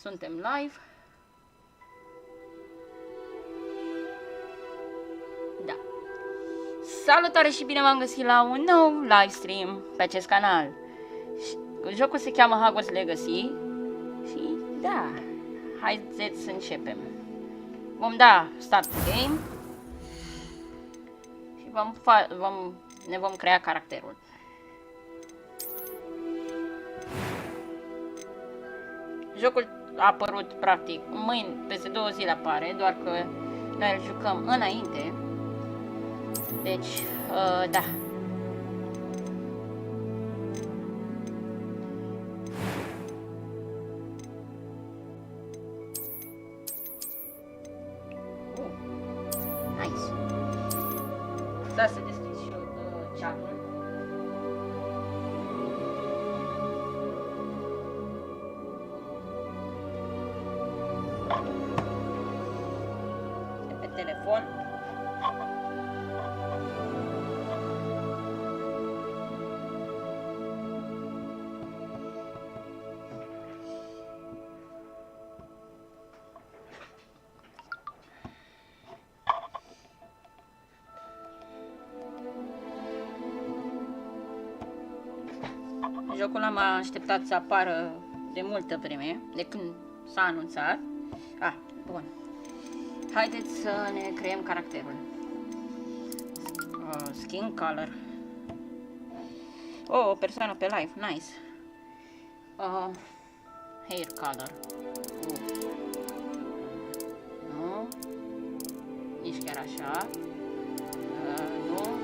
Suntem live. Da. Salutare și bine v-am găsit la un nou livestream pe acest canal. Jocul se cheamă Hogwarts Legacy și da, haideți să începem. Vom da start game și ne vom crea caracterul. Jocul a apărut practic mâine, peste 2 zile apare, doar că noi îl jucăm înainte. Deci, da. Nice. Da, să deschid și eu chat-ul. De pe telefon. Jocul am așteptat să apară de multă vreme, de când s-a anunțat. Ah, bun. Haideți să ne creăm caracterul. Skin color. Oh, o persoană pe live, nice. Hair color. Nu. Nici chiar așa. Nu.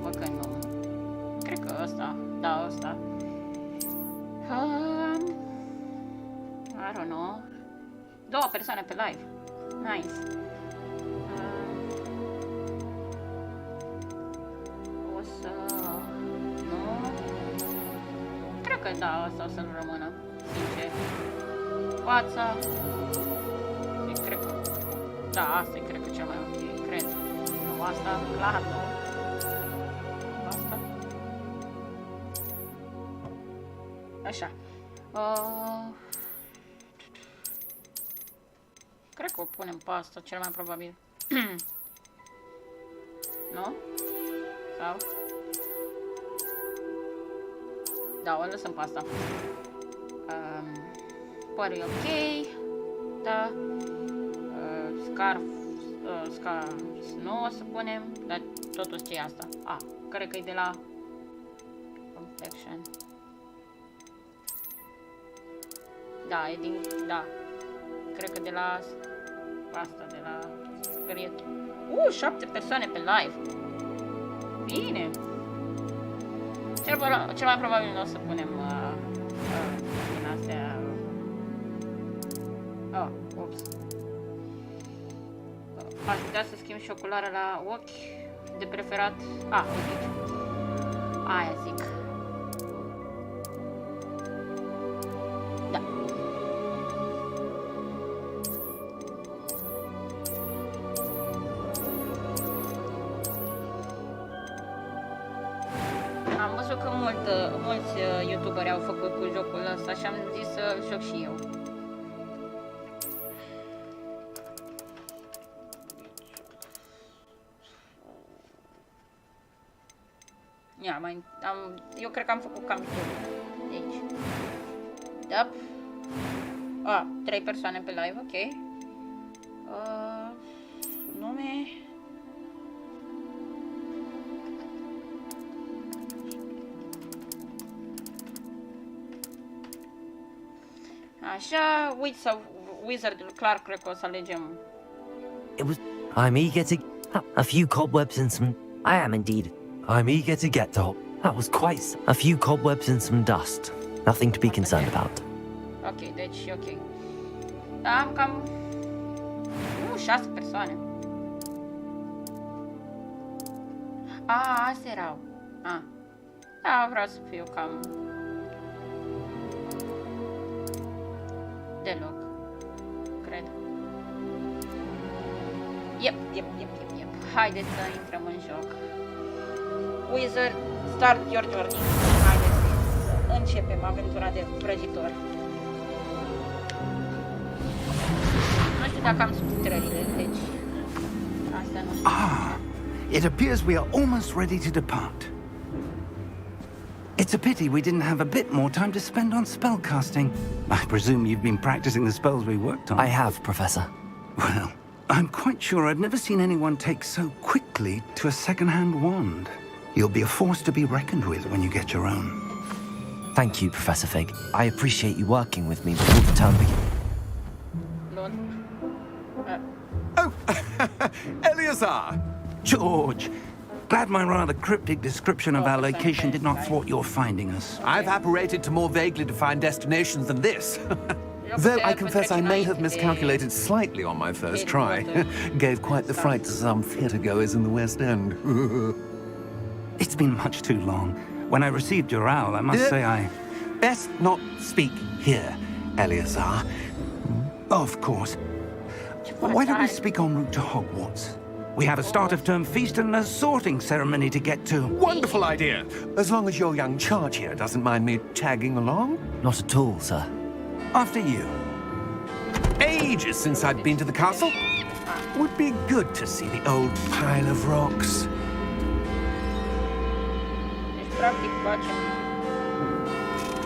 Bă că nu. Cred că ăsta. Da, ăsta. I don't know. 2 persoane pe live. Nice. O să... Nu. Cred că da, asta o să-l rămână. Sincer. Fața. Cred că... Da, asta e cred că cea mai ok. Cred. Nu, asta, clar, nu. Asta. Așa. Cred că o punem pe asta, cel mai probabil. Nu? Sau? Da, o lăsăm pe asta. Pare ok. Da. Scarf. Nu o să punem, dar totuși ce e asta? Cred că e de la Complexion. Da, e din... Da. Cred că de la... Asta, de la... Speriet. 7 persoane pe live. Bine. Cel mai probabil nu o să punem... din astea... Ups. Aș putea să schimb și oculară la ochi. De preferat... uite. Aia zic. Da. Am văzut că mulți youtuberi au făcut cu jocul ăsta și am zis să joc și eu. Eu cred că am făcut cam tot. Deci. Da. 3 persoane pe live, ok. Nume. Așa, Wizard, clar, cred că o să alegem. I'm eager to... A few cobwebs and some... I am indeed. I'm eager to get to... That was quite... A few cobwebs and some dust. Nothing to be concerned about. Ok, deci ok. Da, am cam... 6 persoane. Astea erau. Da, vreau să fiu cam... Deloc. Cred. Yep. Haideți să intrăm în joc. Wizard, start your journey. Hai. începem aventura de vrăjitor. Nu știu dacă am subtitrările, deci asta nu știu. It appears we are almost ready to depart. It's a pity we didn't have a bit more time to spend on spellcasting. I presume you've been practicing the spells we worked on. I have, Professor. Well, I'm quite sure I've never seen anyone take so quickly to a second-hand wand. You'll be a force to be reckoned with when you get your own. Thank you, Professor Fig. I appreciate you working with me before the term begins. Lol. Oh, Eleazar! George, glad my rather cryptic description of our location did not thwart your finding us. I've apparated to more vaguely defined destinations than this. Though I confess I may have miscalculated slightly on my first try. Gave quite the fright to some theatregoers in the West End. It's been much too long. When I received your owl, I must say I... Best not speak here, Eleazar. Of course. Why don't we speak en route to Hogwarts? We have a start-of-term feast and a sorting ceremony to get to. Wonderful idea! As long as your young charge here doesn't mind me tagging along. Not at all, sir. After you. Ages since I've been to the castle. Would be good to see the old pile of rocks. Deci, practic, facem...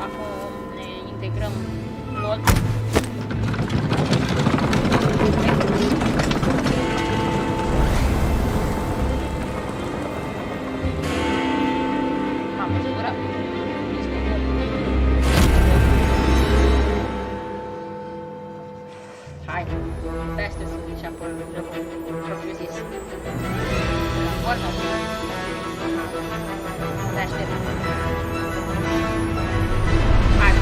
Acum ne integrăm LOL. Mamă, ce durat. Este bun. Hai, peste sunt și apoi propriu-zis. Ori nu. Te aștept. Hai.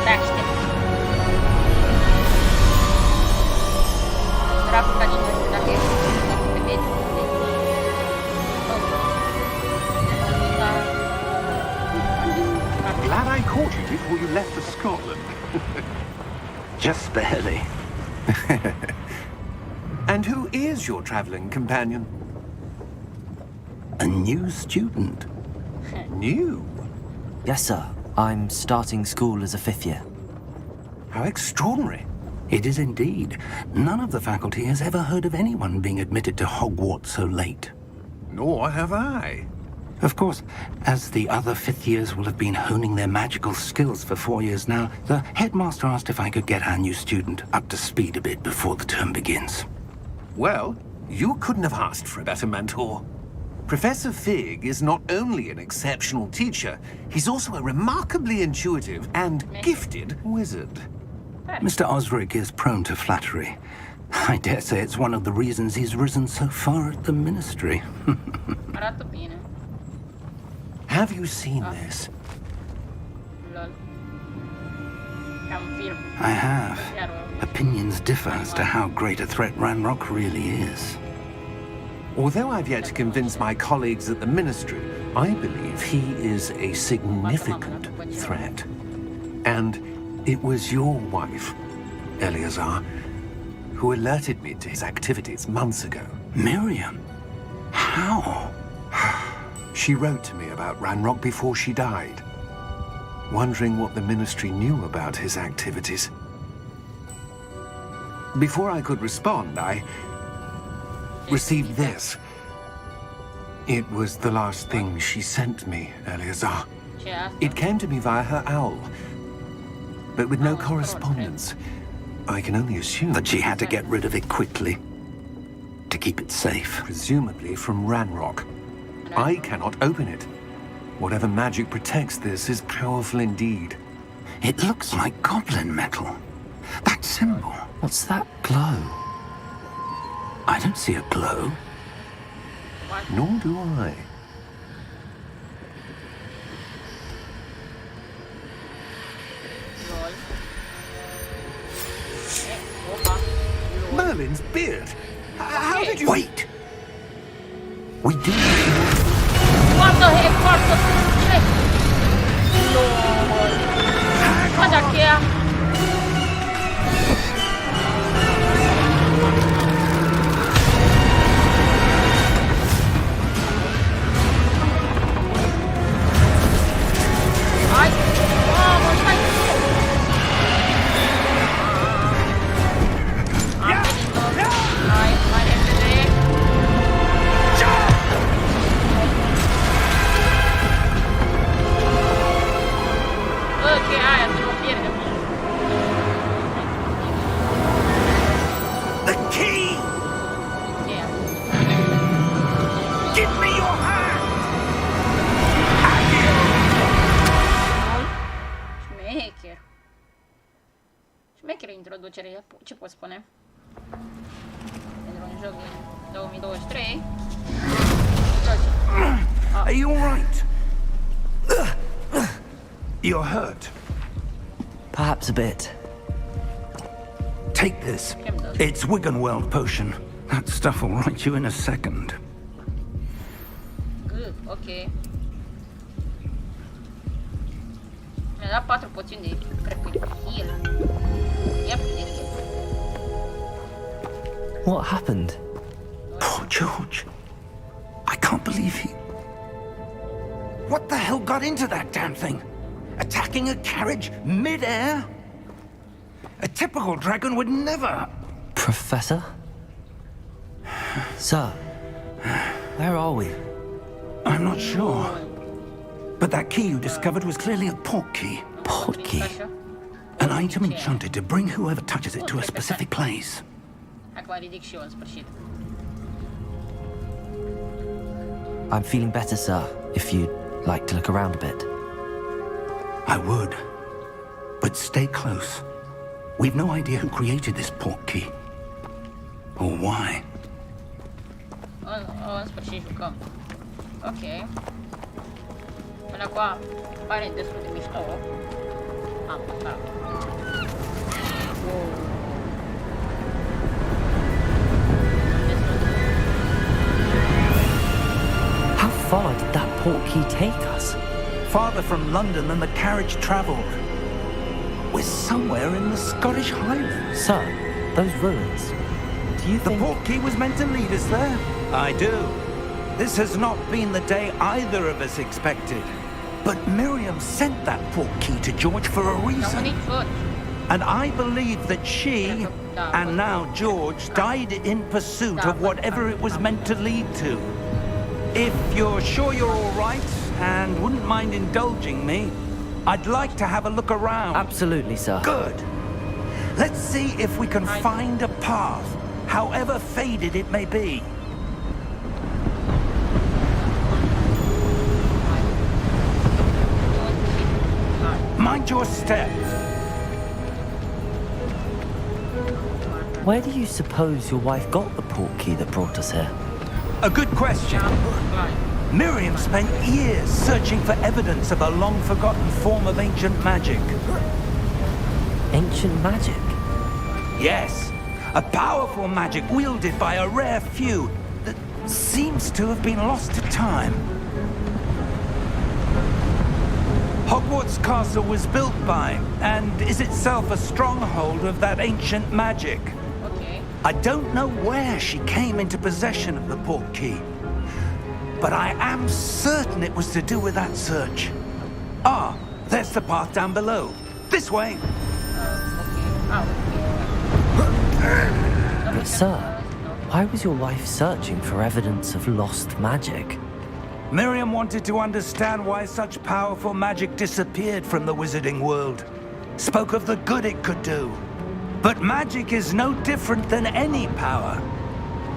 Te aștept. Dracu ca nici nu știu dacă ești pe mediu. Glad I caught you before you left for Scotland. Just barely. And who is your traveling companion? A new student. New? Yes, sir. I'm starting school as a 5th year. How extraordinary. It is indeed. None of the faculty has ever heard of anyone being admitted to Hogwarts so late. Nor have I. Of course, as the other 5th years will have been honing their magical skills for 4 years now, the headmaster asked if I could get our new student up to speed a bit before the term begins. Well, you couldn't have asked for a better mentor. Professor Fig is not only an exceptional teacher, he's also a remarkably intuitive and gifted wizard. Mr. Osric is prone to flattery. I dare say it's one of the reasons he's risen so far at the ministry. Arată bine. Have you seen this? LOL. Ca un film. I have. Iar Opinions differ as to how great a threat Ranrock really is. Although I've yet to convince my colleagues at the ministry, I believe he is a significant threat. And it was your wife, Eleazar, who alerted me to his activities months ago. Miriam? How? She wrote to me about Ranrock before she died, wondering what the ministry knew about his activities. Before I could respond, I received this. It was the last thing she sent me, Eleazar. ce e asta? It came to me via her owl, but with no correspondence. I can only assume That she had to get rid of it quickly to keep it safe. presumably from Ranrock. I cannot open it. Whatever magic protects this is powerful indeed. It looks like goblin metal. That symbol. What's that glow? I don't see a glow. Nor do I. LOL. Opa. LOL. Merlin's beard! How did you... Wait! We do. What the heck, what the shit? Lord. Guarda che ha. Ai, oh, ma stai Ai, vedere. Che hai, se lo pierde. The key! Yeah. Give me your hand! Schmaker. Schmaker introducere, ce può spune. Pentru un joc din 2023. Are you alright? You're hurt. Perhaps a bit. Take this. It's Wiggenweld potion. That stuff will right you in a second. Good, ok. Mi-a dat 4 poțiuni de, cred că, heal. Ia prinde de What happened? Poor George. I can't believe he... What the hell got into that damn thing? Attacking a carriage mid-air? A typical dragon would never... Professor? Sir, where are we? I'm not sure. But that key you discovered was clearly a port key. Port key? An item enchanted to bring whoever touches it to a specific place. Acum ridic și eu în sfârșit. I'm feeling better, sir, if you'd like to look around a bit. I would. But stay close. We've no idea who created this port key. Or why. În sfârșit jucăm. Ok. Până acum pare destul de mișto. Am păcat. Wow. How far did that port key take us? Farther from London than the carriage travelled. We're somewhere in the Scottish Highlands. Sir, those ruins. Do you The think... port key was meant to lead us there? I do. This has not been the day either of us expected. But Miriam sent that port key to George for a reason. And I believe that she, and now George, died in pursuit of whatever it was meant to lead to. If you're sure you're all right, and wouldn't mind indulging me, I'd like to have a look around. Absolutely, sir. Good. Let's see if we can find a path, however faded it may be. Mind your step. Where do you suppose your wife got the port key that brought us here? A good question. Miriam spent years searching for evidence of a long-forgotten form of ancient magic. Ancient magic? Yes, a powerful magic wielded by a rare few that seems to have been lost to time. Hogwarts Castle was built by, and is itself a stronghold of that ancient magic. Okay. I don't know where she came into possession of the port key, but I am certain it was to do with that search. Ah, there's the path down below. This way. But sir, why was your wife searching for evidence of lost magic? Miriam wanted to understand why such powerful magic disappeared from the wizarding world. Spoke of the good it could do. But magic is no different than any power.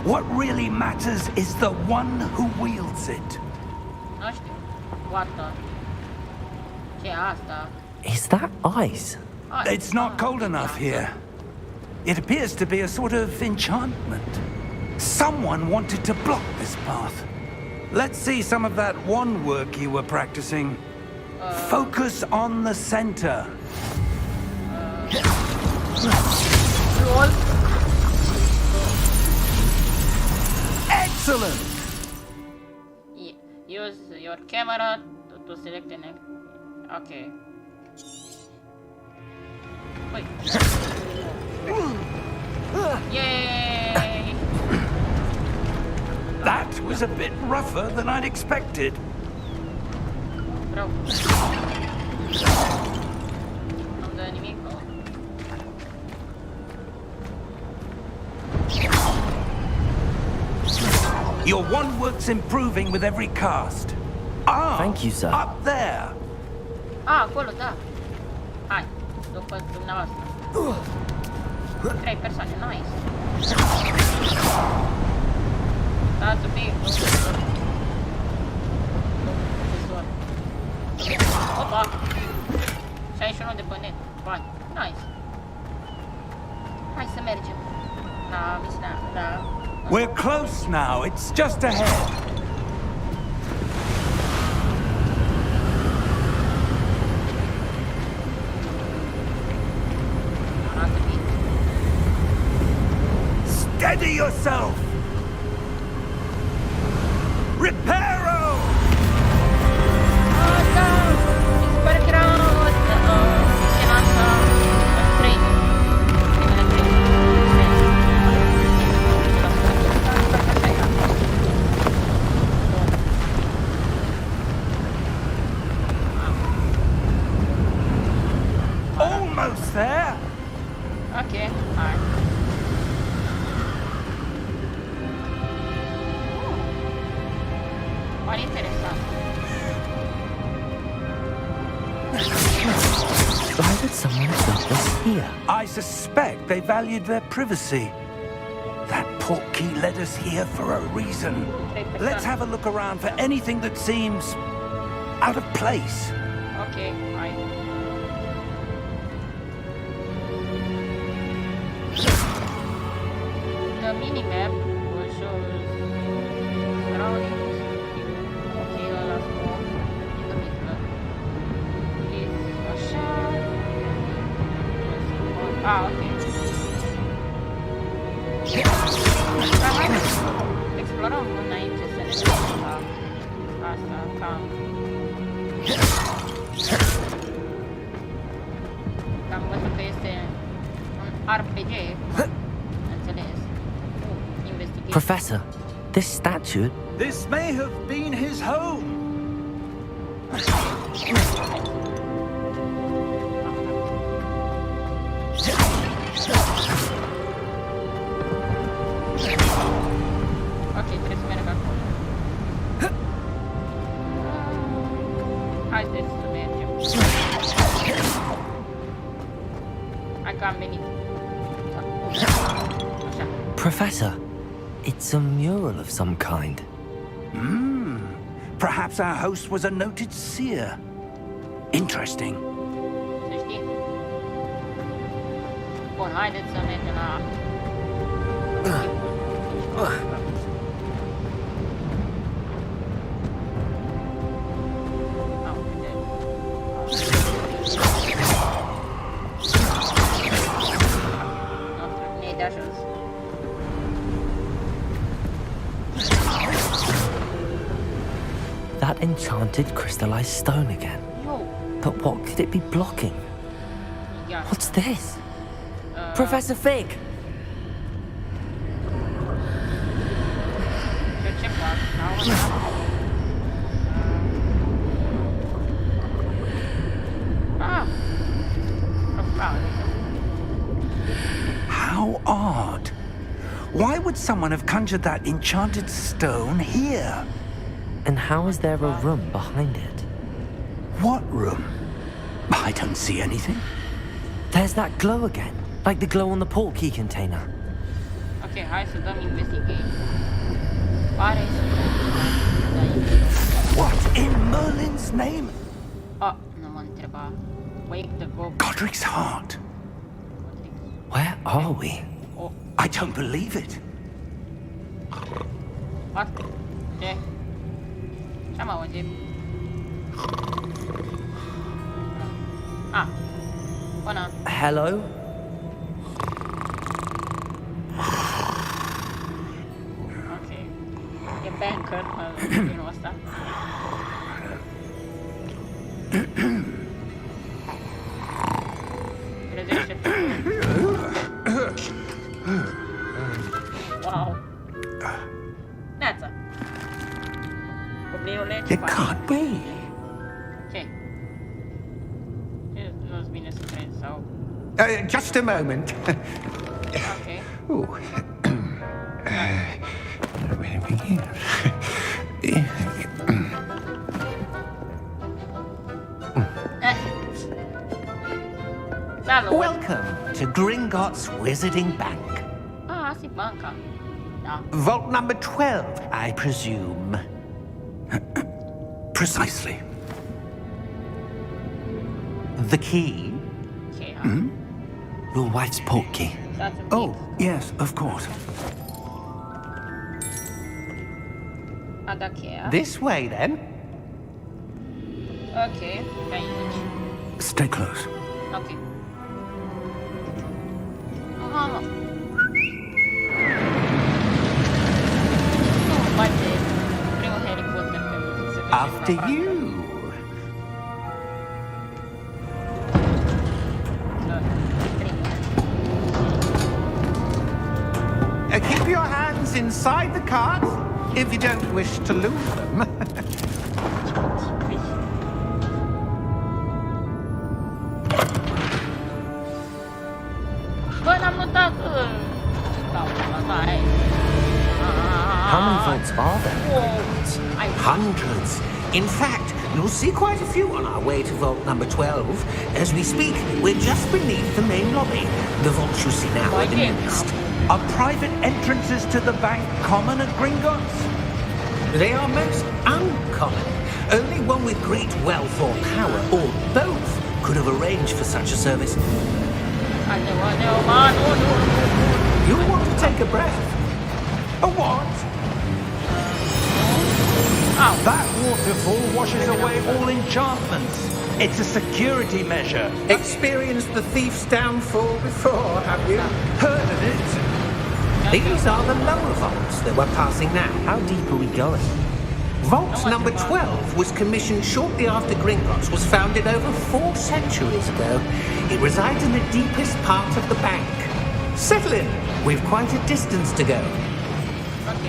What really matters is the one who wields it. Nu știu. What the? Ce e asta? Is that ice? It's not cold enough here. It appears to be a sort of enchantment. Someone wanted to block this path. Let's see some of that wand work you were practicing. Focus on the center. LOL. Excellent! Use your camera to select the next. Okay. Wait. Yay! That was a bit rougher than I'd expected. Bro. Non vedo nemico. Your one work's improving with every cast. Ah, Thank you, sir. Up there. Ah, quello da. Hai, dopo una volta. 3 persone, nice. That's big. Opa! 6 sono deponenti. Vai, nice. Hai să mergem. La vicina, la... We're close now. It's just ahead. Steady yourself! Reparo! Oh no! Super ground! Chiamata... 3. Almost there. Ok, alright. Olha, interessante. Why would someone put this here? I suspect they valued their privacy. That portkey led us here for a reason. Let's have a look around for anything that seems out of place. Ok, vai. The minimap will show surroundings. Okay, the last one in the middle is a shop. Ah, okay. Explorăm înainte să ne ducem la asta, cam. Am văzut că este un RPG. Înțeles. Investigate. Professor, this statue. This may have been his home. Ok, trebuie să merg acolo. Haideți să mergem. Hai că am venit. Așa. Professor, it's a mural of some kind. Perhaps our host was a noted seer. Interesting. Să știi. Bun, haideți să mergem la... Au, uite. Nu, ne-i de ajuns. That enchanted crystallized stone again. Yo, But what could it be blocking? ia. What's this? Professor Fig! Ce fac? Ah! How odd. Why would someone have conjured that enchanted stone here? And how is there a room behind it? What room? I don't see anything. There's that glow again, like the glow on the portkey container. Ok, hai să dăm investigate. Pare să What in Merlin's name? Oh, nu mă întreba. Wake the go. Godric's heart. Where are we? Oh, I don't believe it. what? Ce? Ce-am auzit? Ah, bună. Hello? Ok. E banker din ăsta. asta. Trezește. Wow. Neața. Cobliule, ce It faci? can't be. Ce? Nu-ți bine să crezi sau... Just a moment. Ok. Ooh. Where do we begin? Salut! Welcome to Gringotts Wizarding Bank. Ah, asta e banca. Da. Vault number 12, I presume. Precisely. The key? Ce? Your wife's portkey. Stați un pic. Oh, yes, of course. A da cheia. This way, then. Ok, pe aici. Stay close. Ok. Mamă. Nu face primul Harry Potter pe mine. Se duce After în you. Da, primul. Keep your hands inside the cart if you don't wish to lose them. Bă, n-am notat. Hai. How many vaults are there? Ai Hundreds. In fact, you'll see quite a few on our way to vault number 12. As we speak, we're just beneath the main lobby. The vaults you see now are the newest. Are private entrances to the bank common at Gringotts? They are most uncommon. Only one with great wealth or power, or both, could have arranged for such a service. You want to take a breath? A what? That waterfall washes away all enchantments. It's a security measure. Experienced the thief's downfall before, have you? Heard of it? These are the lower vaults that we're passing now. How deep are we going? Vault number 12 was commissioned shortly after Gringotts was founded over 4 centuries ago. It resides in the deepest part of the bank. Settle in. We've quite a distance to go. Ok.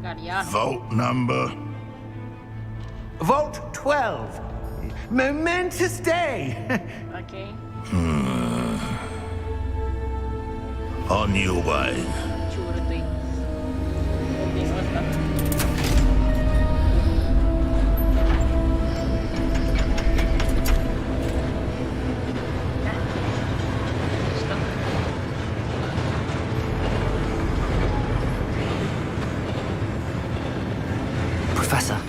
Garian. Vault number. Vault 12. Momentous day. Ok. On your way. Ce urât-i. Copilul ăsta. Professor,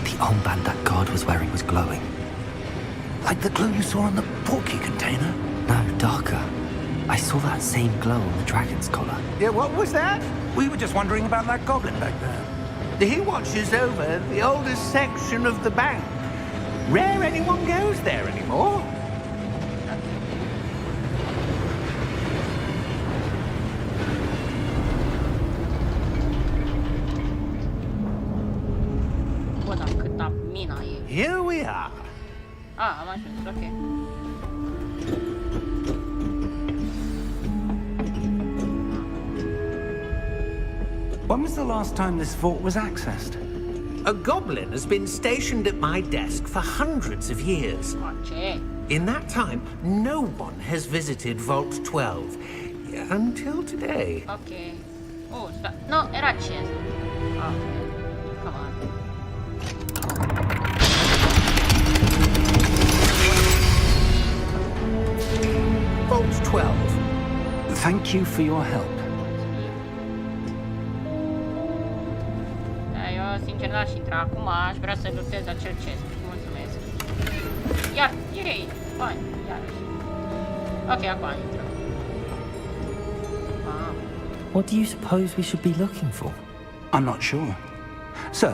the armband that guard was wearing was glowing. Like the glue you saw on the portkey container? No, darker. I saw that same glow on the dragon's collar. Yeah, what was that? We were just wondering about that goblin back there. He watches over the oldest section of the bank. Rare anyone goes there anymore. Bă, dar câta mina e. Here we are. Ah, am ajuns, ok. When was the last time this vault was accessed? A goblin has been stationed at my desk for hundreds of years. Ce? In that time, no one has visited Vault 12. Until today. Ok. Oh, sta... No, era chest. Ah, ok. Come on. Vault 12. Thank you for your help. Da, eu, sincer, n-aș intra acum. Aș vrea să luptez acel chest. Mulțumesc. Iar, ei, bani, iarăși. Ok, acum intră. What do you suppose we should be looking for? I'm not sure. Sir,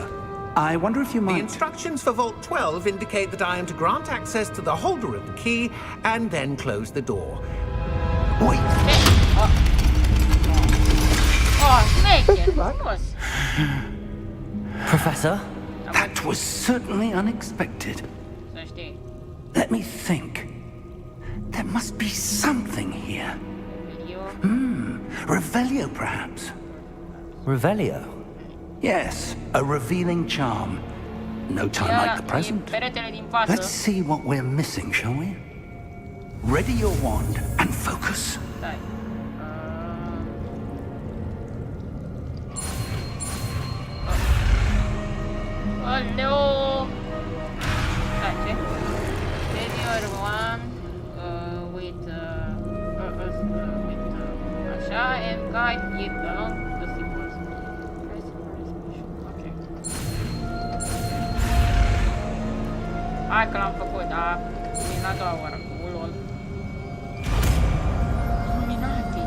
I wonder if you The might... instructions for Vault 12 indicate that I am to grant access to the holder of the key and then close the door. Wait! Smeker! Professor? That was certainly unexpected. Să știi. Let me think. There must be something here. Video. Revelio, perhaps. Revelio? Yes, a revealing charm. No time like the present. Peretele din față. Let's see what we're missing, shall we? Ready your wand and focus. Stai. Aleo! Stai, ce? Ready your wand with așa, and guide it along the symbols. Ok. Hai că l-am făcut, dar din a doua oară cu lol. Illuminati!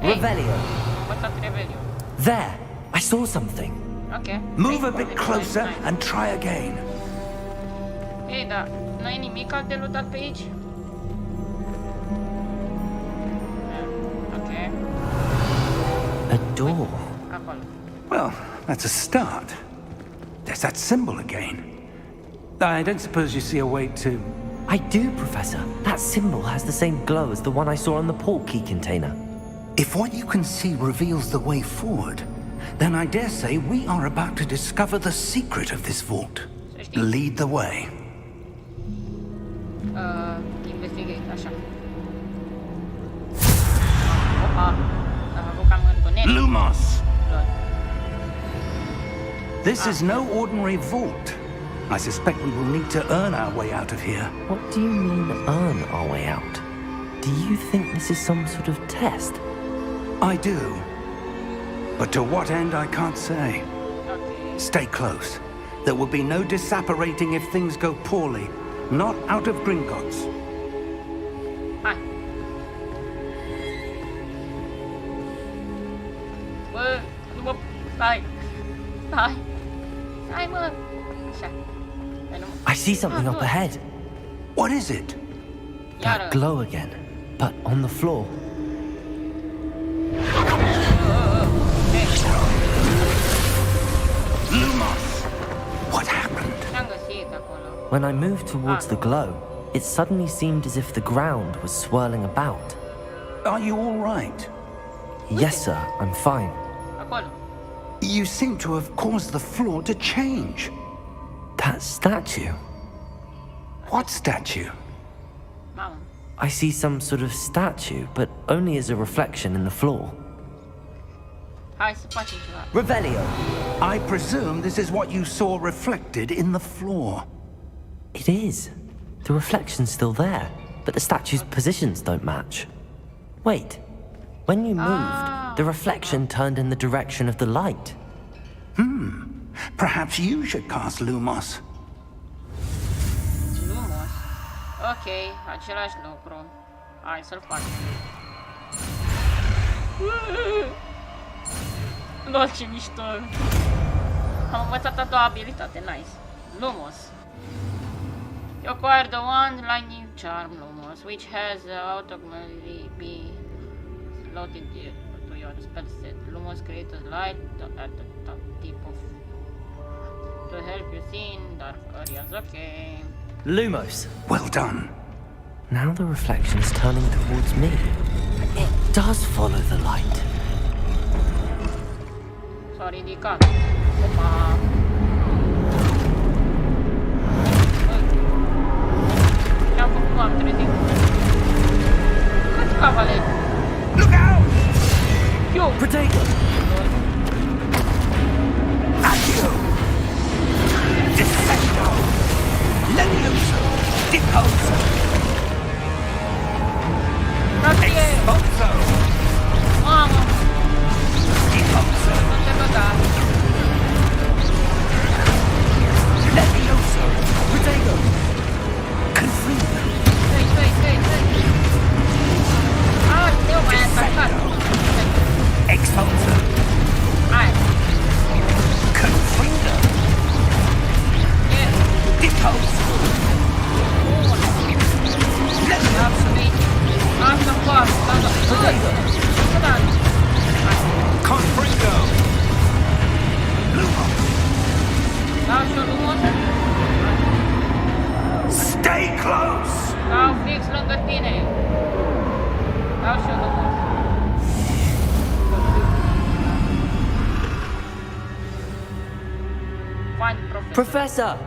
Revelio. What's up, Revelio? There! I saw something. Ok. Move a bit closer and try again. Ei, da, n-ai nimic alt de lootat pe aici? Ok, A door. acolo. Well, that's a start. There's that symbol again. I don't suppose you see a way to... I do, Professor. That symbol has the same glow as the one I saw on the port key container. If what you can see reveals the way forward, then I dare say we are about to discover the secret of this vault. Să știi. Lead the way. Investigate, așa. Opa, s-a făcut cam întuneric. Lumos! Lol. This is no ordinary vault. I suspect we will need to earn our way out of here. What do you mean, earn our way out? Do you think this is some sort of test? I do. But to what end, I can't say. Ok. Stay close. There will be no disapparating if things go poorly. Not out of Gringotts. Hai. Bă, nu mă... Stai. Stai. Stai, mă. Așa. Păi nu... I see something up ahead. What is it? Iară. That glow again, but on the floor. Lumos! What happened? Ce-am găsit acolo? When I moved towards the glow, it suddenly seemed as if the ground was swirling about. Are you all right? Yes, sir, I'm fine. Acolo. You seem to have caused the floor to change. That statue. What statue? Mamă. I see some sort of statue, but only as a reflection in the floor. Hai să facem ceva. Revelio! I presume this is what you saw reflected in the floor. It is. The reflection's still there, but the statue's positions don't match. Wait. When you moved, the reflection turned in the direction of the light. Perhaps you should cast Lumos. Lumos. Ok, același lucru. Hai să-l facem. Lol, ce mișto. Am învățat a doua abilitate, nice. Lumos. You acquire the wand lightning charm Lumos, which has automatically be slotted to your spell set. Lumos creates a light at the top tip of to help you see in dark areas. Okay. Lumos! Well done. Now the reflection is turning towards me. It does follow the light. S-a ridicat. Opa! Ce-am făcut? M-am trezit. Câți cavaleri? Look out! Eu! Protego! Accio! Defendo! Levioso! Deposo! Grazie! Expulso! Mamă! Deposo! Nu te băga! fix lângă tine. Dau și eu lângă. Find professor. Professor!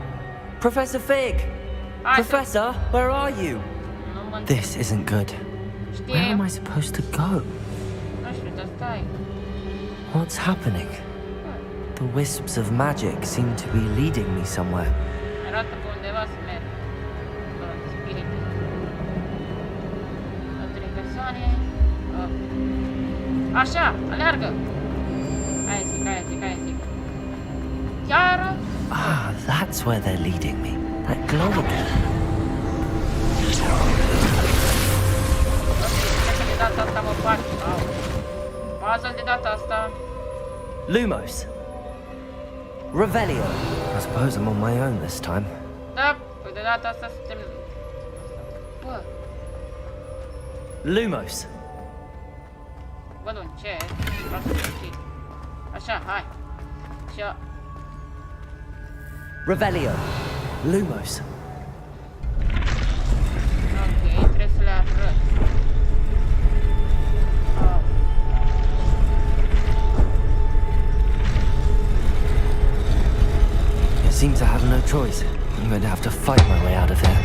Professor Fig! Hai să- Professor, where are you? Nu mă This isn't good. Where am știe. I supposed to go? Nu știu, dar stai. What's happening? The wisps of magic seem to be leading me somewhere. Arată pe undeva să merg. Spirit. Trei persoane. Așa, aleargă. Hai zic. Chiar? Ah, that's where they're leading me. That glow again. Cred că de data asta mă fac. Puzzle de data asta. Lumos. Revelio. I suppose I'm on my own this time. Da, păi de data asta suntem... Bă, Lumos. văd un ce? Așa, hai. Așa. Revelio. Lumos. Ok, trebuie să le arăt. It seems I have no choice. I'm going to have to fight my way out of here.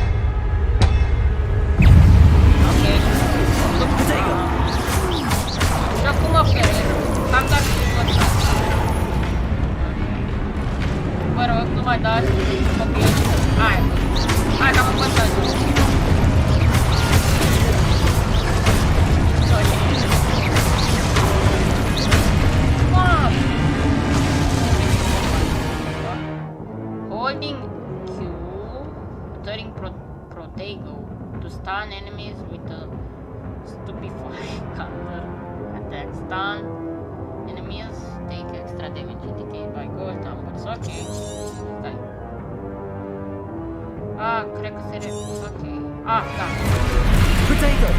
Ok. Și acum opere. Am dat și ăsta. Vă rog, nu mai dați. Ok. Hai că am învățat. Holding Q, turning Protego to stun enemies with a stupefying counter attack. Stun enemies take extra damage indicated by gold numbers. Ok. Stai. Cred că se ok. Da. Protego!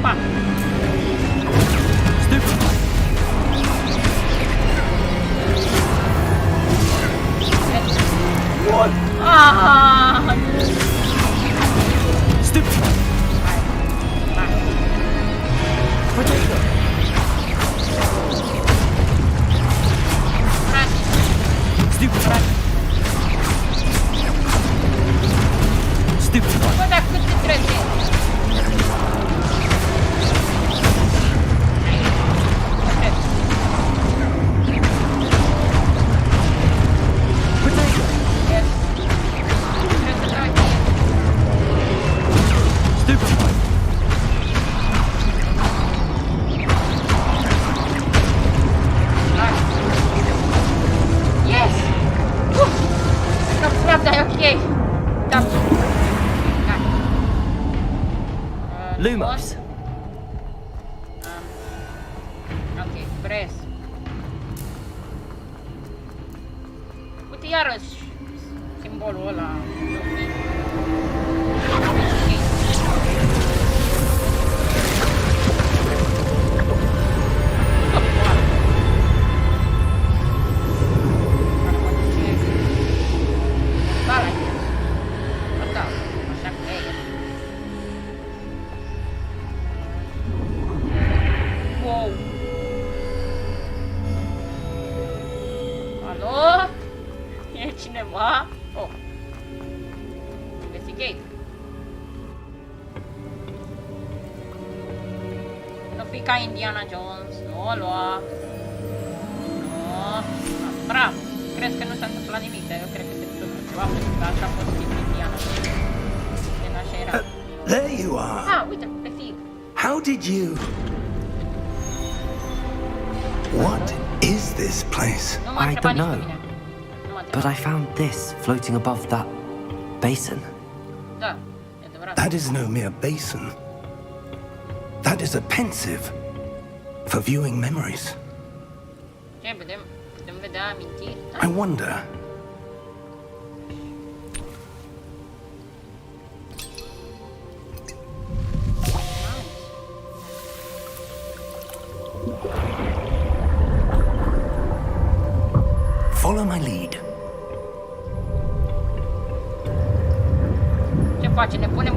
Pac. Stupefy! Stupefy! Protego! Stupefy! Stupefy! Bă, dar cât de trebuie? Protego! Yes. Trebuie să trag mie. Stupefy! Hai. Yes! Cred că frate, e ok. Da. Hai. Lumos! Ok, press. Uite iarăși simbolul ăla. Wow. Alo? E cineva? Oh. Investigate. Nu fi ca Indiana Jones. Nu o lua. Nu. Bravo. Crezi că nu s-a întâmplat nimic, dar eu cred că se întâmplă ceva, pentru că așa a fost și Indiana. Din așa era. There you are. Uite, pe fig. How did you... What is this place? Nu m-a I întrebat don't nici pe know. mine. Nu m-a But întrebat. I found this floating above that basin. Da, e adevărat. That is no mere basin. That is a pensive for viewing memories. Ce, putem vedea amintiri? I wonder... Follow my lead. Ce face? Ne punem...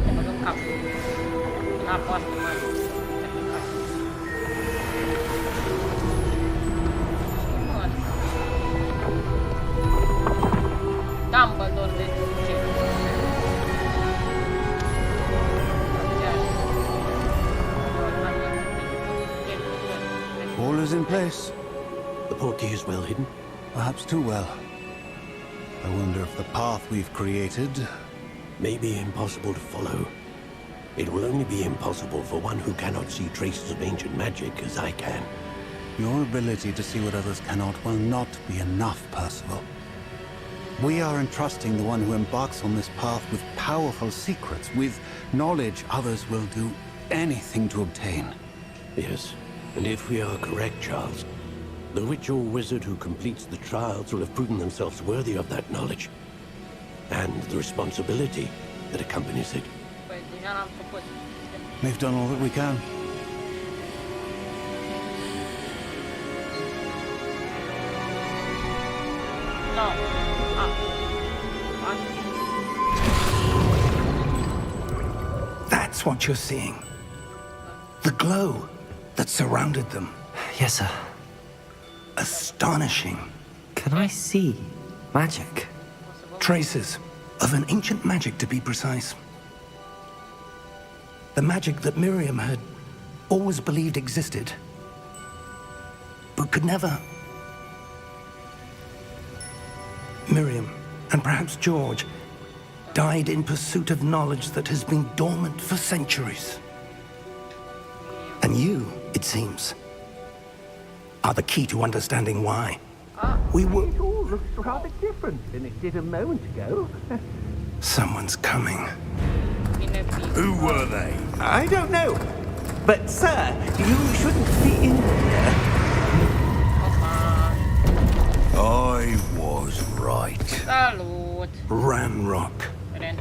Ne băgăm capul. În apa asta, mai. Dumbledore de ce? All is in place. The portkey is well hidden. Perhaps too well. I wonder if the path we've created... May be impossible to follow. It will only be impossible for one who cannot see traces of ancient magic as I can. Your ability to see what others cannot will not be enough, Percival. We are entrusting the one who embarks on this path with powerful secrets, with knowledge others will do anything to obtain. Yes, and if we are correct, Charles, the witch or wizard who completes the trials will have proven themselves worthy of that knowledge. And the responsibility that accompanies it. Păi, deja l-am făcut. We've done all that we can. No. That's what you're seeing. The glow that surrounded them. Yes, sir. Astonishing. Can I see magic? Traces of an ancient magic, to be precise. The magic that Miriam had always believed existed, but could never. Miriam, and perhaps George, died in pursuit of knowledge that has been dormant for centuries. And you, it seems, are the key to understanding why. We were... It all looks rather different than it did a moment ago. Someone's coming. Who were they? I don't know. But, sir, you shouldn't be in here. I was right. Salut! Ramrock. Ren.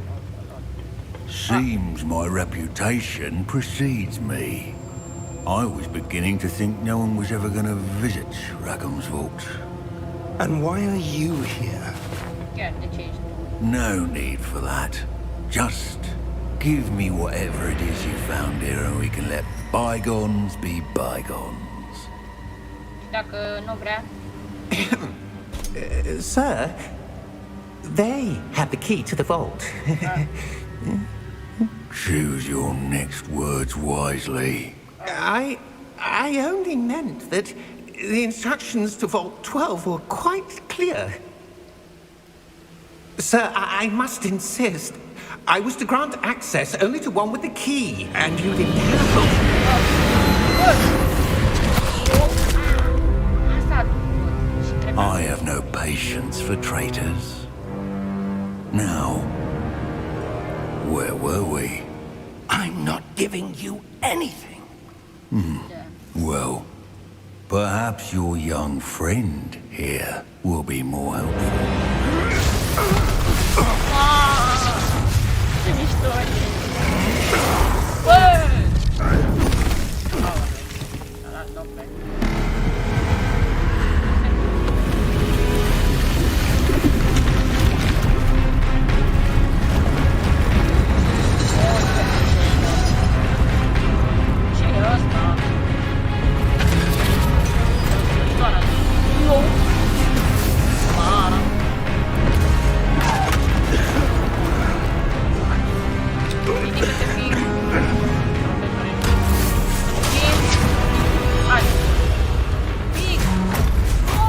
Seems my reputation precedes me. I was beginning to think no one was ever going to visit Rackham's vault. And why are you here? Chiar de ce ești? No need for that. Just give me whatever it is you found here and we can let bygones be bygones. Dacă nu vrea... Sir, they have the key to the vault. Choose your next words wisely. I only meant that the instructions to Vault 12 were quite clear. Sir, I must insist. I was to grant access only to one with the key, and you didn't have... Asta și trebuie... I have no patience for traitors. Now, where were we? I'm not giving you anything. Well, perhaps your young friend here will be more helpful. Ce mișto e! Bă! A dat dope. Ce e ăsta? Nu! Mara! Ridică-te, fiu! Hai! Fiu! Nu!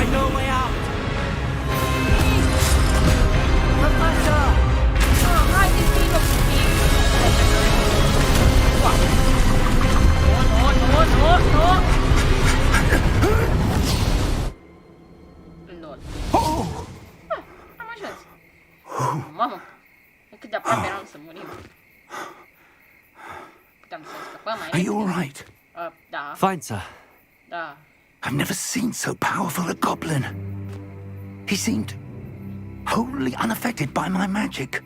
I know a way out. Așa! Haide, fiu! Nu! Lol. Am ajuns. Mamă! Cât de aproape eram să murim. Puteam să scăpăm mai Are you all right? Da, Fine, sir. da. I've never seen so powerful a goblin. He seemed wholly unaffected by my magic.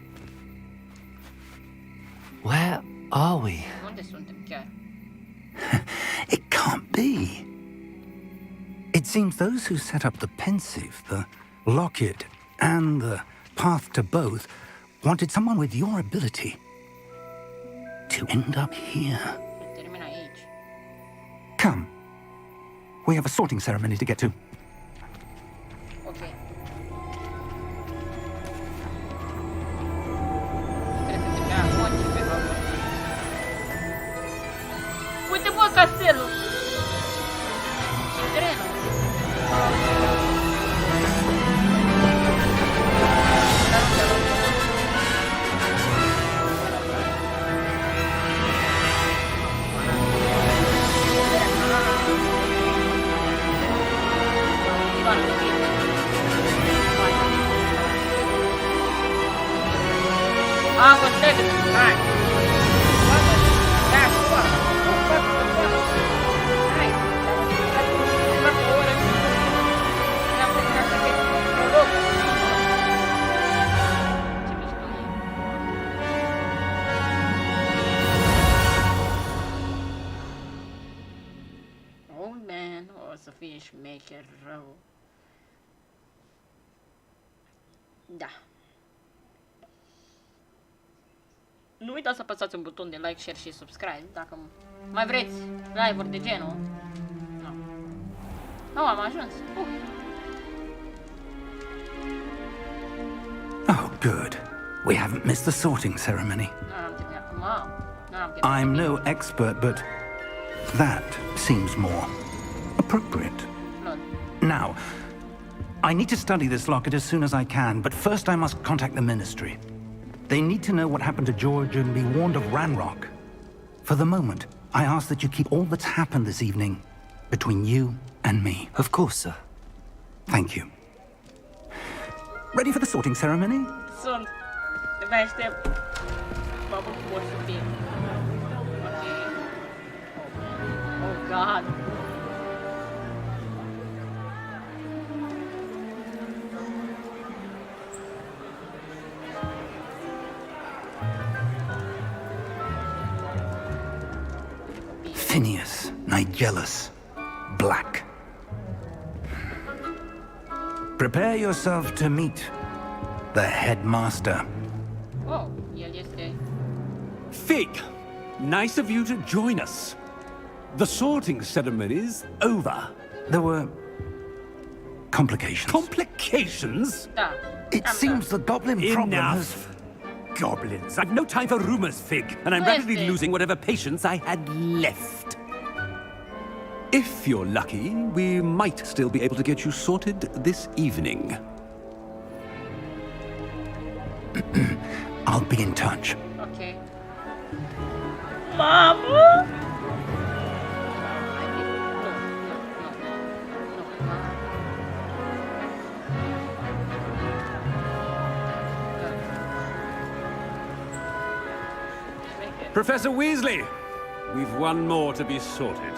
Where are we? Unde suntem chiar? It can't be. It seems those who set up the pensive, the locket, and the path to both wanted someone with your ability to end up here. Termina aici. Come. We have a sorting ceremony to get to. Ok. Trebuie să dea moci pe Hogwarts. Uite, bă, castelul! Și trenul. Ah, vou ter que... Vai. Oh man, o să fie șmecher rău. Da. Nu uitați să apăsați un buton de like, share și subscribe dacă mai vreți live-uri de genul. Nu. Nu, am ajuns. Oh, good. We haven't missed the sorting ceremony. N-am terminat acum. N-am terminat. I'm no expert, but that seems more appropriate. Blood. Now, I need to study this locket as soon as I can, but first I must contact the Ministry. They need to know what happened to George and be warned of Ranrock. For the moment, I ask that you keep all that's happened this evening between you and me. Of course, sir. Thank you. Ready for the sorting ceremony? Sunt. Te aștept. Mă bucur să fie. Ok. Oh God. Phineas, Nigellus, Black. Prepare yourself to meet the headmaster. Oh, el este... Fig, nice of you to join us. The sorting ceremony's over. There were complications. Complications? Da. It Am seems the goblin problem has... Enough. Goblins. I've no time for rumors, Fig, and I'm rapidly Listen. losing whatever patience I had left. If you're lucky, we might still be able to get you sorted this evening. I'll be in touch. Ok. Mamă! Professor Weasley, we've one more to be sorted.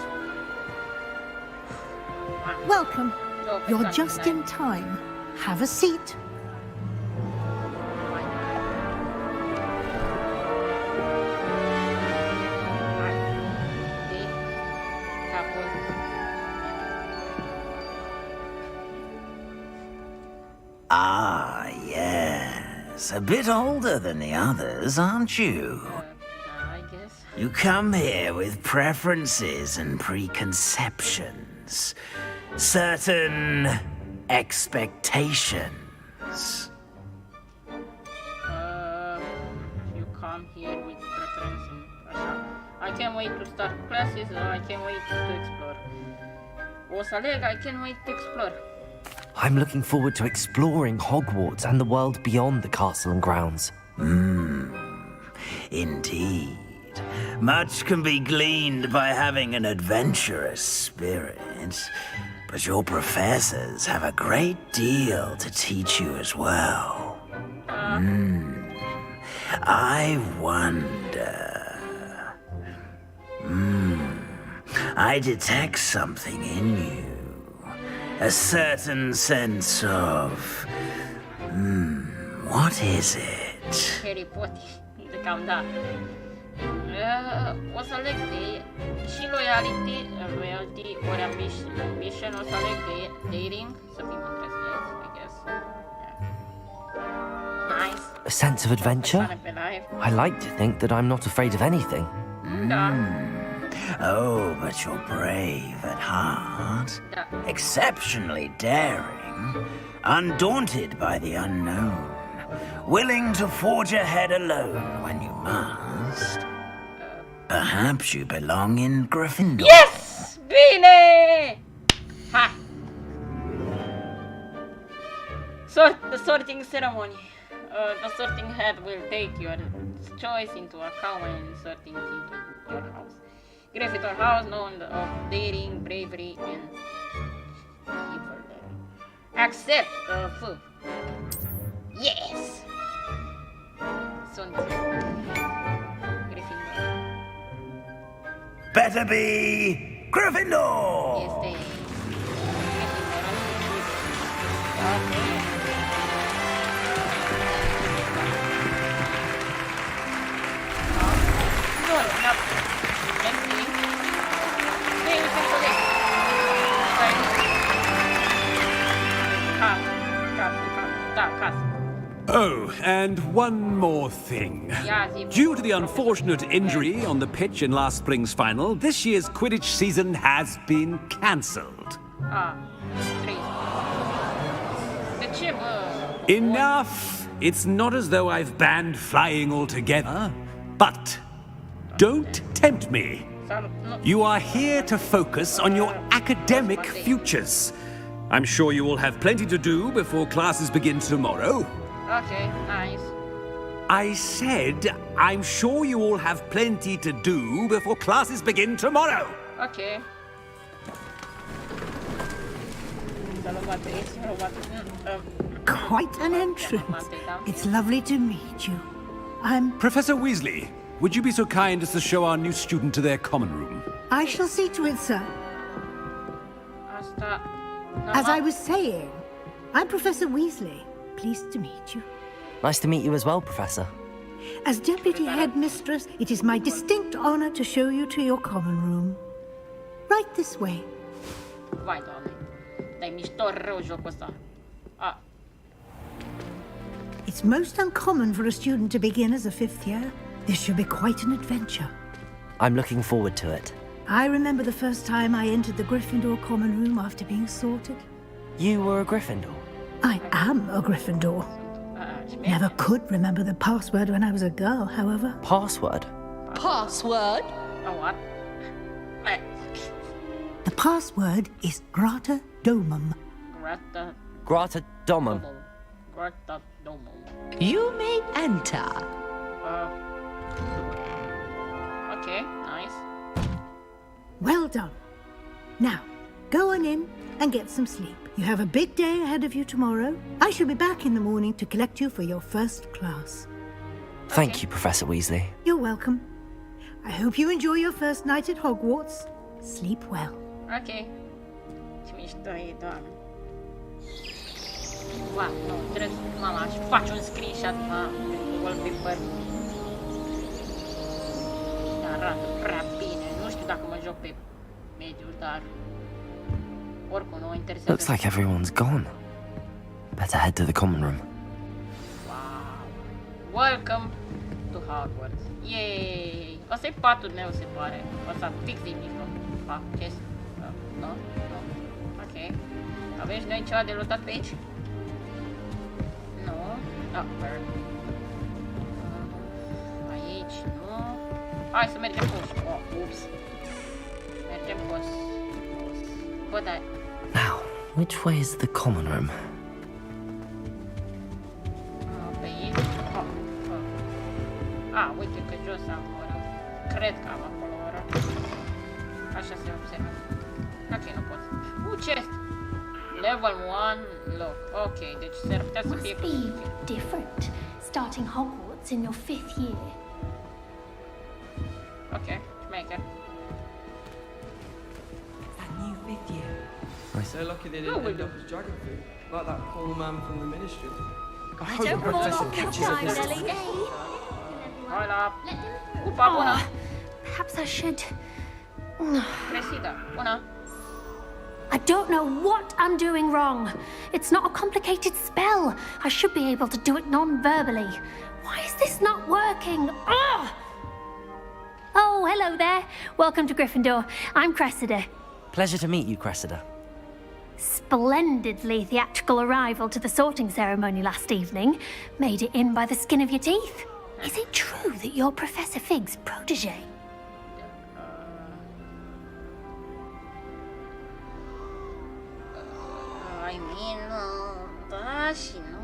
Welcome. You're just in time. Have a seat. Ah, yes. A bit older than the others, aren't you? I guess. You come here with preferences and preconceptions. Certain expectations. You come here with preference. Așa. I can't wait to start classes. I can't wait to explore. O să aleg, I can't wait to explore. I'm looking forward to exploring Hogwarts and the world beyond the castle and grounds. Indeed. Much can be gleaned by having an adventurous spirit, but your professors have a great deal to teach you as well. I wonder. I detect something in you. A certain sense of... what is it? Harry Potter. Cam da. O să aleg de și loyalty, ori ambition. ce nu o să aleg dating, să fim întrețineți, I guess. Yeah. Nice. A sense of adventure? Persoane pe live. I like to think that I'm not afraid of anything. Da. Oh, but you're brave at heart. Da. Exceptionally daring. Undaunted by the unknown. Willing to forge ahead alone when you must. Perhaps you belong in Gryffindor. Yes! Bine! Ha! The sorting ceremony. The sorting head will take your choice into account when sorting into your house. Gryffindor house known of daring, bravery, and chivalry. Accept the Yes! Sunt Gryffindor. Better be Gryffindor! Este Oh, and one more thing. Due to the unfortunate injury on the pitch in last spring's final, this year's Quidditch season has been cancelled. Enough! It's not as though I've banned flying altogether, but don't tempt me. You are here to focus on your academic futures. I'm sure you will have plenty to do before classes begin tomorrow. Okay, nice. I said, I'm sure you all have plenty to do before classes begin tomorrow. Okay. Quite an entrance. It's lovely to meet you. I'm... Professor Weasley, would you be so kind as to show our new student to their common room? I shall see to it, sir. As I was saying, I'm Professor Weasley. Pleased to meet you. Nice to meet you as well, Professor. As Deputy Headmistress, it is my distinct honor to show you to your common room. Right this way. Vai, Doamne. Dai mișto rău jocul ăsta. It's most uncommon for a student to begin as a fifth year. This should be quite an adventure. I'm looking forward to it. I remember the first time I entered the Gryffindor common room after being sorted. You were a Gryffindor? I am a Gryffindor. Never could remember the password when I was a girl, however. Password? Password? Oh, what? The password is Grata Domum. Grata Domum. Grata Domum. You may enter. Okay, nice. Well done. Now, go on in and get some sleep. You have a big day ahead of you tomorrow. I shall be back in the morning to collect you for your first class. Thank you, Professor Weasley. You're welcome. I hope you enjoy your first night at Hogwarts. Sleep well. Ok. Ce mișto e, Doamne. Wow, nu, trebuie să... Mama, aș face un screenshot, wallpaper. Arată prea bine. Nu știu dacă mă joc pe mediu, dar... Oricum, nu mă interesează. Looks like everyone's gone. Better head to the common room. Wow. Welcome to Hogwarts. Yay! Ăsta e patul meu, se pare. Ăsta fix din mijloc. Ce? Nu? Nu. Ok. Avem și noi ceva de luptat pe aici? Nu. Bird. Aici, nu. Hai să mergem pus. Ups. Mergem pus. Bă, da. Now, which way is the common room? Pe aici. Uite că jos am ora. Cred că am acolo ora. Așa se observă. Ok, nu pot. Chest! Level 1 lock. Ok, deci s-ar putea să fie Must be different, starting Hogwarts in your 5th year. Ok, șmecher. That new 5th year. So lucky they didn't end up as dragon food, like that poor man from the ministry. I don't fall off the time, Ellie. Hola! Upa, bună! Perhaps I should... Crescida, bună! I don't know what I'm doing wrong. It's not a complicated spell. I should be able to do it non-verbally. Why is this not working? Ugh! Oh, hello there. Welcome to Gryffindor. I'm Cressida. Pleasure to meet you, Cressida. Splendidly theatrical arrival to the sorting ceremony last evening. Made it in by the skin of your teeth. Is it true that you're Professor Fig's protege? I mean, da și nu.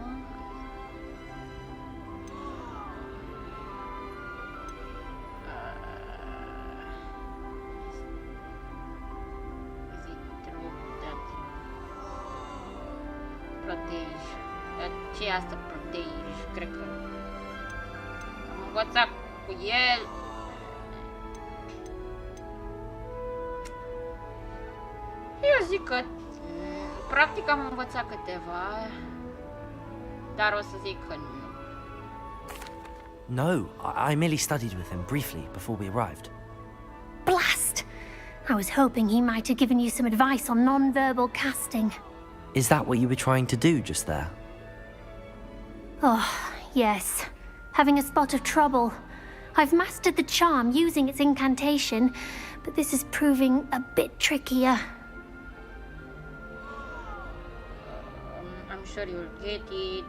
Is it true that protege? Ce e asta protege? Cred că am învățat cu el. Eu zic că practic am învățat câteva, dar o să zic că nu. No, I merely studied with him briefly before we arrived. Blast! I was hoping he might have given you some advice on non-verbal casting. Is that what you were trying to do just there? Oh, yes. Having a spot of trouble. I've mastered the charm using its incantation, but this is proving a bit trickier. I'm sure you'll get it.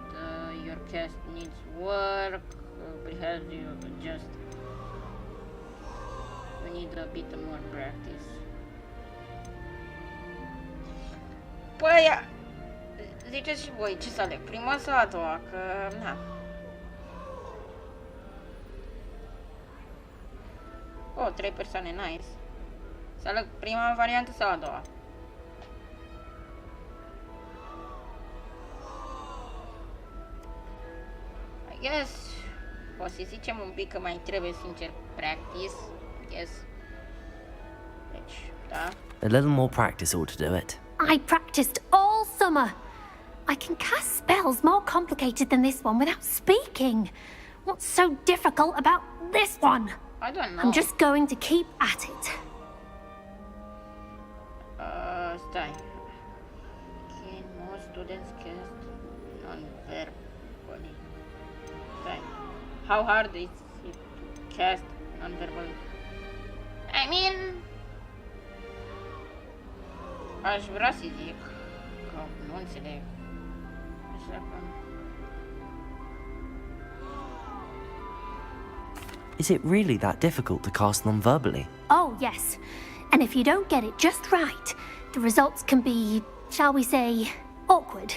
Your cast needs work. Perhaps you just need a bit more practice. Păi, ziceți și voi ce să aleg, prima sau a doua, că na. Oh, 3 persoane, nice. Să aleg prima variantă sau a doua? I guess o să zicem un pic că mai trebuie sincer practice. I guess. Deci, da. A little more practice ought to do it. I practiced all summer. I can cast spells more complicated than this one without speaking. What's so difficult about this one? I don't know. I'm just going to keep at it. Stai. Can most students cast non-verbally? Stai. How hard is it to cast non-verbally? I mean, aș vrea să zic că nu înțeleg. Așa că... Is it really that difficult to cast non-verbally? Oh, yes. And if you don't get it just right, the results can be, shall we say, awkward.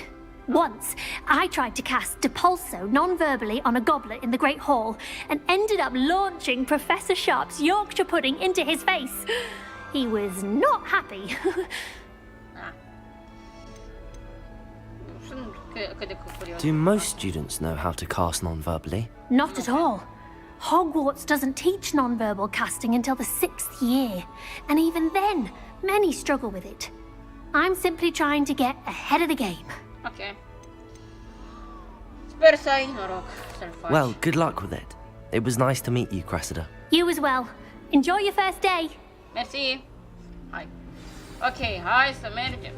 Once, I tried to cast Depulso non-verbally on a goblet in the Great Hall and ended up launching Professor Sharp's Yorkshire pudding into his face. He was not happy. Do most students know how to cast non-verbally? Not at all. Hogwarts doesn't teach non-verbal casting until the 6th year, and even then, many struggle with it. I'm simply trying to get ahead of the game. Okay. Sper să ai noroc să-l faci. Well, good luck with it. It was nice to meet you, Cressida. You as well. Enjoy your first day. Merci. Hai. Ok, hai să mergem.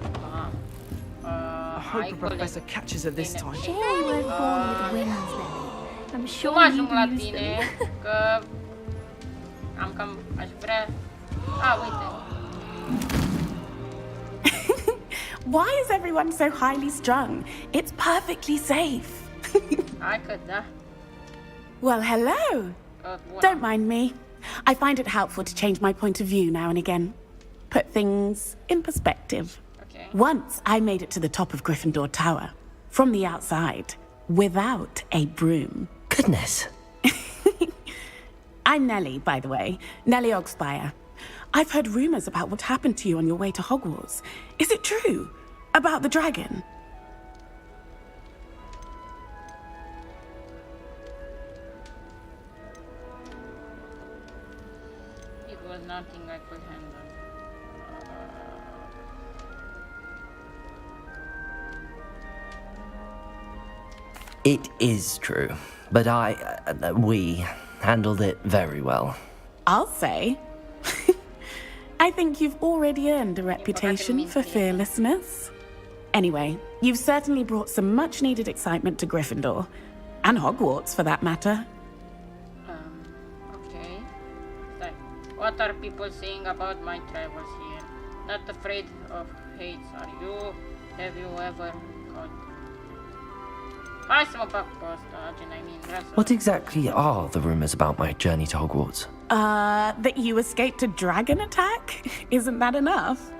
I hope the professor catches her this time. Sure you weren't born with wings, Lily. I'm Cum sure ajung la you'd use tine? them. Că am cam... aș vrea... uite. Why is everyone so highly strung? It's perfectly safe. Hai că da. Well, hello. Bună. Don't mind me. I find it helpful to change my point of view now and again. Put things in perspective. Okay. Once I made it to the top of Gryffindor Tower, from the outside, without a broom. Goodness. I'm Nellie, by the way. Nellie Ogspire. I've heard rumors about what happened to you on your way to Hogwarts. Is it true? About the dragon? It was nothing I could handle. It is true, but we handled it very well. I'll say. I think you've already earned a reputation for fearlessness. Anyway, you've certainly brought some much-needed excitement to Gryffindor. And Hogwarts, for that matter. Okay. So, what are people saying about my travels here? Not afraid of hates, are you? Have you ever got... What exactly are the rumors about my journey to Hogwarts? That you escaped a dragon attack? Isn't that enough?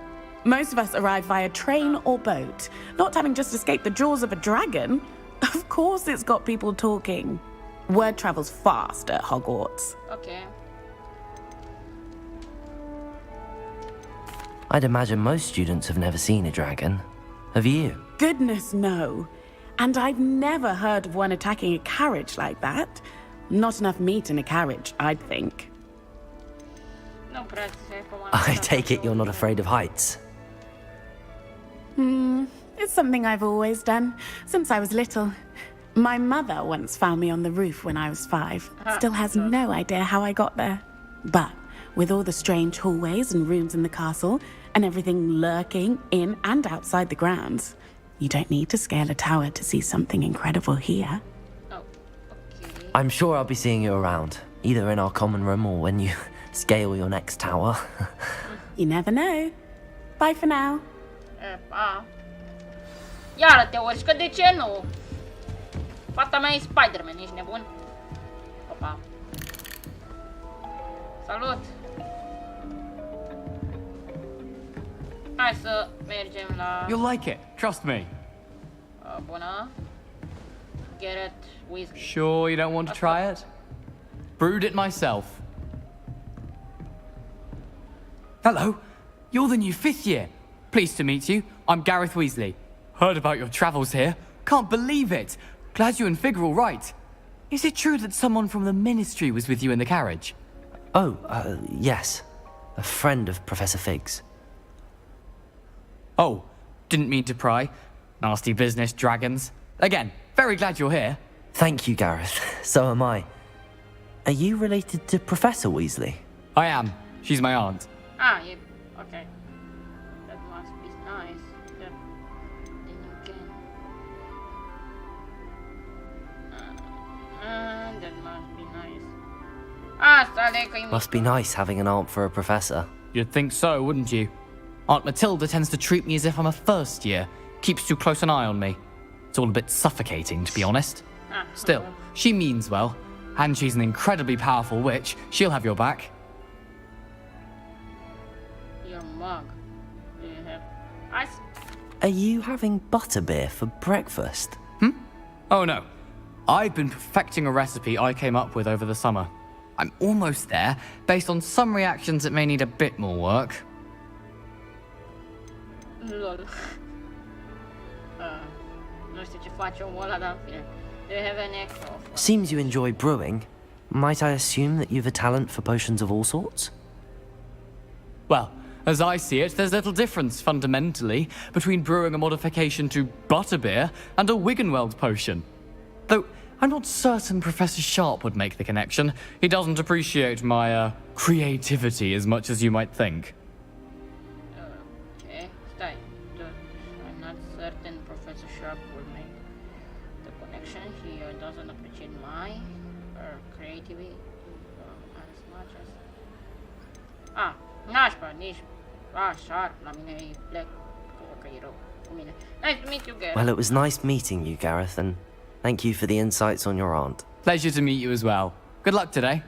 Most of us arrive via train or boat, not having just escaped the jaws of a dragon. Of course it's got people talking. Word travels fast at Hogwarts. Okay. I'd imagine most students have never seen a dragon. Have you? Goodness, no. And I've never heard of one attacking a carriage like that. Not enough meat in a carriage, I'd think. I take it you're not afraid of heights? It's something I've always done, since I was little. My mother once found me on the roof when I was 5. Still has no idea how I got there. But with all the strange hallways and rooms in the castle, and everything lurking in and outside the grounds, you don't need to scale a tower to see something incredible here. Oh, okay. I'm sure I'll be seeing you around, either in our common room or when you scale your next tower. You never know. Bye for now. Pa. Iară te urci, că de ce nu? Fata mea e Spider-Man, ești nebun? Opa. Salut! Hai să mergem la... You'll like it, trust me. Bună. Garrett Weasley. Sure you don't want to try it? Brewed it myself. Hello, you're the new 5th year. Pleased to meet you. I'm Gareth Weasley. Heard about your travels here. Can't believe it. Glad you and Fig are all right. Is it true that someone from the Ministry was with you in the carriage? Oh, yes. A friend of Professor Fig's. Oh, didn't mean to pry. Nasty business, dragons. Again, very glad you're here. Thank you, Gareth. So am I. Are you related to Professor Weasley? I am. She's my aunt. Ah, yeah. Okay. That must be nice. That then you can. That must be nice. Must be nice having an aunt for a professor. You'd think so, wouldn't you? Aunt Matilda tends to treat me as if I'm a first year. Keeps too close an eye on me. It's all a bit suffocating, to be honest. Still, she means well. And she's an incredibly powerful witch. She'll have your back. Your mug. Do you have ice? Are you having butterbeer for breakfast? Oh no. I've been perfecting a recipe I came up with over the summer. I'm almost there, based on some reactions that may need a bit more work. Lol. Nu știu ce face omul ăla, dar în fine. Do you have any extra? Seems you enjoy brewing. Might I assume that you've a talent for potions of all sorts? Well, as I see it, there's little difference, fundamentally, between brewing a modification to butterbeer and a Wiggenweld potion. Though, I'm not certain Professor Sharp would make the connection. He doesn't appreciate my, creativity as much as you might think. Okay, stai. I'm not certain Professor Sharp would make the connection. He doesn't appreciate my creativity as much as... nașpa, nici... Sharp, la mine e plec, că e rău cu mine. Nice to meet you, Gareth. Well, it was nice meeting you, Gareth, and thank you for the insights on your aunt. Pleasure to meet you as well. Good luck today.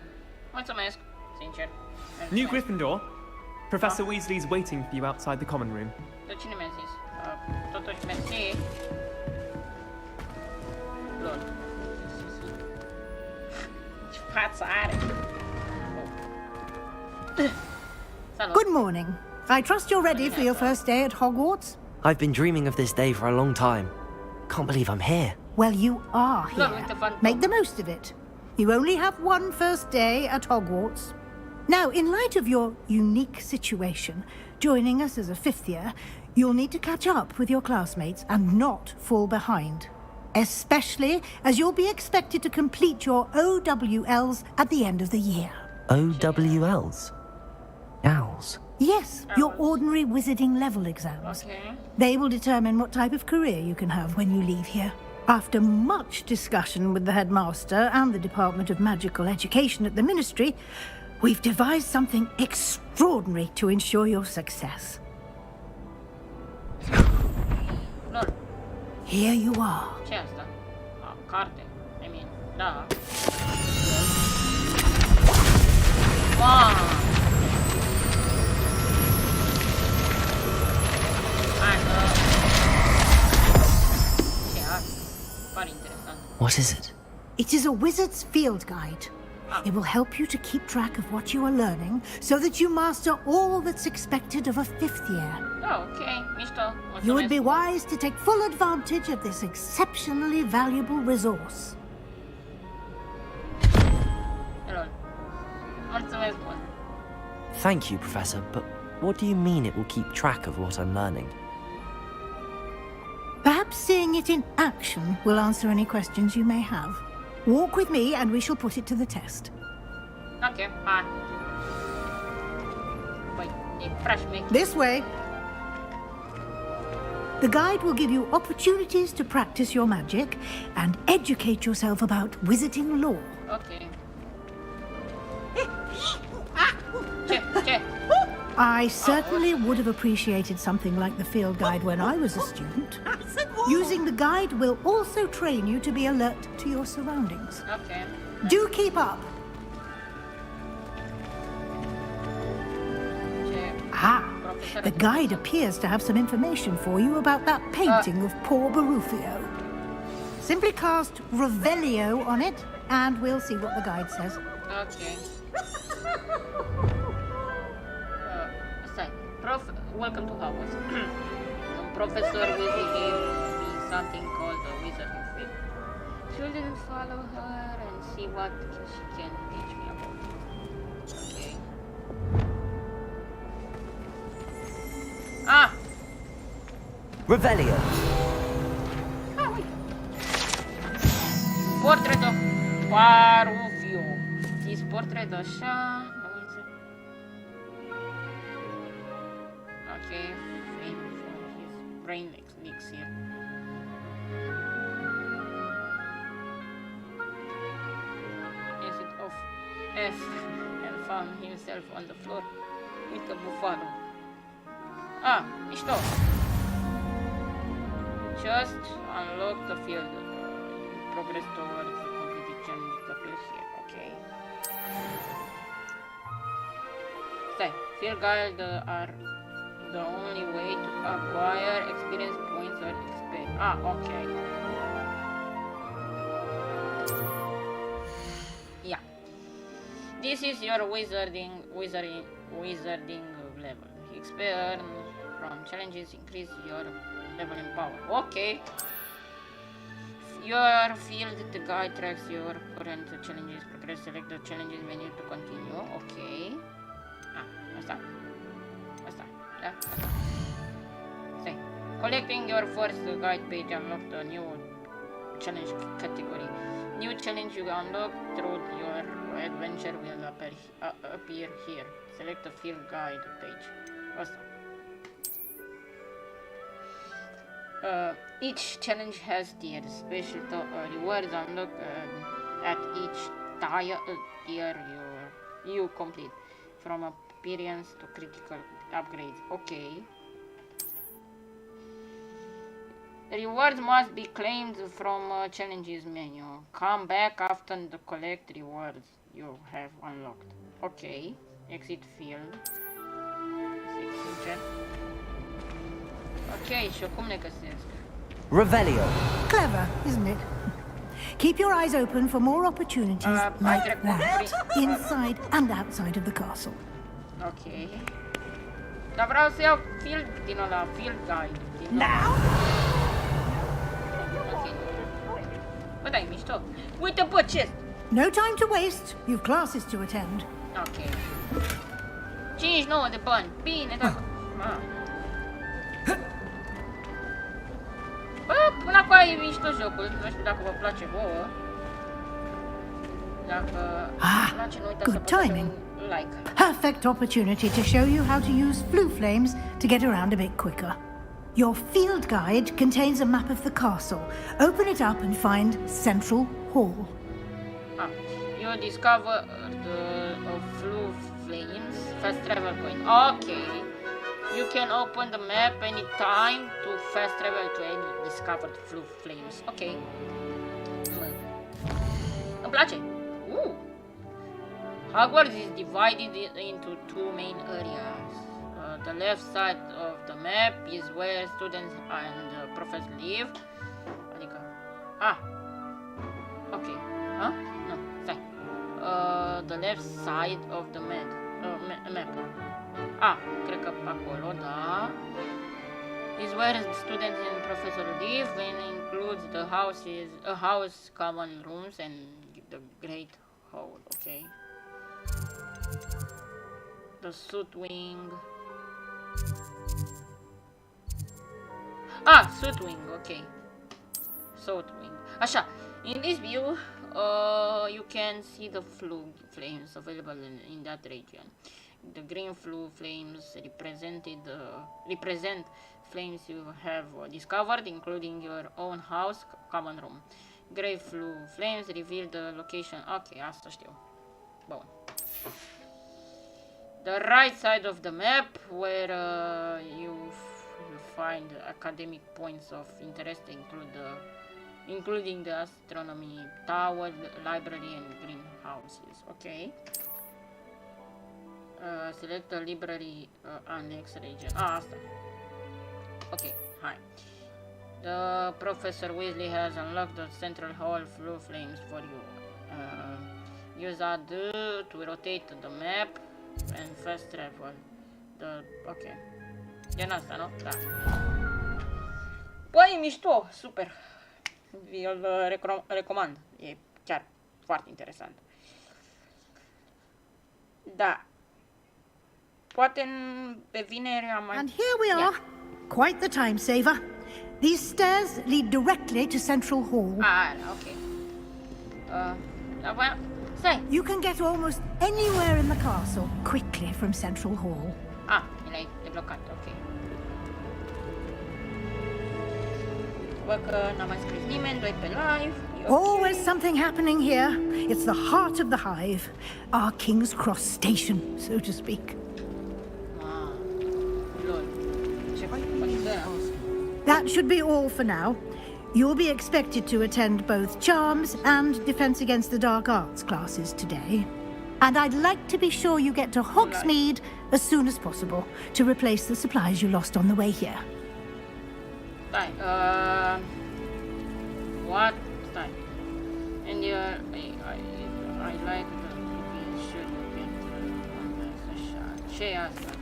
Mulțumesc, sincer. New Gryffindor. Professor Weasley's waiting for you outside the common room. Dar cine mi-a zis? Totuși, mersi. Lol. Ce față are? Salut. Good morning. I trust you're ready for your first day at Hogwarts? I've been dreaming of this day for a long time. Can't believe I'm here. Well, you are here. Make the most of it. You only have one first day at Hogwarts. Now, in light of your unique situation, joining us as a 5th year, you'll need to catch up with your classmates and not fall behind. Especially as you'll be expected to complete your OWLs at the end of the year. OWLs? Owls? Yes, your ordinary wizarding level exams. Okay. They will determine what type of career you can have when you leave here. After much discussion with the headmaster and the Department of Magical Education at the Ministry, we've devised something extraordinary to ensure your success. Lol. Here you are. Ce asta? Carte. I mean, da. Wow. What is it? It is a wizard's field guide. It will help you to keep track of what you are learning so that you master all that's expected of a 5th year. Oh, okay, mișto. You would be wise to take full advantage of this exceptionally valuable resource. Lol. Mulțumesc mult. Thank you, Professor, but what do you mean it will keep track of what I'm learning? Perhaps seeing it in action will answer any questions you may have. Walk with me and we shall put it to the test. Okay, hai. Băi, e prea șmecher. This way. The guide will give you opportunities to practice your magic and educate yourself about wizarding lore. Okay. Ce? I certainly would have appreciated something like the field guide when I was a student. Using the guide will also train you to be alert to your surroundings. Okay. Do keep up. The guide appears to have some information for you about that painting of poor Barufio. Simply cast Revelio on it, and we'll see what the guide says. Okay. Welcome to Hogwarts. Professor Weasley gave me something called a wizarding fit. Children follow her and see what she can teach me about. Okay. Ah! Revelio. Ah, uite. Portrait of Barufio. His portrait așa. Okay, fame for his brain leaks here. Exit of F and found himself on the floor with a buffalo. Ah, mișto! Just unlock the field. Progress towards the completed challenge that appears here. Okay. Stai, field guide are the only way to acquire experience points or XP. Ah, okay. Yeah. This is your wizarding level. XP earned from challenges increase your level in power. Okay. Your field the guide tracks your current challenges. Progress. Select the challenges menu to continue. Okay. Ah, asta. Yeah. Say, collecting your first guide page unlocked a new challenge category. New challenge you unlock through your adventure will appear here. Select the field guide page. Awesome. Each challenge has tiers. Special rewards unlocked at each tier you complete, from appearance to critical upgrades. Okay. Rewards must be claimed from challenges menu. Come back after the collect rewards you have unlocked. Okay. Exit field. Ok, și cum ne găsesc? Revelio. Clever, isn't it? Keep your eyes open for more opportunities like that, inside and outside of the castle. Ok. Dar vreau să iau field din ăla, field guide. Now? Ok. Bă, da-i mișto. Uite pe chest! No time to waste. You've classes to attend. Ok. 59 de bani. Bine, dacă... Bă, până acum e mișto jocul. Nu știu dacă vă place vouă. Dacă vă place, nu uitați să apăsați like. Perfect opportunity to show you how to use flue flames to get around a bit quicker. Your field guide contains a map of the castle. Open it up and find Central Hall. You discover the flue flames. Fast travel coin. Okay. You can open the map anytime to fast travel to any discovered flue flames. Ok. Îmi place. Hogwarts is divided into two main areas. The left side of the map is where students and professors live. Adică... Ok. Huh? No, stai. The left side of the map. Cred că pe acolo, da. Is where students and professors live and includes the house, common rooms and the great hall, okay. The suit wing. Suit wing, okay. Suit wing. Așa, in this view, you can see the flue flames available in that region. The green flue flames represent flames you have discovered, including your own house, common room. Grey flue flames reveal the location. Ok, asta știu. Bun. The right side of the map, where you find academic points of interest, including the astronomy tower, library, and greenhouses. Okay. Select the library annex region. Asta. Okay, hi. The Professor Weasley has unlocked the central hall flue flames for you. Use AD to rotate the map and fast travel. Ok. E în asta, nu? Da. Păi, mișto, super. Vi-l recomand. E chiar foarte interesant. Da. Poate pe vineri am mai... And here we are. Quite the time saver. These stairs lead directly to Central Hall. Ok. Stai. You can get almost anywhere in the castle quickly from Central Hall. Mi l-ai deblocat, ok. Văd că n-a mai scris nimeni, doi pe live. Always something happening here. It's the heart of the hive. Our King's Cross station, so to speak. That should be all for now. You'll be expected to attend both Charms and Defense Against the Dark Arts classes today. And I'd like to be sure you get to Hogsmeade as soon as possible to replace the supplies you lost on the way here. Stai, what? Stai. And I like the should get on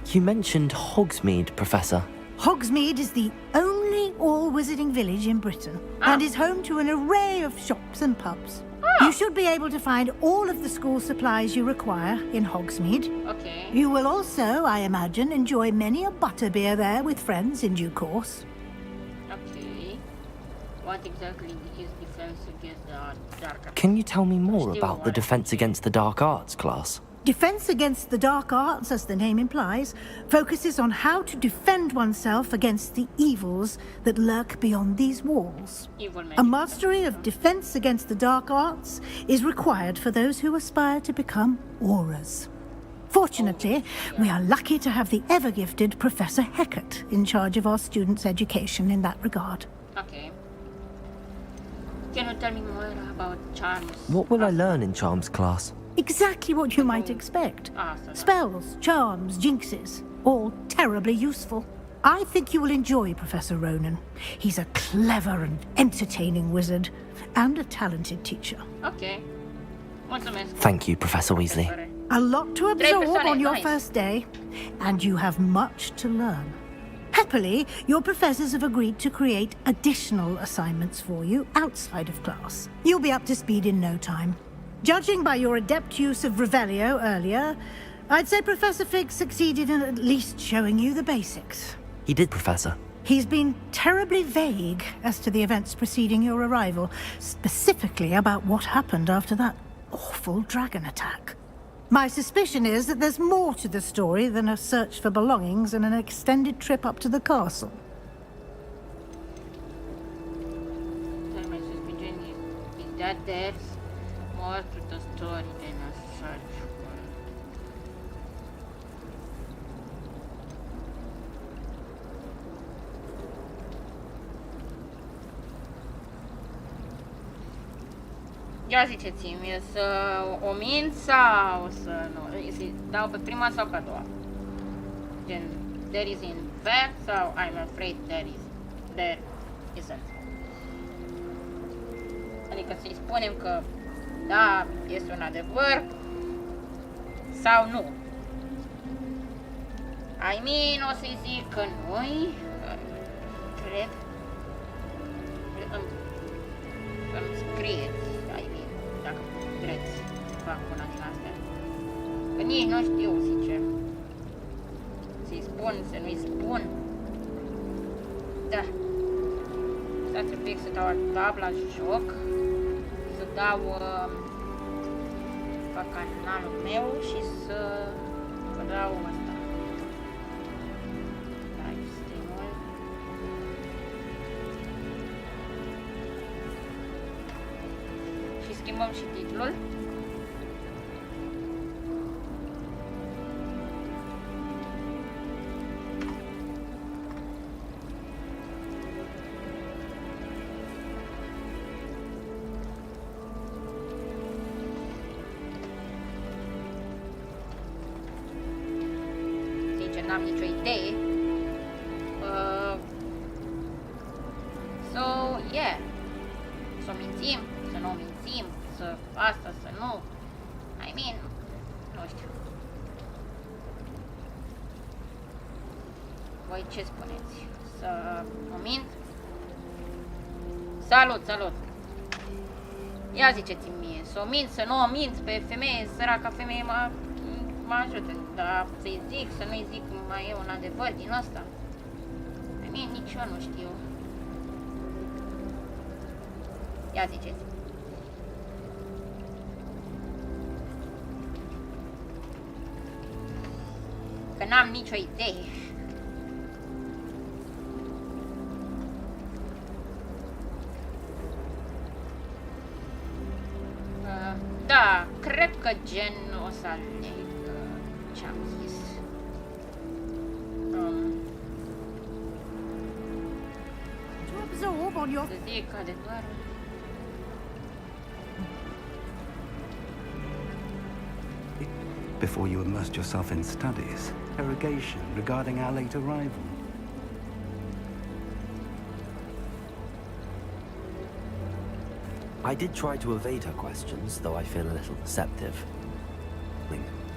this. You mentioned Hogsmeade, Professor. Hogsmeade is the only all-wizarding village in Britain and is home to an array of shops and pubs. You should be able to find all of the school supplies you require in Hogsmeade. Okay. You will also, I imagine, enjoy many a butterbeer there with friends in due course. Okay. What exactly is Defense Against the Dark Arts? Can you tell me more about the Defense Against the Dark Arts class? Defense Against the Dark Arts, as the name implies, focuses on how to defend oneself against the evils that lurk beyond these walls. A mastery of Defense Against the Dark Arts is required for those who aspire to become Aurors. Fortunately, we are lucky to have the ever-gifted Professor Hecat in charge of our students' education in that regard. Okay. Can you tell me more about Charms? What will I learn in Charms class? Exactly what you might expect. Spells, charms, jinxes, all terribly useful. I think you will enjoy Professor Ronan. He's a clever and entertaining wizard, and a talented teacher. Okay. Mulțumesc. Thank you, Professor Weasley. A lot to absorb on your first day, and you have much to learn. Happily, your professors have agreed to create additional assignments for you outside of class. You'll be up to speed in no time. Judging by your adept use of Revelio earlier, I'd say Professor Fig succeeded in at least showing you the basics. He did, Professor. He's been terribly vague as to the events preceding your arrival, specifically about what happened after that awful dragon attack. My suspicion is that there's more to the story than a search for belongings and an extended trip up to the castle. So my suspicion is that there's more to the story than a search for. Ia ziceți-mi, să o mint sau să nu? Să dau pe prima sau pe a doua? Gen, there is in fact sau I'm afraid there isn't. Adică să-i spunem că da, este un adevăr sau nu. I mean, o să-i zic că nu-i, cred. Îmi scrieți. Dacă vreți să fac una din astea. Că nici nu știu, zice. Să-i spun, să nu-i spun. Da. Stați un pic să dau tabla joc. Să dau fac canalul meu și să vă dau ăsta. Live stream-ul. Schimbăm și titlul. Zice, n-am nicio idee. So, yeah. Să o mințim, să nu o mințim. Să asta, să nu. I mean, nu știu. Voi ce spuneți? Să o mint? Salut, salut! Ia ziceți-mi mie, să o mint, să nu o mint pe femeie, săraca femeie mă ajută. Dar să-i zic, să nu-i zic, mai e un adevăr din ăsta. I mean, nici eu nu știu. Ia ziceți. Că n-am nicio idee. Da, cred că gen o să aleg ce-am zis. Să zic adevărul. Before you immersed yourself in studies, interrogation regarding our late arrival. I did try to evade her questions, though I feel a little deceptive.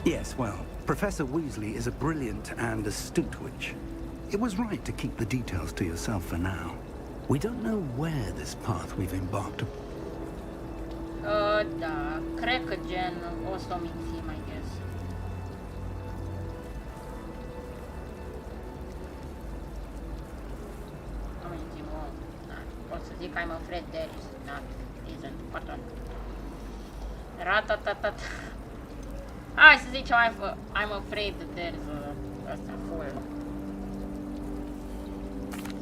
Yes, well, Professor Weasley is a brilliant and astute witch. It was right to keep the details to yourself for now. We don't know where this path we've embarked upon. Da, cred că gen o să o mințim, I guess. O mințim, o să zic I'm afraid there is not, isn't, pardon. Ratatatat. Hai să zicem I'm afraid that there's ăsta full.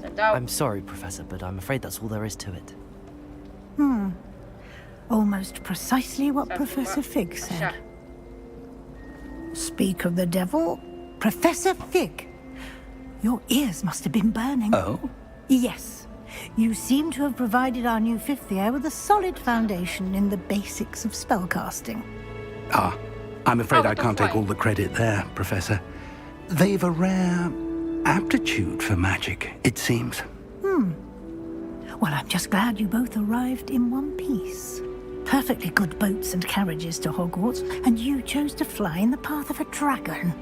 Să dau... I'm sorry, Professor, but I'm afraid that's all there is to it. Almost precisely what Professor Fig said. Speak of the devil, Professor Fig. Your ears must have been burning. Oh? Yes. You seem to have provided our new fifth year with a solid foundation in the basics of spellcasting. Ah, I'm afraid I can't take all the credit there, Professor. They've a rare aptitude for magic, it seems. Well, I'm just glad you both arrived in one piece. Perfectly good boats and carriages to Hogwarts, and you chose to fly in the path of a dragon.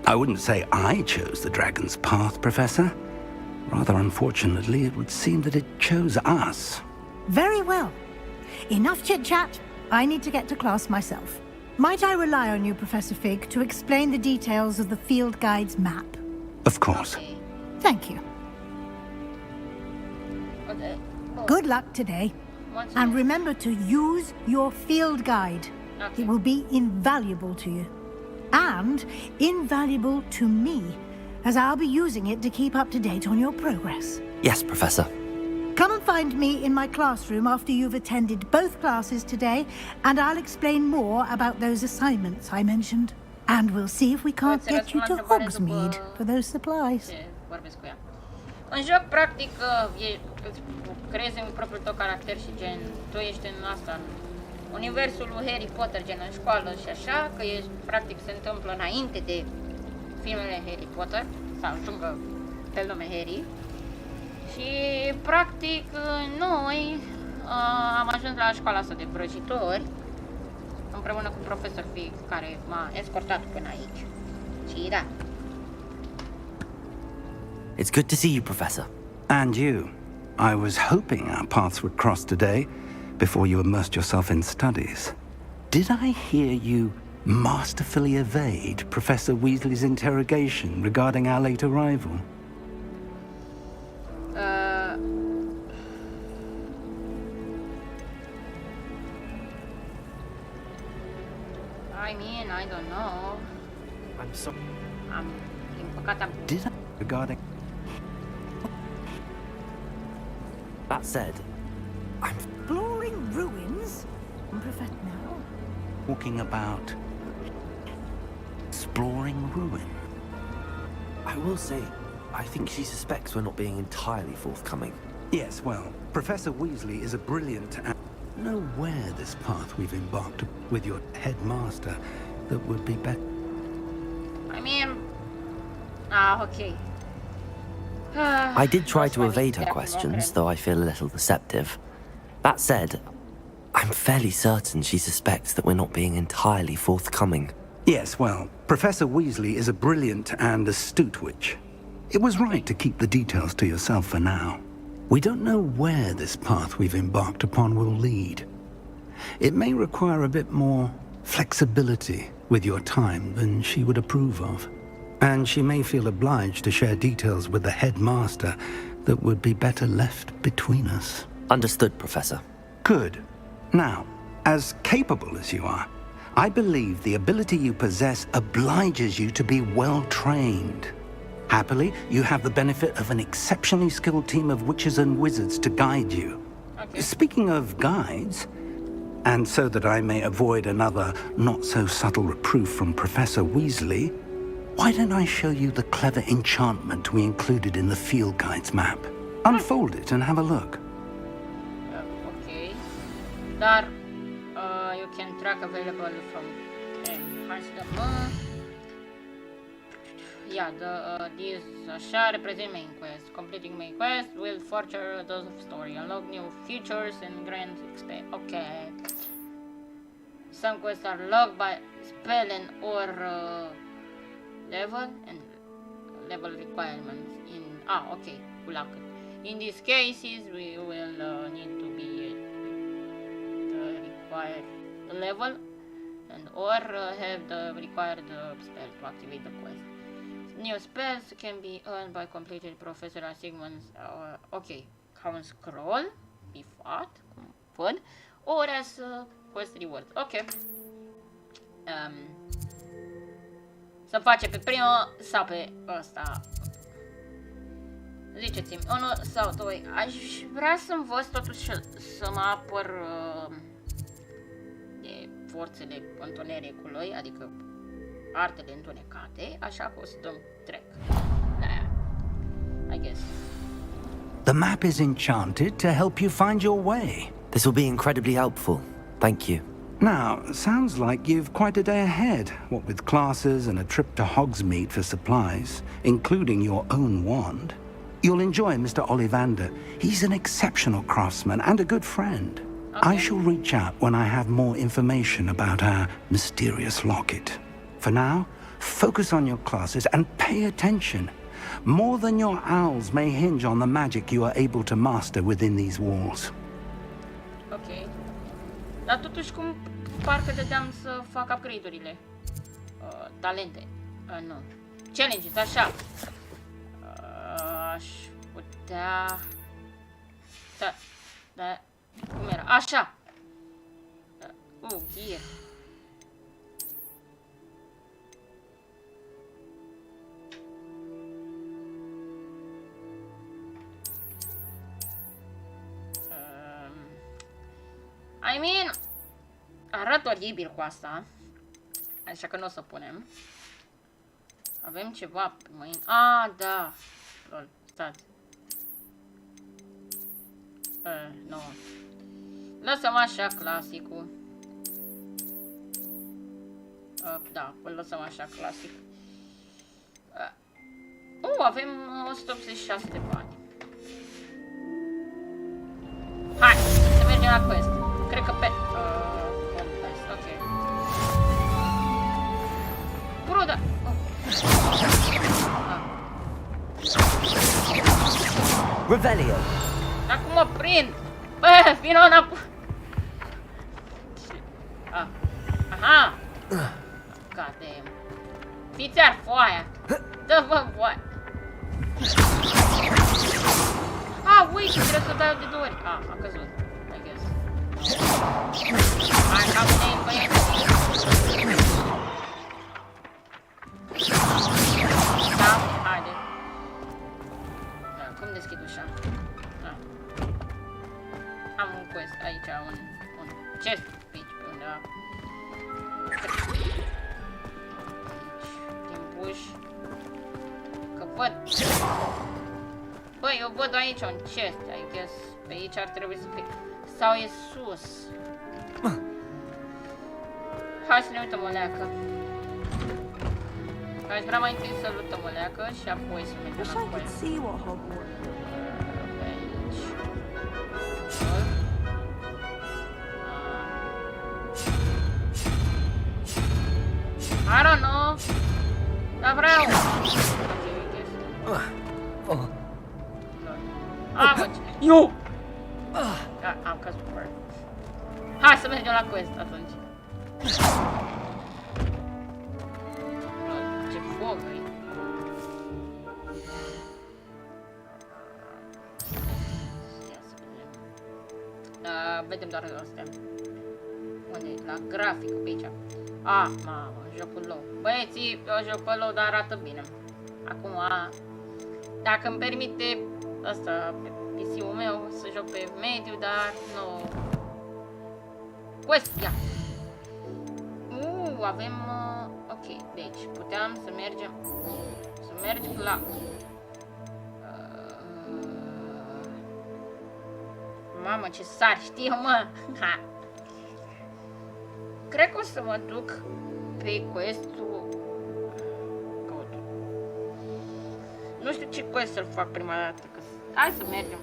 I wouldn't say I chose the dragon's path, Professor. Rather unfortunately, it would seem that it chose us. Very well. Enough chit-chat. I need to get to class myself. Might I rely on you, Professor Fig, to explain the details of the field guide's map? Of course. Thank you. Good luck today. And remember to use your field guide. It will be invaluable to you. And invaluable to me, as I'll be using it to keep up to date on your progress. Yes, Professor. Come and find me in my classroom after you've attended both classes today, and I'll explain more about those assignments I mentioned. And we'll see if we can't get you to Hogsmeade for those supplies. În joc, practic, creezi un propriul tău caracter și gen, tu ești în asta, în universul lui Harry Potter, gen în școală și așa, că ești, practic se întâmplă înainte de filmele Harry Potter, să ajungă pe nume Harry. Și, practic, noi am ajuns la școala asta de vrăjitori, împreună cu profesor Fig, care m-a escortat până aici. Și da. It's good to see you, Professor. And you. I was hoping our paths would cross today, before you immersed yourself in studies. Did I hear you masterfully evade Professor Weasley's interrogation regarding our late arrival? I mean, I don't know. I'm sorry. Din păcate, Did I regarding... That said, I'm Exploring ruins? Professor now? talking about... exploring ruin. I will say, I think she suspects we're not being entirely forthcoming. Yes, well, Professor Weasley is a brilliant and... Know where this path we've embarked with your headmaster that would be better. I mean... okay. I did try to evade her questions, though I feel a little deceptive. That said, I'm fairly certain she suspects that we're not being entirely forthcoming. Yes, well, Professor Weasley is a brilliant and astute witch. It was right to keep the details to yourself for now. We don't know where this path we've embarked upon will lead. It may require a bit more flexibility with your time than she would approve of. And she may feel obliged to share details with the headmaster that would be better left between us. Understood, Professor. Good. Now, as capable as you are, I believe the ability you possess obliges you to be well-trained. Happily, you have the benefit of an exceptionally skilled team of witches and wizards to guide you. Okay. Speaking of guides, and so that I may avoid another not-so-subtle reproof from Professor Weasley, why don't I show you the clever enchantment we included in the field guide's map? Unfold it and have a look. Okay. Dar, you can track available from enhance the map. Yeah, these așa represent main quest. Completing main quest will further the story, unlock new features and grant XP. Okay. Some quests are locked by spell and or level and level requirements in okay, locked. In these cases we will need to be required level and or have the required spell to activate the quest. New spells can be earned by completing Professor Sigmund's okay, can scroll be fought, fun, or as quest rewards. Okay. Să face pe prima sau pe ăsta? Ziceți-mi, unul sau doi. Aș vrea să învăț totuși să mă apăr de forțele întunericului, adică artele întunecate, așa că o să dăm trec. I guess. The map is enchanted to help you find your way. This will be incredibly helpful. Thank you. Now, sounds like you've quite a day ahead, what with classes and a trip to Hogsmeade for supplies, including your own wand. You'll enjoy Mr. Ollivander. He's an exceptional craftsman and a good friend. Okay. I shall reach out when I have more information about our mysterious locket. For now, focus on your classes and pay attention. More than your owls may hinge on the magic you are able to master within these walls. Ok. Dar totuși cum parcă dădeam să fac upgrade-urile. Talente. Nu. Challenges, așa. Aș putea... Da. Cum era? Așa. Gear. I mean, arată oribil cu asta. Așa că nu o să punem. Avem ceva pe mâini. Ah, da. Lol, stați. Nu. Lăsăm așa clasicul. Da, îl lăsăm așa clasic. Avem 186 de bani. Hai, să mergem la quest. Cred că pe... quest, ok. Bruda! Revelio. Acum mă prind! Bă, vino înapoi! Aha! God damn. Fiți ar foaia! Dă-vă foaia! Uite, trebuie să dau de 2 ori. A căzut. I guess. Hai, cam ne-i băieți. Da, haide. Cum deschid ușa? Am un quest aici, un chest pe aici, pe undeva. Din buș. Că văd. Băi, eu văd aici un chest, I guess. Pe aici ar trebui să fie. Sau e sus. Hai să ne uităm o leacă. Aș vrea mai întâi să luptăm o leacă și apoi să mergem înapoi. Pe aici. I don't know. Dar vreau. Eu! Am căzut pe ăla. Hai să mergem la quest atunci. Ce foc e. Ia să vedem. Vedem doar astea. Unde e? La grafic, pe aici. Mamă, jocul low. Băieții, eu joc pe low, dar arată bine. Acum, dacă îmi permite asta, pe PC-ul meu, să joc pe mediu, dar nu... Quest, ia! Avem... ok, deci, puteam să mergem... Să mergem la... Mamă, ce sari, știu, mă! Ha! Cred că o să mă duc pe quest-ul... Nu știu ce quest să-l fac prima dată. Hai să mergem.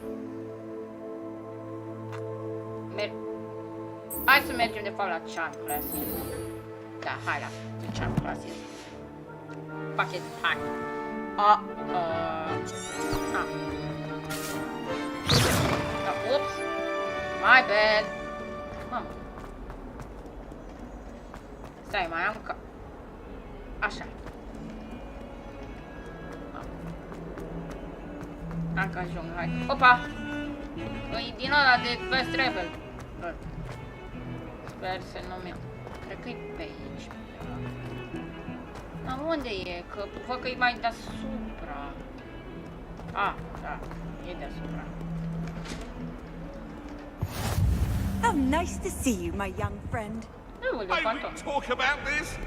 Hai să mergem de fapt la Charm Classes. Da, hai la Charm Classes. Pachet, hai. Ups. My bad. Mamă. Stai, mai am ca... Așa. Dacă ajung, hai. Opa! E din ăla de fast travel. Sper să nu mi-o. Cred că e pe aici. Dar unde e? Că văd că e mai deasupra. Da. E deasupra. How nice to see you, my young friend. I will talk about this.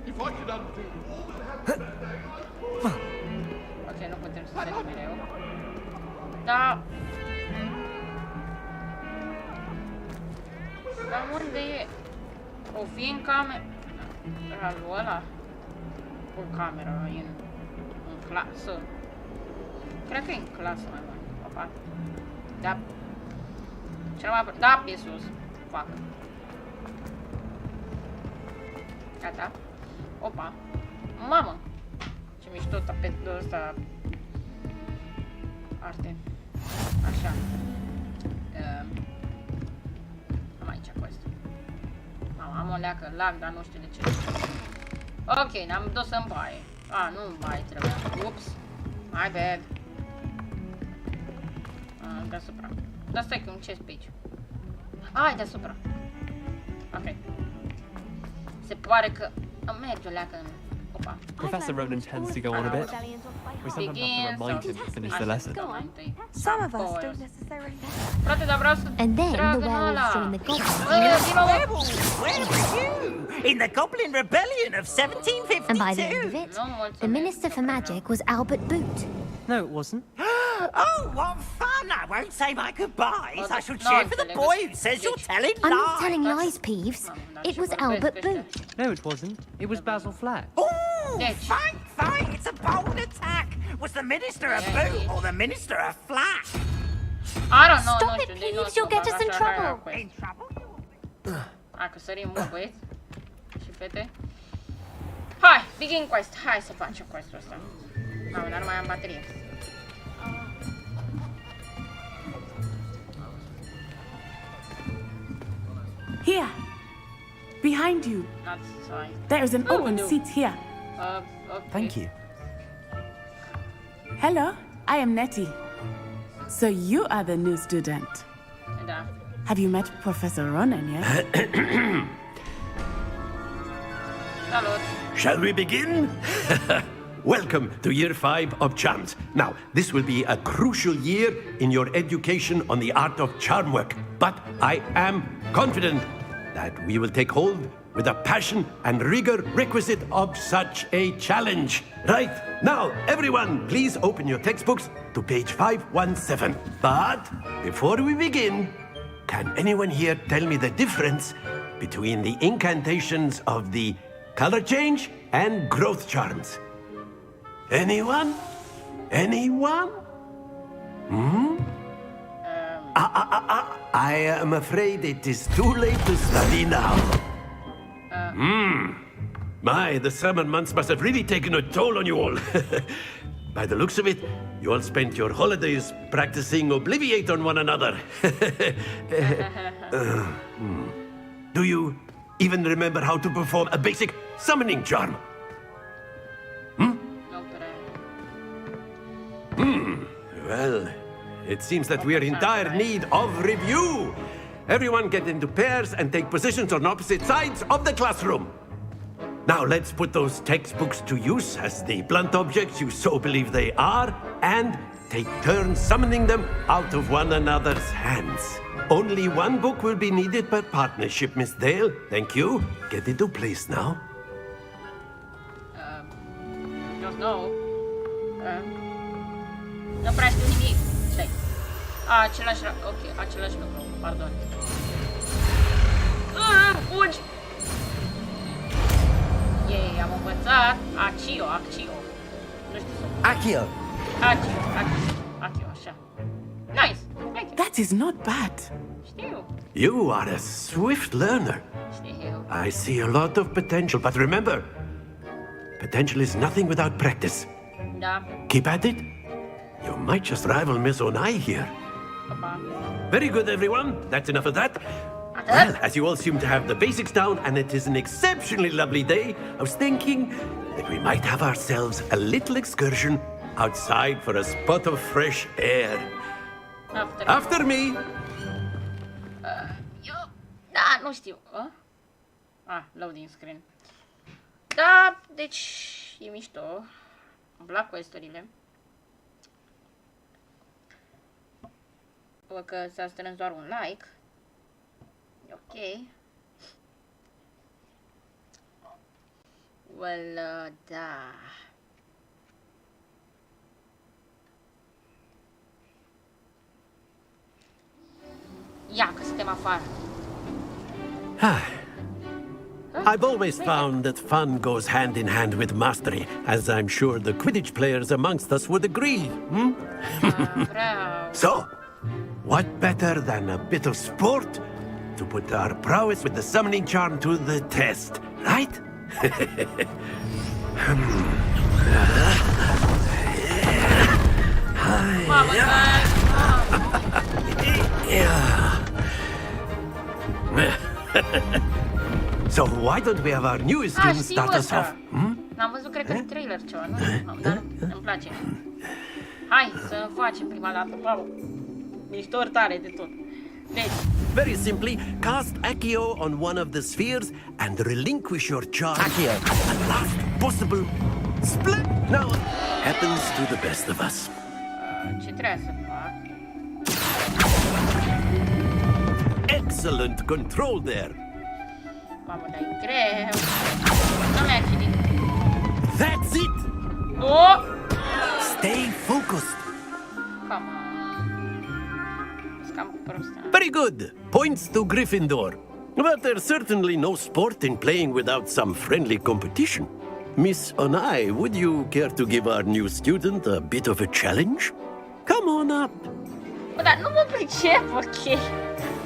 If I could undo all that happened. Ok, nu putem să sărim mereu. Da. Dar unde e? O fi în cameră? Lui ăla? O cameră în clasă? Cred că e în clasă mai mult. Opa. Da. Cel mai... Da, pe sus. Fac. Gata. Opa. Mamă. Ce mișto tapetul ăsta. Arte. Așa. Am aici cu asta. Am o leacă lag, dar nu știu de ce. Ok, ne-am dus în baie. Nu în baie trebuia. Ups. My bad. Deasupra. Dar stai că e un chest pe aici. E deasupra. Ok. Se pare că merge o leacă în... O Professor Ronan tends to go on a bit. We sometimes have to remind him to finish the lesson. Some of us don't necessarily. Frate, dar vreau să And then the trag în werewolves ăla. join the goblins. Where were you? In the Goblin Rebellion of 1752. And by the end of it, the Minister for Magic was Albert Boot. No, it wasn't. Oh, what fun! I won't say my goodbyes. I shall cheer for the boy who says you're telling lies. I'm not telling lies, Peeves. It was Albert Boot. No, it wasn't. It was Basil Flack. Oh, fight! It's a bold attack. Was the Minister a boot or the Minister a flack? I don't know. Stop nu it, știu, deci nu Peeves, știu you'll get us in așa trouble. Hera Quest. Hai că sărim, bă, băieți și fete. Hai, begin quest. Hai să facem quest-ul ăsta. Mamă, dar nu mai am baterie. Here, behind you. There is an open seat here. Okay. Thank you. Hello, I am Nettie. So you are the new student. Da. Have you met Professor Ronan yet? Salut. Shall we begin? Welcome to Year 5 of Charms. Now, this will be a crucial year in your education on the art of charm work. But I am confident that we will take hold with the passion and rigor requisite of such a challenge. Right, now, everyone, please open your textbooks to page 517. But before we begin, can anyone here tell me the difference between the incantations of the color change and growth charms? Anyone? Anyone? I am afraid it is too late to study now. My, the summer months must have really taken a toll on you all. By the looks of it, you all spent your holidays practicing Obliviate on one another. Do you even remember how to perform a basic summoning charm? Well, it seems that we are in dire need of review. Everyone get into pairs and take positions on opposite sides of the classroom. Now let's put those textbooks to use as the blunt objects you so believe they are, and take turns summoning them out of one another's hands. Only one book will be needed per partnership, Miss Dale. Thank you. Get into place now. Just no. Nu prea știu nimic. Stai. Același... Ok, același lucru. Pardon. Fugi! Yay, am învățat. Accio. Nu știu să... Accio, așa. Nice. Thank you. That is not bad. Știu. You are a swift learner. Știu. I see a lot of potential, but remember, potential is nothing without practice. Da. Keep at it. You might just rival Miss Onai here. Very good, everyone. That's enough of that. Well, as you all seem to have the basics down, and it is an exceptionally lovely day, I was thinking that we might have ourselves a little excursion outside for a spot of fresh air. After me. Eu... Da, nu știu. Loading screen. Da, deci e mișto. Îmi plac quest-urile. Văd că s-a strâns doar un like. E ok. Well, da. Ia, că suntem afară. I've always found that fun goes hand in hand with mastery, as I'm sure the Quidditch players amongst us would agree. So, what better than a bit of sport to put our prowess with the summoning charm to the test, right? So why don't we have our newest student start us off? N-am văzut, cred că în trailer ceva, nu? Dar îmi place. Hai să facem prima dată. Wow. Mișto tare de tot. Deci. Very simply, cast Accio on one of the spheres and relinquish your charge. Accio. At the last possible split. Now, happens to the best of us. Ce trebuie să fac? Excellent control there. Mamă, dar e greu. Nu mi-a citit. That's it. Oh! Stay focused. Come on. Scam prost. Very good. Points to Gryffindor. But there's certainly no sport in playing without some friendly competition. Miss Onai, would you care to give our new student a bit of a challenge? Come on up. Bă, dar nu mă pricep, ok.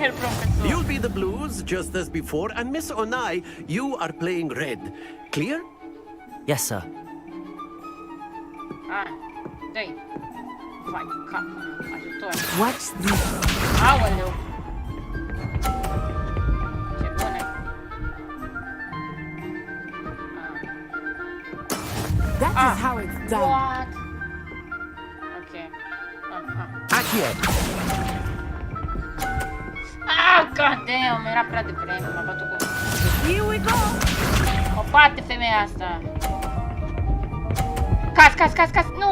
El profesor. You'll be the blues, just as before, and Miss Onai, you are playing red. Clear? Yes, sir. Hai, dă-i. Vai, cap, ajutor. Watch this. Aoleu. Ce bune. That is how it's done. What? Ok. Accio. God damn, era prea devreme, m-a bătut cu... Here we go! Mă bate femeia asta. Caz. Nu!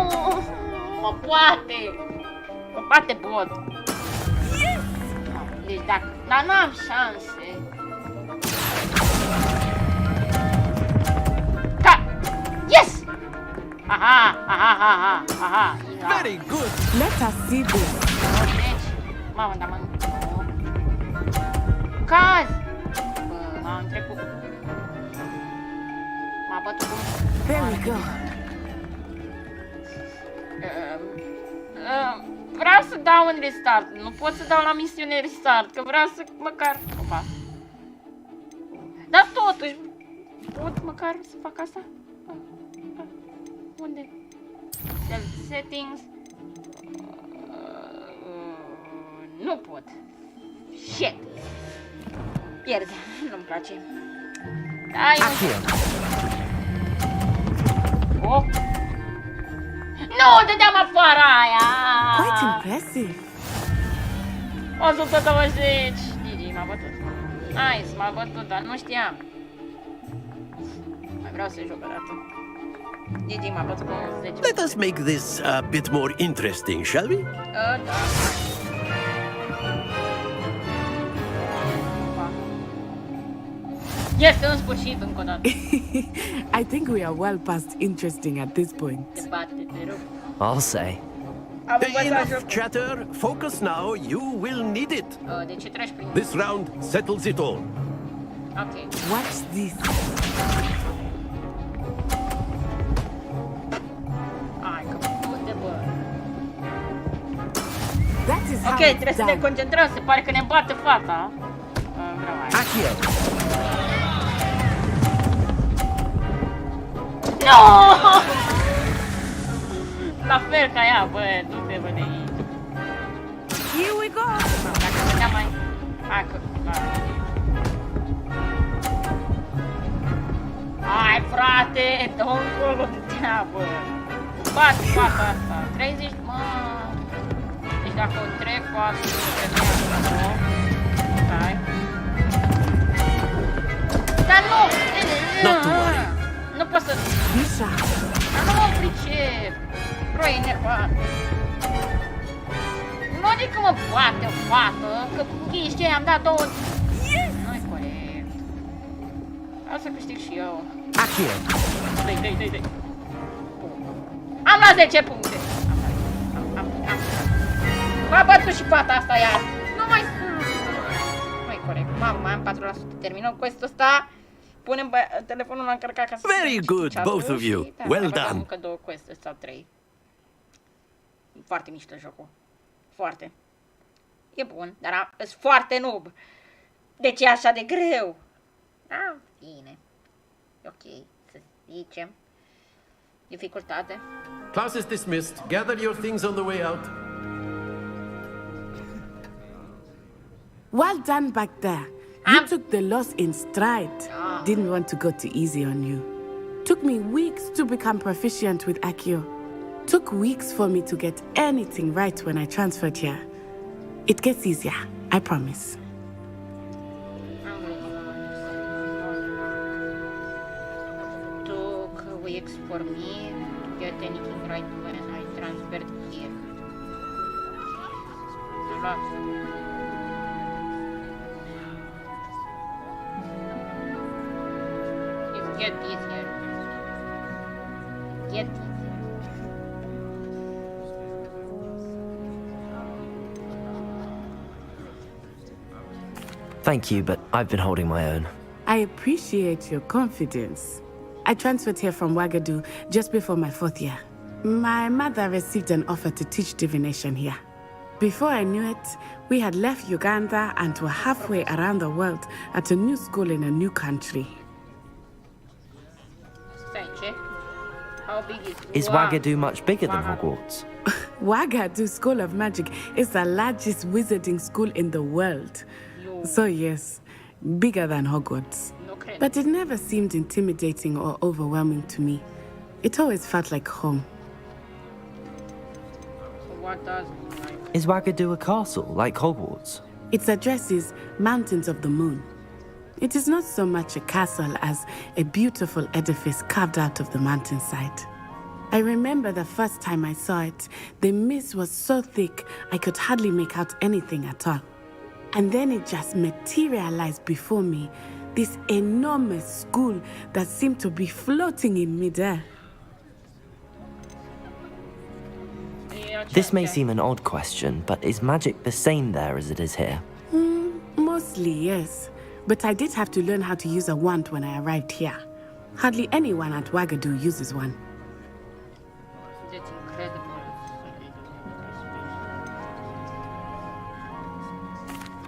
Mă poate! Mă bate bot. Yes! Deci dacă... Dar n-am șanse. Yes! Aha. Very good. Let us see this. Deci... Mamă, dar Caz! Bă, m-am trecut. M-a bătut cu... There we go. Vreau să dau un restart. Nu pot să dau la misiune restart, că vreau să măcar... Opa. Dar totuși... Pot măcar să fac asta? Unde? Settings... Nu pot. Shit. Pierd. Nu-mi place. Ai Oh. Nu, dădeam afară aia! Quite impressive. 120. Gigi, m-a bătut. Nice, m-a bătut, dar nu știam. Mai vreau să joc o dată. Gigi, m-a bătut cu 10. Let us make this a bit more interesting, shall we? Da. Yes, în sfârșit, încă o dată. I think we are well past interesting at this point. Te bate, te rog. I'll say. Enough chatter. Focus now. You will need it. De ce treci prin... This round settles it all. Ok. Watch this. Ai, că unde, bă? That is how Ok, it's trebuie să done. ne concentrăm. Se pare că ne bate fata. Vreau aia. Accio. No! La fel ca ea, bă, du-te, bă, de aici. Here we go! Dacă vedeam mai... Hai că... Hai, frate, dă-o încolo de treabă. Bate fata asta. 30, mă... Deci dacă o trec, poate să femeia asta, nu? Hai. Dar nu! Nu pot să... Dar nu mă pricep. Bro, e enervat. Nu adică mă bate o fată, că ești ce am dat 2... Nu-i corect. Vreau să câștig și eu. Accio. Dă-i. Am la 10 puncte. M-a bătut și fata asta iar. Nu mai... Nu-i corect. Mamă, mai am 4%. Terminăm quest-ul ăsta. Punem telefonul la încărcat ca să... Very good, both of you. Well done. Încă 2 quest-uri sau 3. Foarte mișto jocul. Foarte. E bun, dar sunt foarte noob. De ce e așa de greu? Da, bine. Ok, să zicem. Dificultate. Class is dismissed. Gather your things on the way out. Well done back there. You took the loss in stride. Didn't want to go too easy on you. Took me weeks to become proficient with Accio. Took weeks for me to get anything right when I transferred here. It gets easier, I promise. for me to get anything right when I transferred here. Relax. Let's get this here. Get this. Thank you, but I've been holding my own. I appreciate your confidence. I transferred here from Wagadu just before my 4th year. My mother received an offer to teach divination here. Before I knew it, we had left Uganda and were halfway around the world at a new school in a new country. How big Is Wagadu much bigger than Hogwarts? Wagadu School of Magic is the largest wizarding school in the world. So yes, bigger than Hogwarts. But it never seemed intimidating or overwhelming to me. It always felt like home. So what does Is Wagadu a castle, like Hogwarts? Its address is Mountains of the Moon. It is not so much a castle as a beautiful edifice carved out of the mountainside. I remember the first time I saw it, the mist was so thick I could hardly make out anything at all. And then it just materialized before me, this enormous school that seemed to be floating in midair. This may seem an odd question, but is magic the same there as it is here? Mostly, yes. But I did have to learn how to use a wand when I arrived here. Hardly anyone at Wagadu uses one. That's incredible.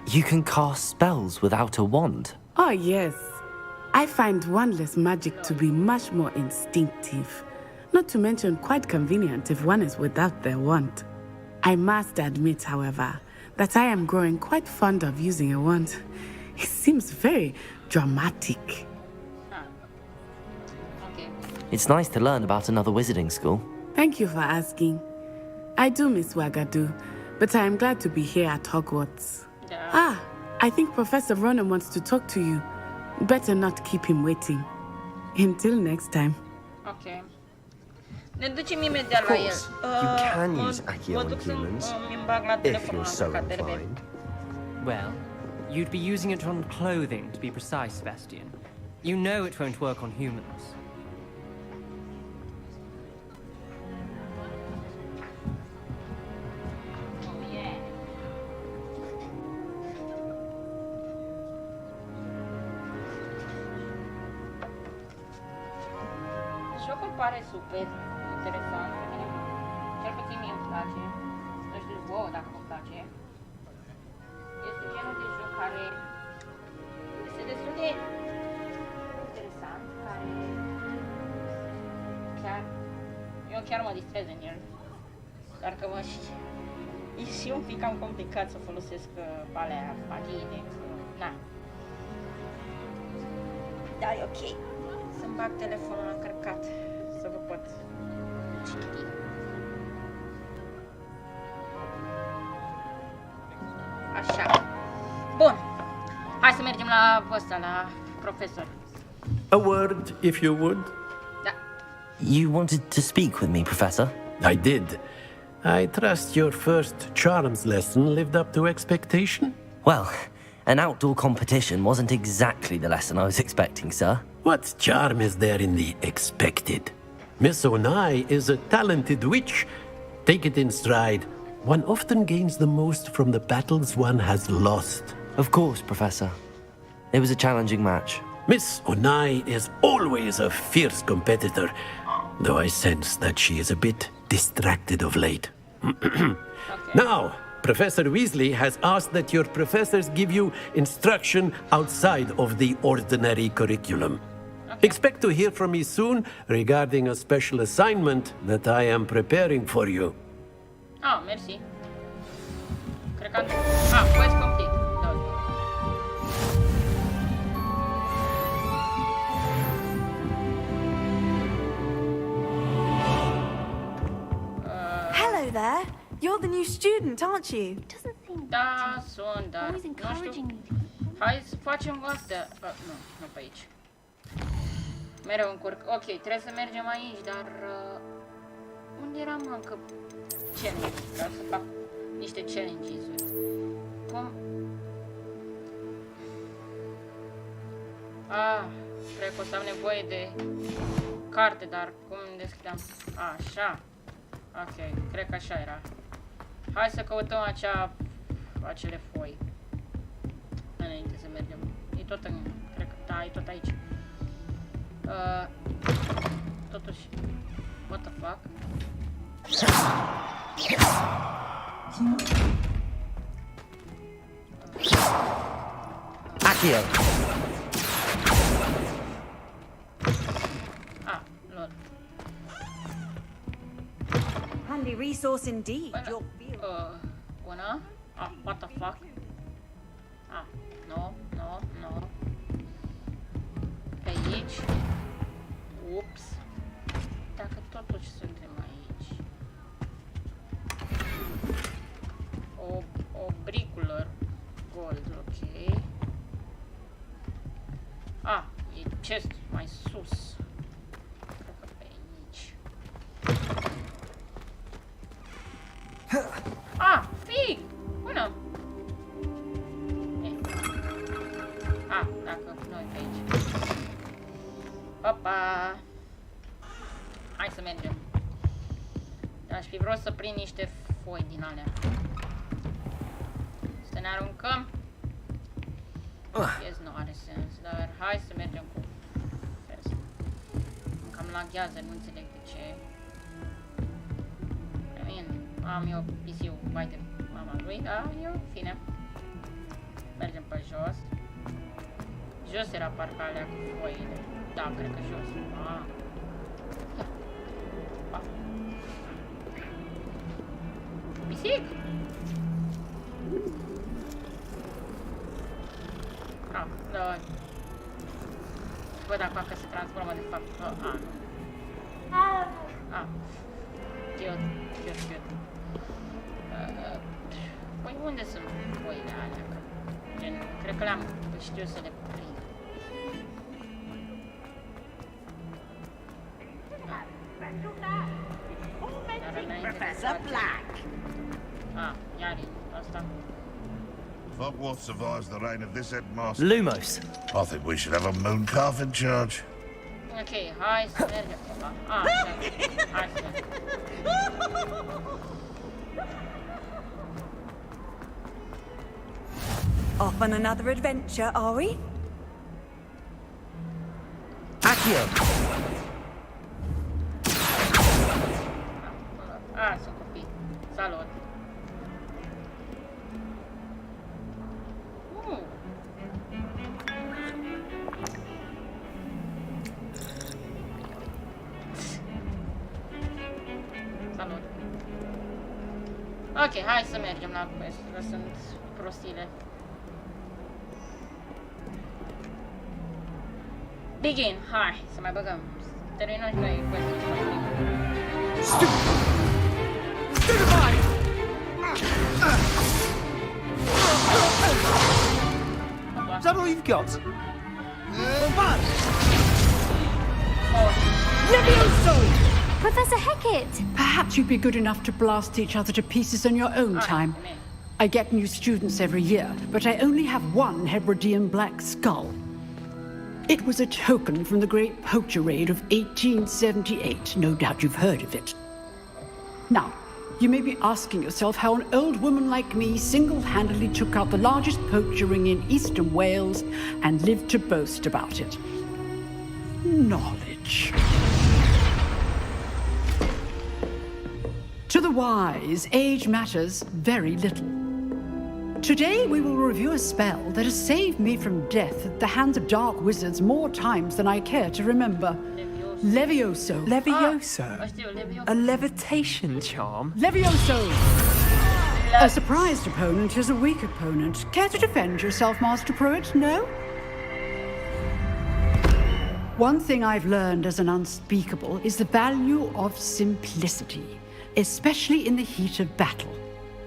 You can cast spells without a wand? Oh, yes. I find wandless magic to be much more instinctive. Not to mention quite convenient if one is without their wand. I must admit, however, that I am growing quite fond of using a wand. It seems very dramatic. Okay. It's nice to learn about another wizarding school. Thank you for asking. I do miss Wagadu, but I am glad to be here at Hogwarts. Yeah. I think Professor Ronan wants to talk to you. Better not keep him waiting. Until next time. Okay. Ne ducem imediat la el. You can use Accio on humans, if you're so inclined. Well, you'd be using it on clothing, to be precise, Sebastian. You know it won't work on humans. Jocul pare super interesant pe mine. Cel puțin mie îmi place. Nu știu vouă dacă vă place. Este genul de joc care este destul de interesant, care eu chiar mă distrez în el. Doar că e și un pic cam complicat să folosesc alea magii, na. Da, e ok. Să-mi bag telefonul încărcat, să vă pot citi. Așa. Bun. Hai să mergem la ăsta, la profesor. A word, if you would. Da. You wanted to speak with me, Professor? I did. I trust your first charms lesson lived up to expectation? Well, an outdoor competition wasn't exactly the lesson I was expecting, sir. What charm is there in the expected? Miss Onai is a talented witch. Take it in stride. One often gains the most from the battles one has lost. Of course, Professor. It was a challenging match. Miss Onai is always a fierce competitor, though I sense that she is a bit distracted of late. Now, Professor Weasley has asked that your professors give you instruction outside of the ordinary curriculum. Expect to hear from me soon regarding a special assignment that I am preparing for you. Ah, mersi. Cred că... quest complete. Hello there. You're the new student, aren't you? Da, sunt, dar nu știu. Hai să facem astea. Nu, nu pe aici. Mereu încurc. Ok, trebuie să mergem aici, dar... unde eram încă challenge? Vreau să fac niște challenges-uri. Cum? Cred că o să am nevoie de carte, dar cum deschideam? Așa. Ok, cred că așa era. Hai să căutăm acele foi. Înainte să mergem. E tot în... Cred că... Da, e tot aici. Totuși... What the fuck? Accio! Lol. Handy resource indeed. Your Una? What the fuck? No. Pe aici. Ups. Dacă totuși suntem aici. O bricular gold, ok. E chest mai sus. Cred că pe aici. Fig! Bună! Dacă noi pe aici. Opa! Hai să mergem. Aș fi vrut să prind niște foi din alea. Să ne aruncăm. Yes, nu are sens, dar hai să mergem cu first. Cam laghează, nu înțeleg de ce. Am eu PC-ul mai de mama lui, eu, fine. Mergem pe jos. Jos era parcă alea cu foile. Da, cred că jos. Pisic! Da. Văd acum că se transformă de fapt. Nu. Cute. Păi unde sunt foile alea? Gen, cred că le-am știu să le prind. Professor Black. Iar asta. Hogwarts survives the reign of this headmaster. Lumos. I think we should have a moon calf in charge. Ok, hai să mergem. Hai să mergem. Off on another adventure, are we? Accio! Sunt copii. Salut. Salut. Ok, hai să mergem la quest. Sunt prostile. Begin, hai, să mai băgăm. Terminăm și noi quest-ul și mai Is that all you've got? Levioso! Professor Hecat! Perhaps you'd be good enough to blast each other to pieces in your own time. I get new students every year, but I only have one Hebridean black skull. It was a token from the Great Poacher Raid of 1878. No doubt you've heard of it. Now, you may be asking yourself how an old woman like me single-handedly took out the largest poacher ring in eastern Wales and lived to boast about it. Knowledge. To the wise, age matters very little. Today we will review a spell that has saved me from death at the hands of dark wizards more times than I care to remember. Levioso. Levioso? A levitation charm? Levioso! A surprised opponent is a weak opponent. Care to defend yourself, Master Pruitt? No? One thing I've learned as an unspeakable is the value of simplicity, especially in the heat of battle.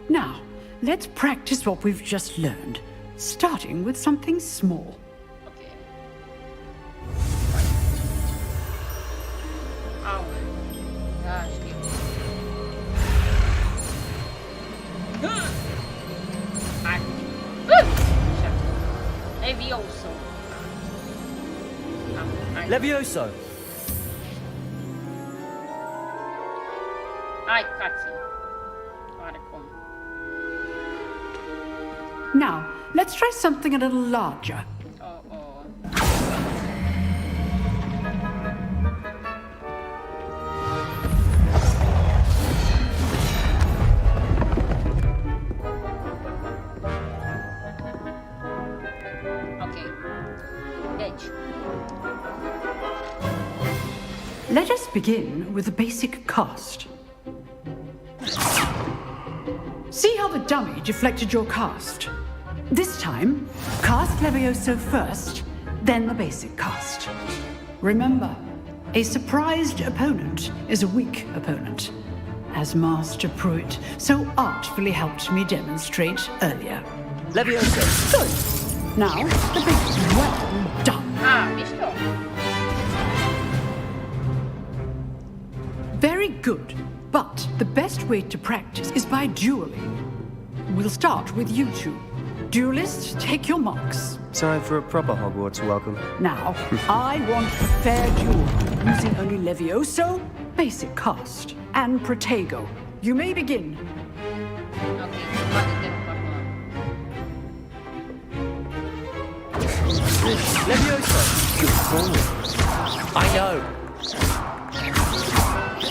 Now, let's practice what we've just learned, starting with something small. Levioso! Hai, cazzi. Guarda come. Now, let's try something a little larger. Let us begin with the basic cast. See how the dummy deflected your cast? This time, cast Levioso first, then the basic cast. Remember, a surprised opponent is a weak opponent, as Master Pruitt so artfully helped me demonstrate earlier. Levioso! Good. Now, the basic. Well done. Ah, visto? Very good. But the best way to practice is by dueling. We'll start with you two. Duelists, take your marks. Time for a proper Hogwarts welcome. Now, I want a fair duel, using only Levioso, basic cast, and Protego. You may begin. Levioso! Good forward. I know.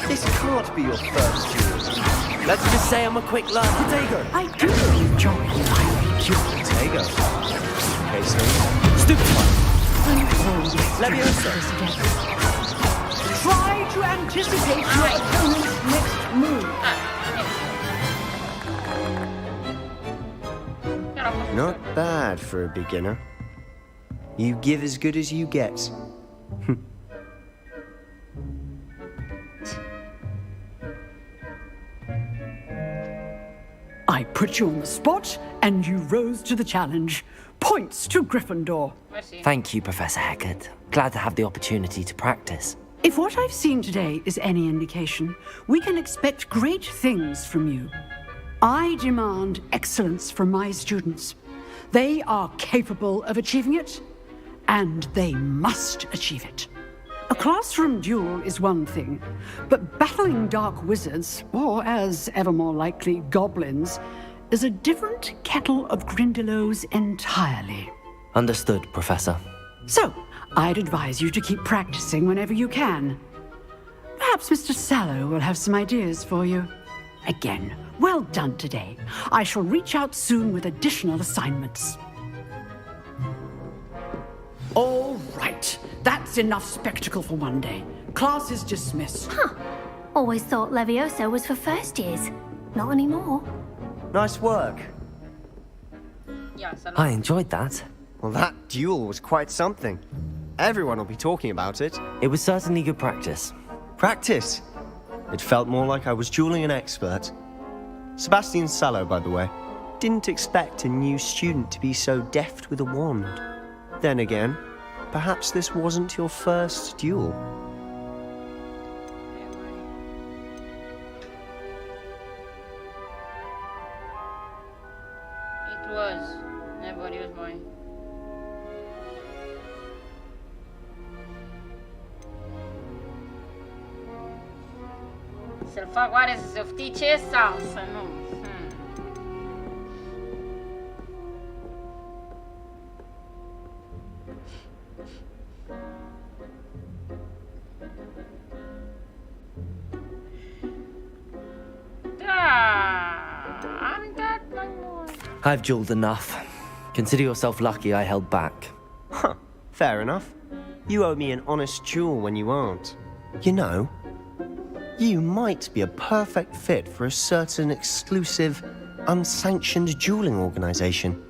This can't be your first duel. Let's just say I'm a quick learner. Protego! I do enjoy my duel. Protego. Okay, so... Stupid one. Levioso. Try to anticipate your opponent's next move. Not bad for a beginner. You give as good as you get. I put you on the spot, and you rose to the challenge. Points to Gryffindor. Thank you, Professor Hecat. Glad to have the opportunity to practice. If what I've seen today is any indication, we can expect great things from you. I demand excellence from my students. They are capable of achieving it, and they must achieve it. A classroom duel is one thing, but battling dark wizards, or as ever more likely, goblins, is a different kettle of Grindylows entirely. Understood, Professor. So, I'd advise you to keep practicing whenever you can. Perhaps Mr. Sallow will have some ideas for you. Again, well done today. I shall reach out soon with additional assignments. All right. That's enough spectacle for one day. Class is dismissed. Huh. Always thought Levioso was for first years. Not anymore. Nice work. I enjoyed that. Well, that duel was quite something. Everyone will be talking about it. It was certainly good practice. Practice? It felt more like I was dueling an expert. Sebastian Sallow, by the way. Didn't expect a new student to be so deft with a wand. Then again, perhaps this wasn't your first duel. It was. Never used mine. Se-l fac oare să se oftice sau să nu? I've dueled enough. Consider yourself lucky I held back. Huh, fair enough. You owe me an honest duel when you aren't. You know, you might be a perfect fit for a certain exclusive, unsanctioned dueling organization.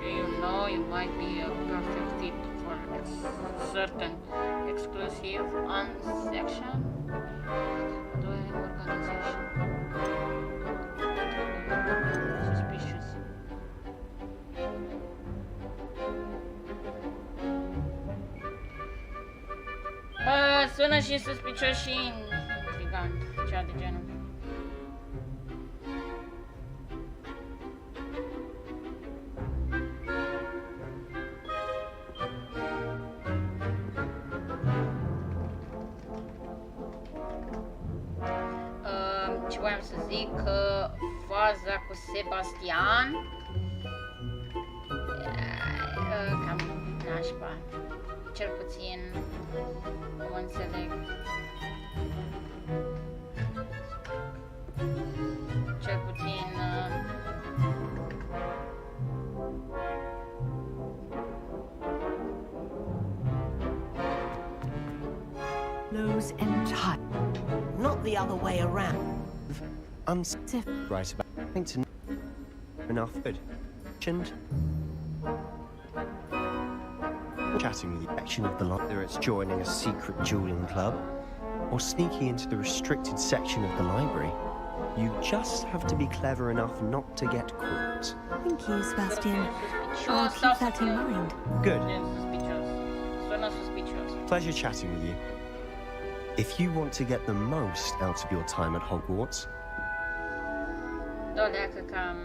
You know, you might be a perfect fit for a certain exclusive, unsanctioned dueling organization. Suspicious. Bă, sună și suspicios și intrigant, cea de genul. voiam să zic că faza cu Sebastian cam nașpa. Cel puțin cum înțeleg. Cel puțin Lose entire. Not the other way around. Right about I think to enough good. And chatting with the section of the line, whether it's joining a secret dueling club or sneaking into the restricted section of the library. You just have to be clever enough not to get caught. Thank you, Sebastian. I'll keep that in mind. Good. Sună suspicios. Pleasure chatting with you. If you want to get the most out of your time at Hogwarts, Dacă cam...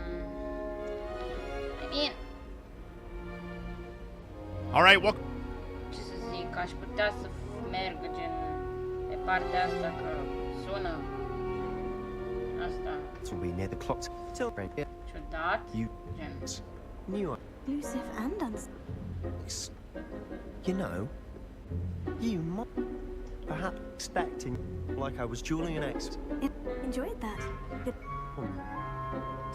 I mean... Alright, what? Ce să zic, aș putea să merg gen pe partea asta, că sună asta will be near the clock. Till ciudat, you gen... knew Elusive and you know, you might perhaps expecting like I was dueling an ex. Enjoyed that.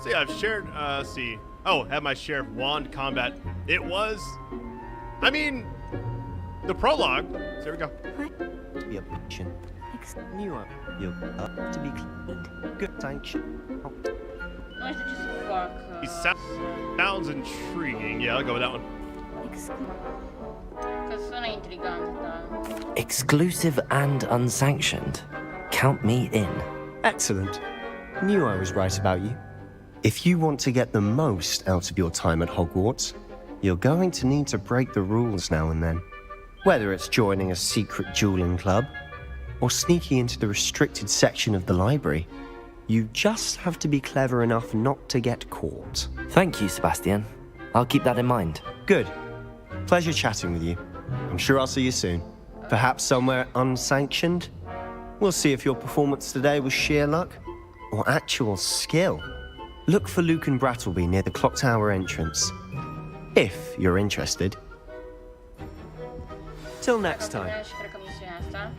See, I've shared, see. Oh, had my share of wand combat. It was, I mean, the prologue. So there we go. To be a patient. Knew you to be cleaned. Good sanction. Nu știu ce să fac. He sounds intriguing. Yeah, I'll go with that one. Că sună intrigant, da. Exclusive and unsanctioned. Count me in. Excellent. Knew I was right about you. If you want to get the most out of your time at Hogwarts, you're going to need to break the rules now and then. Whether it's joining a secret dueling club or sneaking into the restricted section of the library, you just have to be clever enough not to get caught. Thank you, Sebastian. I'll keep that in mind. Good. Pleasure chatting with you. I'm sure I'll see you soon. Perhaps somewhere unsanctioned? We'll see if your performance today was sheer luck or actual skill. Look for Luke and Brattleby near the clock tower entrance, if you're interested. Till next time. Și cred că misiunea asta.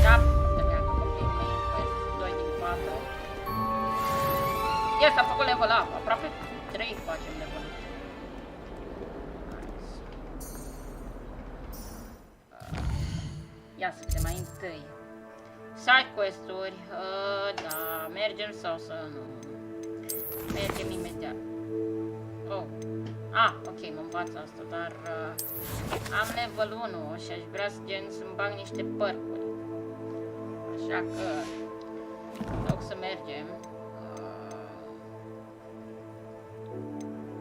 Da, terminat cu complete main quest 2 din 4. Yes, am făcut level up. Aproape 3 facem level up. Ia să vedem mai întâi. Side quest-uri. Da, mergem sau să nu? Mergem imediat. Oh. Ah, ok, mă învață asta, dar am level 1 și aș vrea să-mi bag niște părcuri. Așa că, în loc să mergem,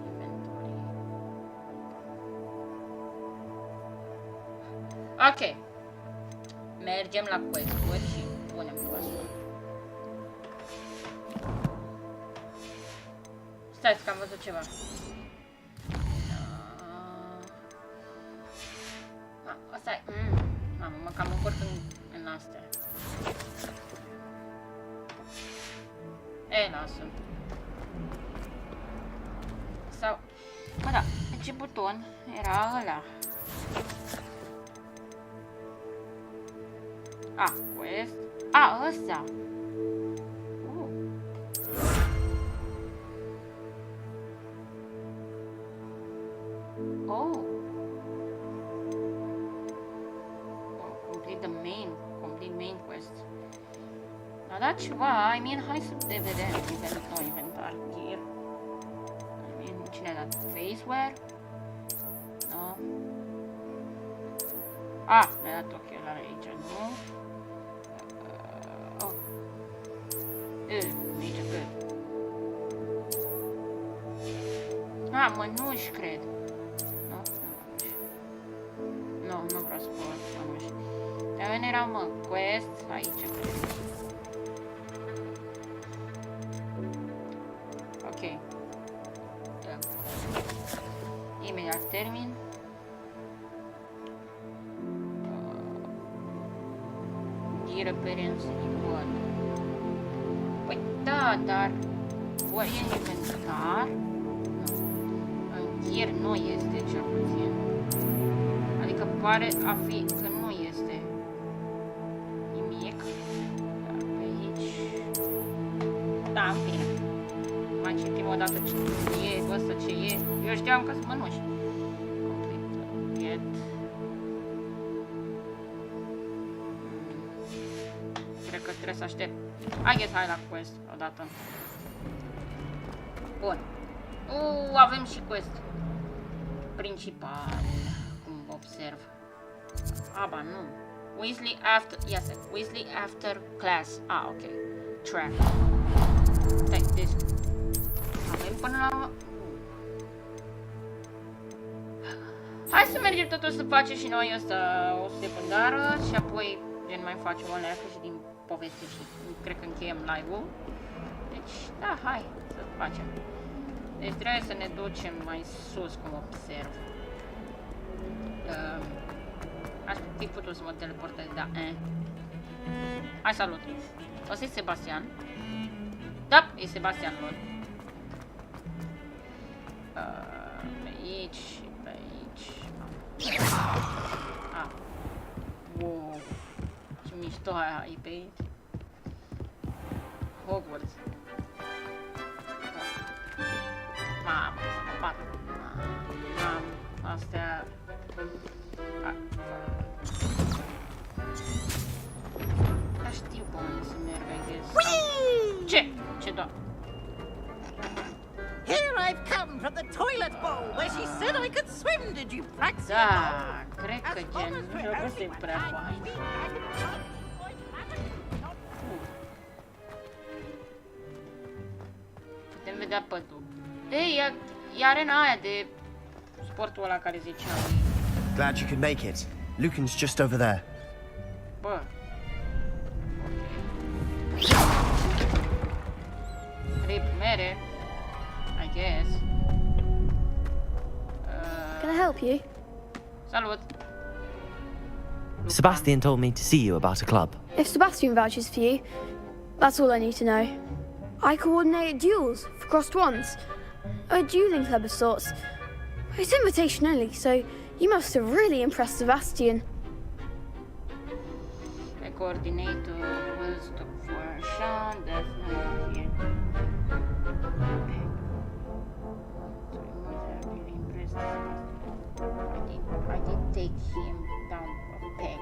inventory. Ok. Mergem la quest-uri și punem quest-ul. Stai că am văzut ceva. Asta e... Mamă, mă cam încurc în astea. Lasă. Sau... Bă, da, pe ce buton era ăla? Quest. Ăsta. Complete main quest. A dat ceva, I mean, hai să vedem inventar gear. I mean, cine a dat? Faceware? No. Mi-a dat ochelari aici, nu? Nici good. Mănuși, cred. Nu vreau să pot mănuși. Dar unde erau, mă? Quest? Aici, cred. Ok. Da. Imediat termin. Gear appearance equal. Păi, Da, dar... Bă, e inventar? În tir nu este, cel puțin. Adică pare a fi că nu este nimic. Da, pe aici... Da, în fine. Mai citim o dată ce e, ăsta ce e. Eu știam că sunt mănuși. Cred că trebuie să aștept. Hai la quest odată. Bun. Avem și quest principal, cum observ. Aba, nu. Weasley after... Weasley after class. Ok. Track. Stai, deci... Avem până la... Hai să mergem totuși să facem și noi asta o secundară și apoi gen mai facem o leacă și din poveste și cred că încheiem live-ul. Deci, da, hai să facem. Deci trebuie să ne ducem mai sus, cum observ. Aș fi putut să mă teleportez, da, Hai, salut. Ăsta e Sebastian. Da, e Sebastian, lor. Pe aici și pe aici. Wow. Ce mișto aia e pe aici. Hogwarts. Mamă, pat. Astea... Dar știu pe unde să merg, I guess. Ce? Ce, doamne? Here I've come from the toilet bowl where she said I could swim. Did you practice? Da, cred că gen jocul ăsta e prea fain. Putem vedea pădul. Ei, e arena aia de sportul ăla care ziceam. Glad you could make it. Lucan's just over there. Bă. Rip mere, I guess. Can I help you? Salut. Sebastian told me to see you about a club. If Sebastian vouches for you, that's all I need to know. I coordinate duels for crossed wands. A dueling club of sorts. It's invitation only, so you must have really impressed Sebastian. A coordinator was the version that's not here. I did take him down a peg.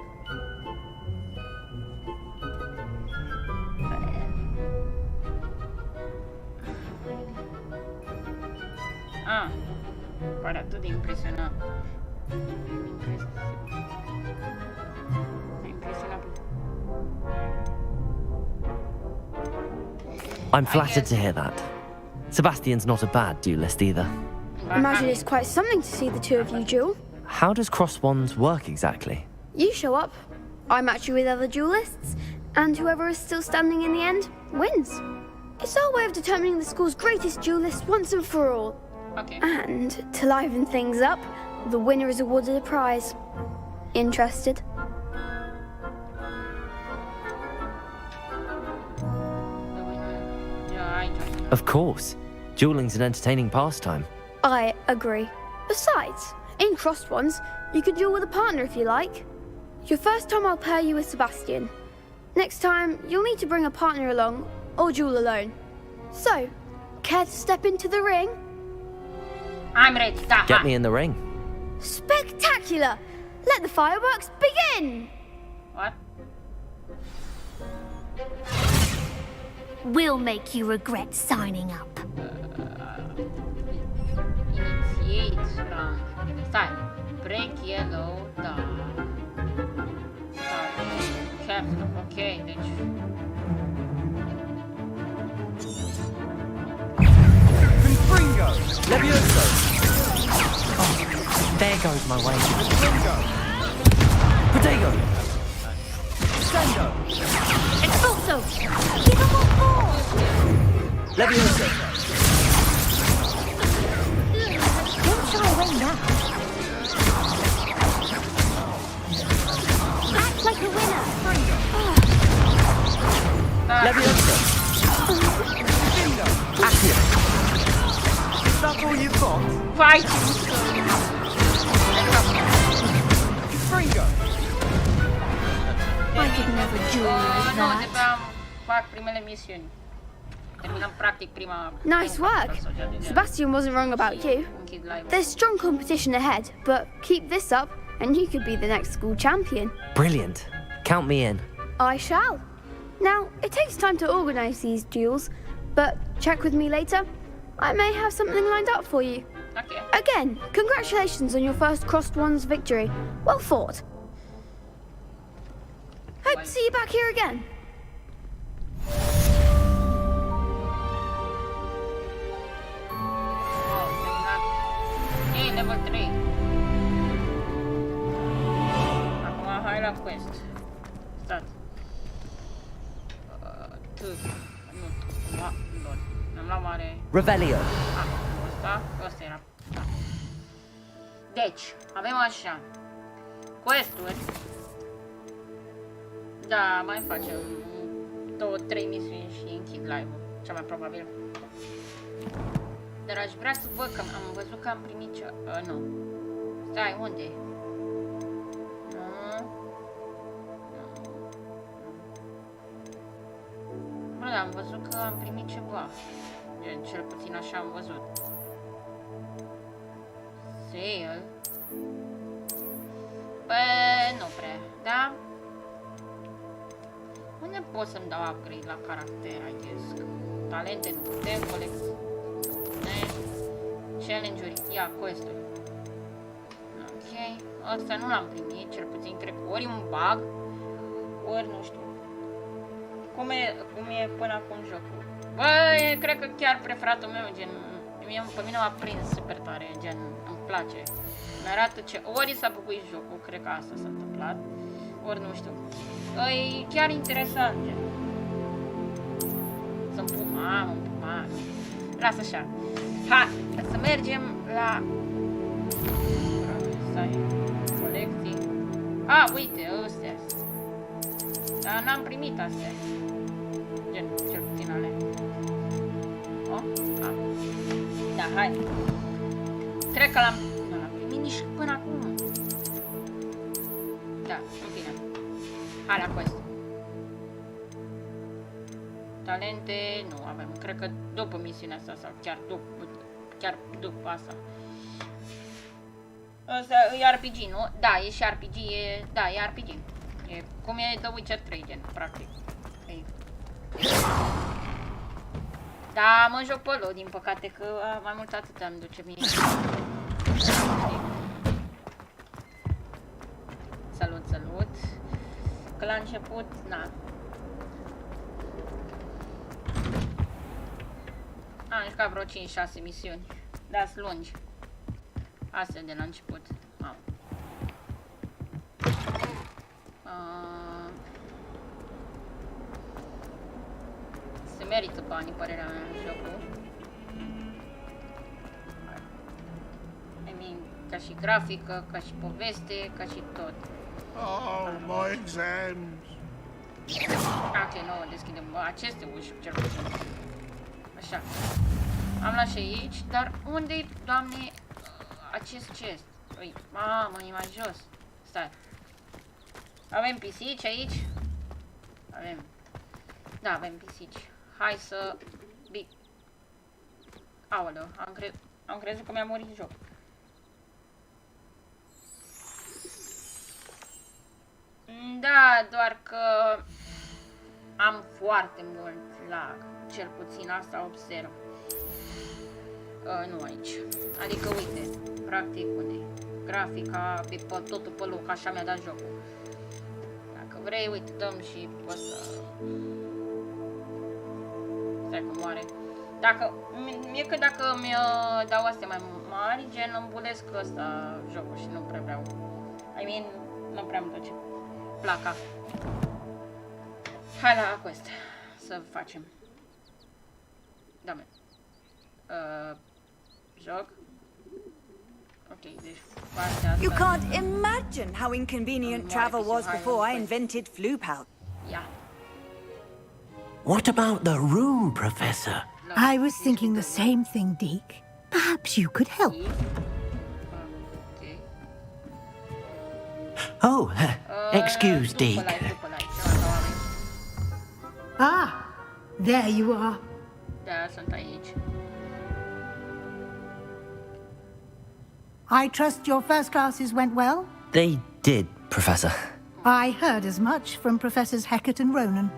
Pare atât de impresionant. I'm flattered to hear that. Sebastian's not a bad duelist either. Imagine it's quite something to see the two of you duel. How does cross wands work exactly? You show up, I match you with other duelists, and whoever is still standing in the end wins. It's our way of determining the school's greatest duelist once and for all. Okay. And to liven things up, the winner is awarded a prize. Interested? Of course. Dueling's an entertaining pastime. I agree. Besides, in crossed ones, you could duel with a partner if you like. Your first time I'll pair you with Sebastian. Next time, you'll need to bring a partner along, or duel alone. So, care to step into the ring? I'm ready. Get me in the ring. Spectacular! Let the fireworks begin! What? We'll make you regret signing up. Initiate round. Stai. Break yellow, da. Captain, ok, deci... Confringo! Levioso! Oh, there goes my way. Confringo! Protego! Sendo! Expulso! Give them all four! Levioso! Don't shy away now. Act like a winner. Levioso! Is that all you've got? Vai! I could never duel like Nu, that. trebuia fac primele misiuni. Terminăm practic prima... Nice work. Sebastian wasn't wrong about you. There's strong competition ahead, but keep this up and you could be the next school champion. Brilliant. Count me in. I shall. Now, it takes time to organise these duels, but check with me later. I may have something lined up for you. Okay. Again, congratulations on your first Crossed Ones victory. Well fought. Hope to see you back here again. Ei, level 3. Acum hai la quest. Stați. Nu. Lol. Am luat mare. Revelio. Ăsta era. Da. Deci, avem așa. Quest-uri. Da, mai facem 2-3 misiuni și închid live-ul. Cea mai probabil. Dar aș vrea să văd că am văzut că am primit nu. Stai, unde? Bă, am văzut că am primit ceva. Cel puțin așa am văzut. Sale. Bă, nu prea, da? Unde pot să-mi dau upgrade la caracter, I guess? Talente nu putem, colecții. Challenge-uri, ia, quest-uri. Ok, ăsta nu l-am primit, cel puțin cred că ori un bug, ori nu știu. Cum e până acum jocul? Bă, cred că chiar preferatul meu, gen, pe mine m-a prins super tare, gen, îmi place. Mi arată ce, ori s-a bucuit jocul, cred că asta s-a întâmplat, ori nu știu. E chiar interesant, gen. Să-mi pun, mamă, lasă așa. Hai, să mergem la... Stai, colecții. Uite, astea. Dar n-am primit astea. Gen, cel puțin ale. Da, hai. Cred că nu l-am primit nici până acum. Da, în fine. Hai la quest. Talente, nu avem. Cred că după misiunea asta sau chiar după asta. Ăsta e RPG, nu? Da, e și RPG, e RPG. E cum e The Witcher 3, gen, practic. Da, mă joc pe low, din păcate, că mai mult atât îmi duce mie. Salut, salut. Că la început, na. Am jucat vreo 5-6 misiuni. Da-s lungi. Astea de la început. Se merită banii, părerea mea, jocul. I mean, ca și grafică, ca și poveste, ca și tot. Oh, my exams. Ok, nu, deschidem aceste uși, cel puțin. Așa. Am luat și aici, dar unde-i, doamne, acest chest? Ui, mamă, e mai jos. Stai. Avem pisici aici? Avem. Da, avem pisici. Hai să... Aoleu, am crezut că mi-a murit joc. Da, doar că am foarte mult lag. Cel puțin asta observ. Nu aici. Adică, uite, practic, unde grafica, pe totul pe loc, așa mi-a dat jocul. Dacă vrei, uite, dăm și pe ăsta. Stai că moare. Mie că dacă mi dau astea mai mari, gen îmi bulesc ăsta jocul și nu prea vreau. I mean, nu prea îmi place. Placa. Hai la quest. Să facem. Da-me. Joc. Ok, deci partea asta. You can't imagine how inconvenient travel was before I invented Floop out. Yeah. What about the room, Professor? I was thinking the same thing, Deke. Perhaps you could help. Oh, excuse, Deke. Ah, there you are. Da, sunt aici. I trust your first classes went well? They did, Professor. I heard as much from Professors Hecat and Ronan.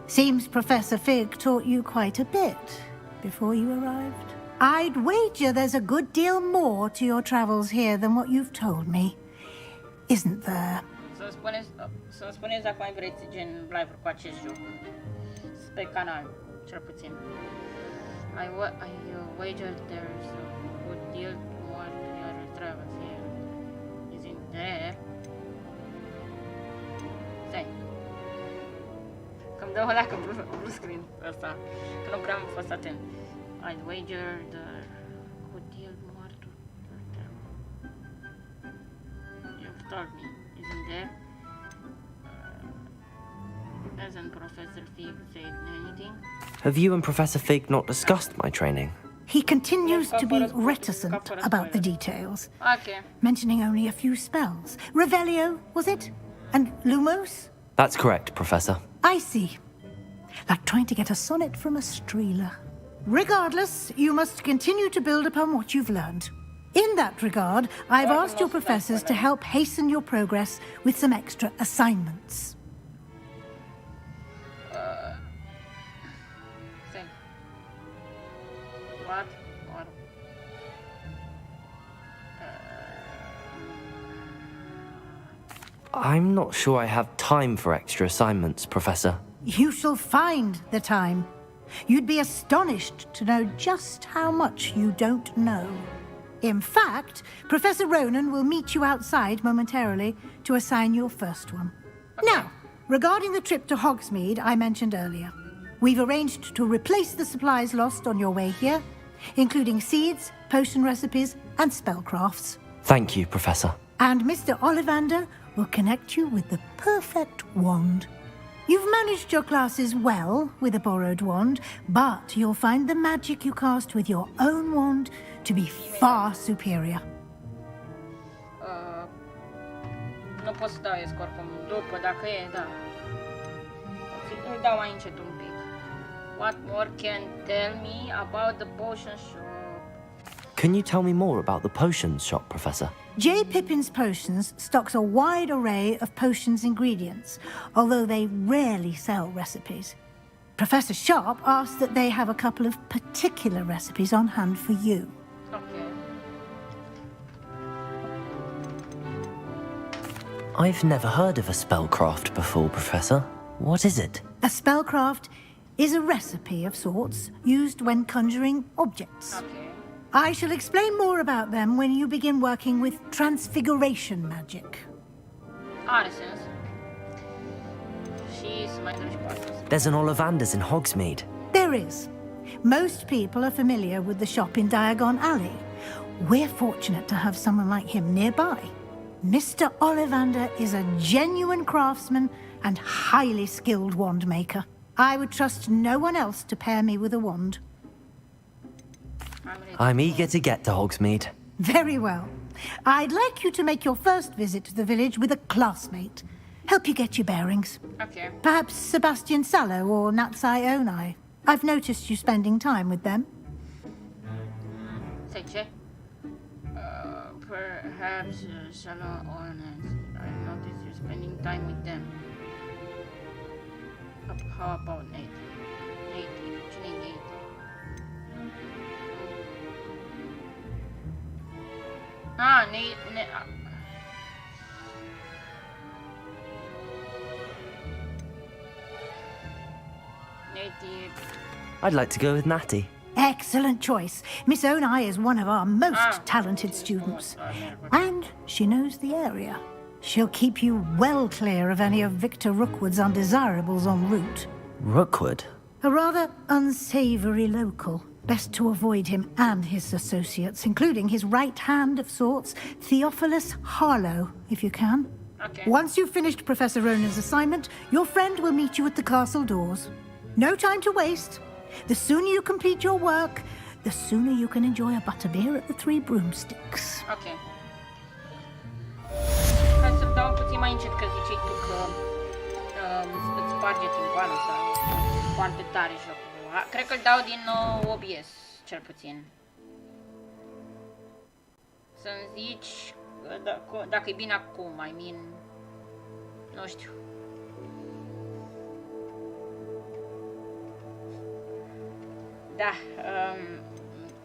Seems Professor Fig taught you quite a bit before you arrived. I'd wager there's a good deal more to your travels here than what you've told me. Isn't there? Să-mi spuneți dacă mai vreți gen live-uri cu acest joc. Pe canal, cel puțin. I wager there's a good deal more to your travels here. Isn't there? Stai. Că-mi dă o leacă blue screen ăsta. Că nu prea am fost atent. I'd wager the good deal more to your travels. You've told me. Isn't there? Hasn't Professor Fig said anything? Have you and Professor Fig not discussed my training? He continues to be reticent about the details, mentioning only a few spells. Revelio, was it? And Lumos? That's correct, Professor. I see. Like trying to get a sonnet from a streeler. Regardless, you must continue to build upon what you've learned. In that regard, I've asked your professors to help hasten your progress with some extra assignments. What? I'm not sure I have time for extra assignments, Professor. You shall find the time. You'd be astonished to know just how much you don't know. In fact, Professor Ronan will meet you outside momentarily to assign your first one. Now, regarding the trip to Hogsmeade I mentioned earlier, we've arranged to replace the supplies lost on your way here, including seeds, potion recipes, and spellcrafts. Thank you, Professor. And Mr. Ollivander will connect you with the perfect wand. You've managed your classes well with a borrowed wand, but you'll find the magic you cast with your own wand to be far superior. Nu pot să dau esc oricum. După, dacă e, da. Îl dau mai încet un pic. What more can tell me about the potion shop? Can you tell me more about the potions shop, Professor? J. Pippin's Potions stocks a wide array of potions ingredients, although they rarely sell recipes. Professor Sharp asked that they have a couple of particular recipes on hand for you. Okay. I've never heard of a spellcraft before, Professor. What is it? A spellcraft is a recipe of sorts used when conjuring objects. Okay. I shall explain more about them when you begin working with transfiguration magic. Are sense. She's my response. There's an Ollivander's in Hogsmeade. There is. Most people are familiar with the shop in Diagon Alley. We're fortunate to have someone like him nearby. Mr. Ollivander is a genuine craftsman and highly skilled wand maker. I would trust no one else to pair me with a wand. I'm eager to get to Hogsmeade. Very well. I'd like you to make your first visit to the village with a classmate. Help you get your bearings. Okay. Perhaps Sebastian Sallow or Natsai Onai. I've noticed you spending time with them. Perhaps Sallow or Nats. I've noticed you spending time with them. How about Nate? Nate. Nate. I'd like to go with Natty. Excellent choice. Miss Onai is one of our most talented students. And she knows the area. She'll keep you well clear of any of Victor Rookwood's undesirables en route. Rookwood? A rather unsavory local. Best to avoid him and his associates, including his right hand of sorts, Theophilus Harlow, if you can. Okay. Once you've finished Professor Ronan's assignment, your friend will meet you at the castle doors. No time to waste. The sooner you complete your work, the sooner you can enjoy a butterbeer at the Three Broomsticks. Ok. Hai să dau puțin mai încet, că ziceai tu că îți sparge timpanul sau foarte tare jocul. Cred că îl dau din OBS, cel puțin. Să-mi zici dacă e bine acum, I mean, nu știu. Da,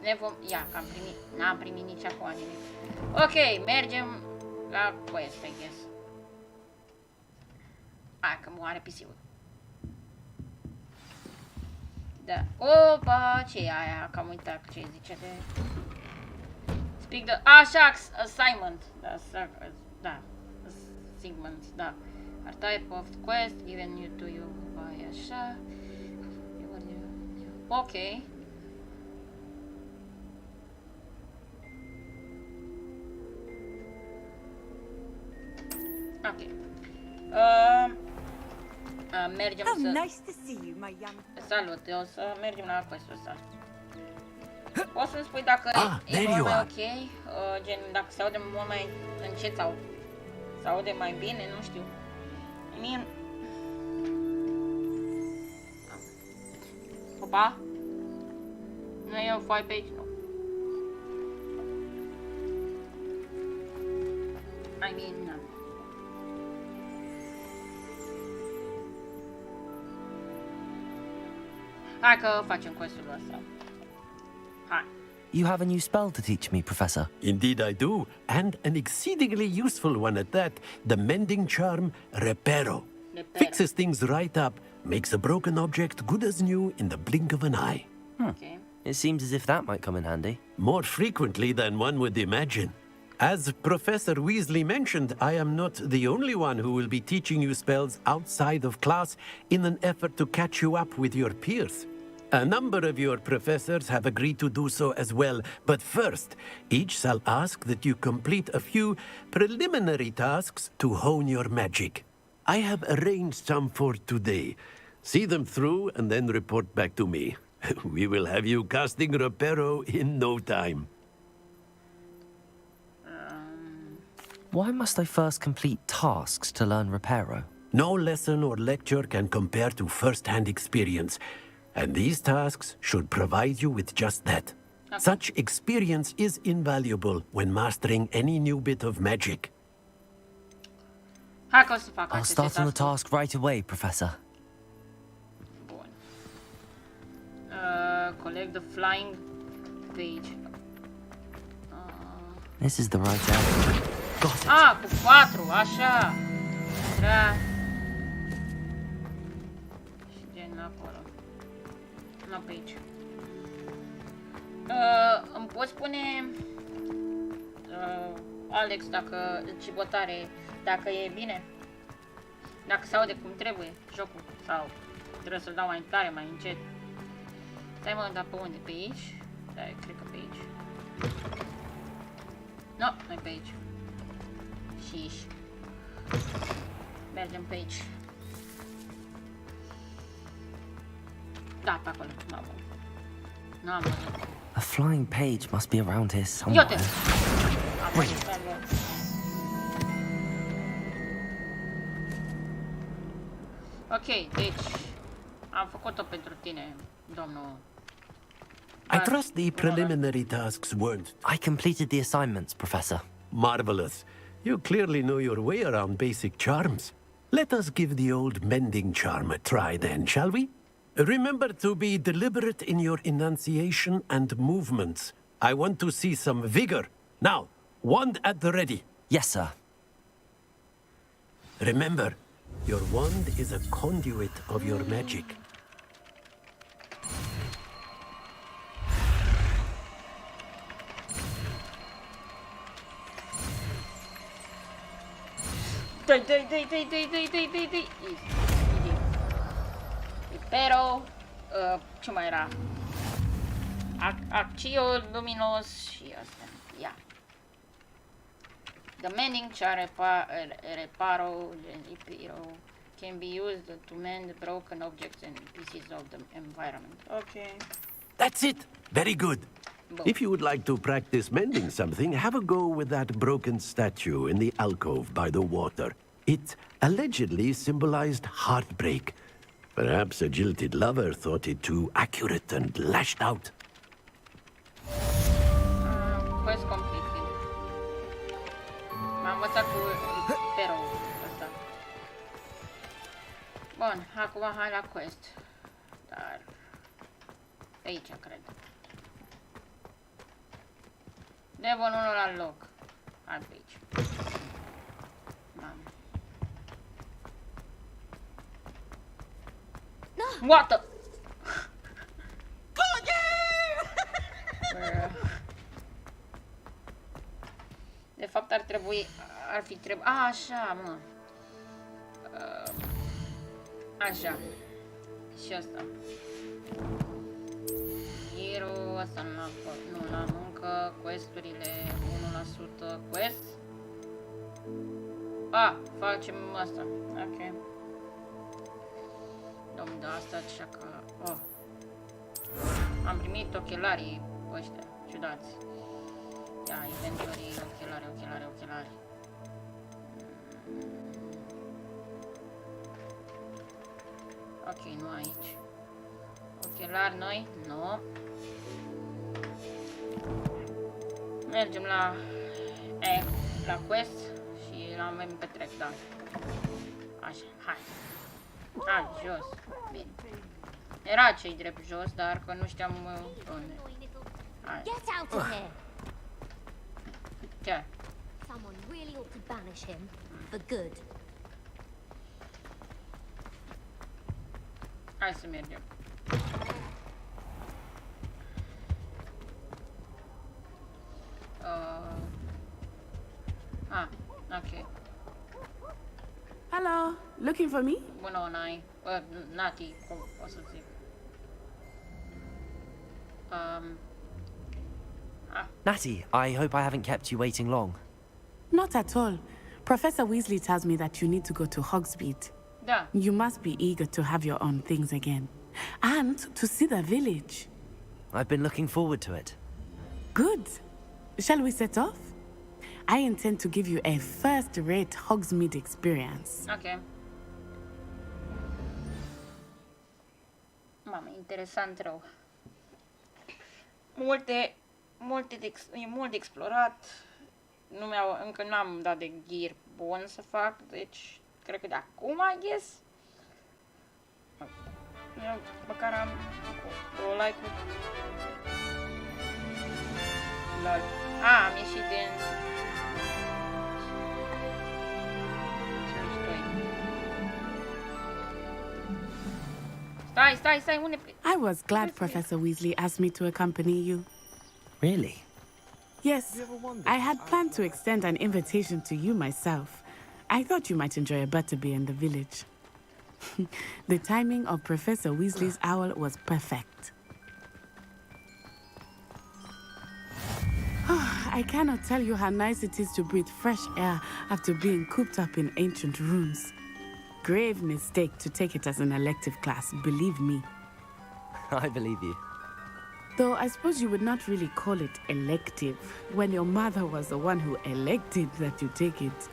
ne vom... Ia, că am primit... N-am primit nici acum nimic. Ok, mergem la quest, I guess. Hai, că moare pisiul. Da. Opa, ce e aia? Că am uitat ce zice de... Speak the... Așa, assignment. Da, assignment, da. Our type of quest given you to you by așa. Ok. Ok. Mergem How să... nice to see you, my young... Salut, o să mergem la quest-ul ăsta. Poți să-mi spui dacă e mult mai ok? Gen, dacă se aude mult mai încet sau se aude mai bine, nu știu. Mie... Opa? Nu e o foaie pe aici, nu. I mean, no. Hai că facem quest-ul ăsta. Hai. You have a new spell to teach me, Professor. Indeed I do, and an exceedingly useful one at that. The mending charm, Reparo. Fixes things right up, makes a broken object good as new in the blink of an eye. Okay. It seems as if that might come in handy. More frequently than one would imagine. As Professor Weasley mentioned, I am not the only one who will be teaching you spells outside of class in an effort to catch you up with your peers. A number of your professors have agreed to do so as well, but first, each shall ask that you complete a few preliminary tasks to hone your magic. I have arranged some for today. See them through and then report back to me. We will have you casting Reparo in no time. Why must I first complete tasks to learn Reparo? No lesson or lecture can compare to first-hand experience, and these tasks should provide you with just that. Okay. Such experience is invaluable when mastering any new bit of magic. I'll start on the task right away, Professor. Bun. Collect the flying page. This is the right area. Got it. Ah, cu 4, așa. Da. Și gen acolo. Nu pe aici. Îmi poți spune, Alex, dacă cibotare, dacă e bine? Dacă se aude cum trebuie jocul sau trebuie să-l dau mai tare, mai încet? Stai mă, dar pe unde? Pe aici? Da, cred că pe aici. Nu, nu pe aici. Și mergem pe aici. Da, pe acolo. N-am văzut. A flying page must be around here somewhere. Brilliant. Ok, deci am făcut-o pentru tine, domnul. I trust the preliminary tasks weren't. I completed the assignments, Professor. Marvelous. You clearly know your way around basic charms. Let us give the old mending charm a try then, shall we? Remember to be deliberate in your enunciation and movements. I want to see some vigor. Now, wand at the ready. Yes, sir. Remember, your wand is a conduit of your magic. Dai. Pero, ce mai era? Accio luminos și asta. Ia. The mending charm reparo, can be used to mend broken objects and pieces of the environment. Okay. That's it. Very good. If you would like to practice mending something, have a go with that broken statue in the alcove by the water. It allegedly symbolized heartbreak. Perhaps a jilted lover thought it too accurate and lashed out. Quest completed. M-am învățat cu perou ăsta. Bun, acum hai la quest. Dar... aici, cred. Devon 1 la loc. Hai pe aici. Mamă. What the... De fapt ar fi trebuit... A, așa, mă. Așa. Și asta. Hero, asta nu l-am încă. Questurile 1% quest. A, facem asta. Ok. Domn, de asta, așa că... Oh. Am primit ochelarii ăștia, ciudați. Ia, inventorii, ochelari. Ok, nu aici. Ochelari noi? Nu. Mergem la quest și la mem petrec, da. Așa, hai. Hai, jos. Bine. Era cei drept jos, dar că nu știam unde. Hai. Get out of here! Ce? Someone really ought to banish him for good. Hai să mergem. Ok. Hello, looking for me? Bună, Nai. Nati, cum o să zic. Natty, I hope I haven't kept you waiting long. Not at all. Professor Weasley tells me that you need to go to Hogsmeade. Da. You must be eager to have your own things again. And to see the village. I've been looking forward to it. Good. Shall we set off? I intend to give you a first-rate Hogsmeade experience. Ok. Mamă, interesant rău. E mult de explorat. Încă n-am dat de gear bun să fac, deci cred că de acum, I guess. Eu măcar am like-ul. Lol. Am ieșit din... Stai, unde... I was glad Professor Weasley asked me to accompany you. Really? Yes, I had planned to extend an invitation to you myself. I thought you might enjoy a butterbeer in the village. The timing of Professor Weasley's owl was perfect. I cannot tell you how nice it is to breathe fresh air after being cooped up in ancient rooms. Grave mistake to take it as an elective class, believe me. I believe you. Though I suppose you would not really call it elective when your mother was the one who elected that you take it.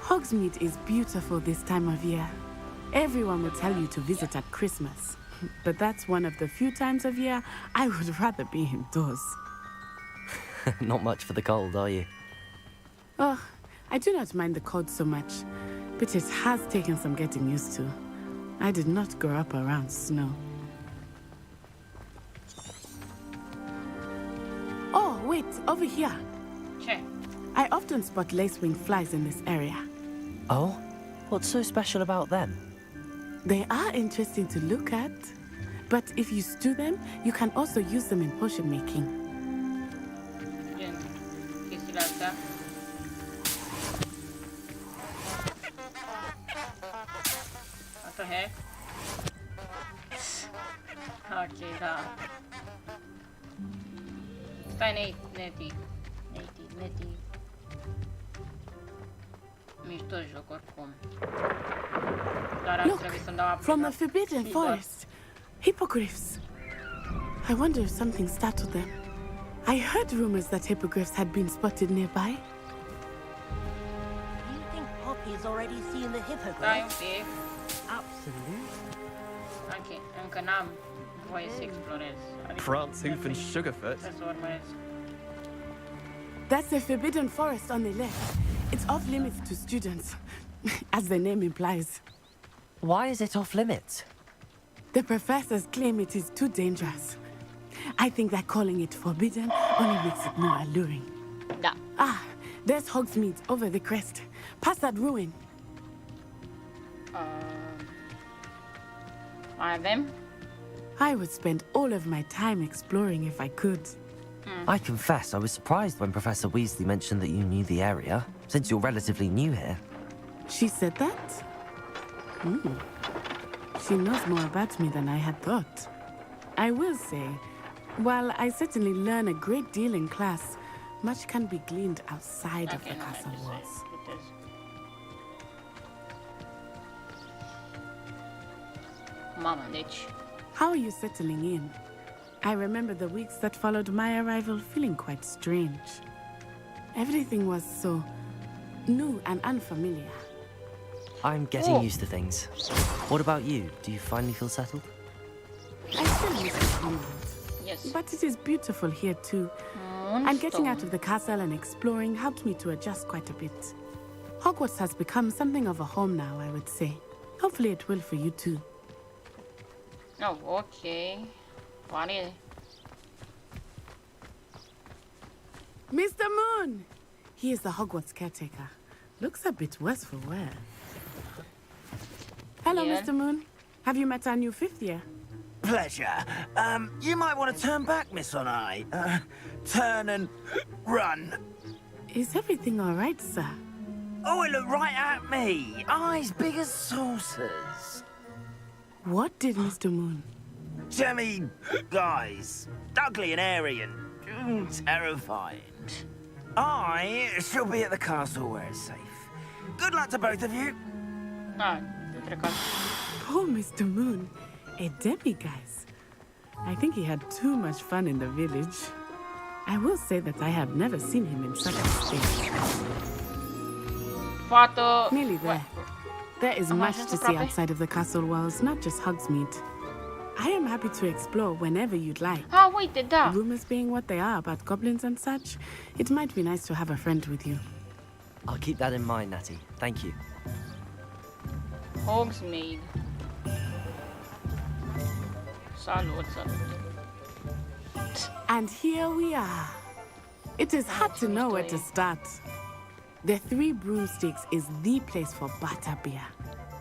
Hogsmeade is beautiful this time of year. Everyone will tell you to visit at Christmas. But that's one of the few times of year I would rather be indoors. Not much for the cold, are you? Oh, I do not mind the cold so much, but it has taken some getting used to. I did not grow up around snow. Oh, wait, over here. Okay. I often spot lacewing flies in this area. Oh? What's so special about them? They are interesting to look at, but if you stew them, you can also use them in potion making. What the heck? Ok, da. Stai, Neti. Mișto joc oricum. Dar ar trebui să-mi dau apă. From the Forbidden Forest. Hippogriffs. I wonder if something startled them. I heard rumors that hippogriffs had been spotted nearby. Do you think Poppy's already seen the hippogriff? Stai un pic. Absolutely. Ok, încă n-am voie să explorez. France hoof and Sugarfoot. Trebuie să urmăresc. That's the Forbidden Forest on the left. It's off limits to students, as the name implies. Why is it off limits? The professors claim it is too dangerous. I think that calling it forbidden only makes it more alluring. Da. Ah, there's Hogsmeade over the crest. Past that ruin. Mai avem? I would spend all of my time exploring if I could. I confess I was surprised when Professor Weasley mentioned that you knew the area, since you're relatively new here. She said that? She knows more about me than I had thought. I will say, while I certainly learn a great deal in class, much can be gleaned outside of the castle walls. Mama, deci... How are you settling in? I remember the weeks that followed my arrival feeling quite strange. Everything was so new and unfamiliar. I'm getting used to things. What about you? Do you finally feel settled? I still miss the convent. Yes. But it is beautiful here too. And getting out of the castle and exploring helped me to adjust quite a bit. Hogwarts has become something of a home now, I would say. Hopefully it will for you too. Oh, okay. Funny. Mr. Moon! He is the Hogwarts caretaker. Looks a bit worse for wear. Hello, Yeah. Mr. Moon. Have you met our new fifth year? Pleasure. You might want to turn back, Miss Onai. Turn and run. Is everything all right, sir? Oh, it looked right at me. Eyes big as saucers. What did Mr. Moon? Jemmy, guys. Ugly and airy and terrifying. I shall be at the castle where it's safe. Good luck to both of you. Poor Mr. Moon. A demi-guise. I think he had too much fun in the village. I will say that I have never seen him in such a state. Nearly there. There is much to see outside of the castle walls, not just Hogsmeade. I am happy to explore whenever you'd like. Uite, da. Rumors being what they are about goblins and such, it might be nice to have a friend with you. I'll keep that in mind, Natty. Thank you. Hogsmeade. Salut, salut. And here we are. It is hard to know where to start. The Three Broomsticks is the place for butterbeer.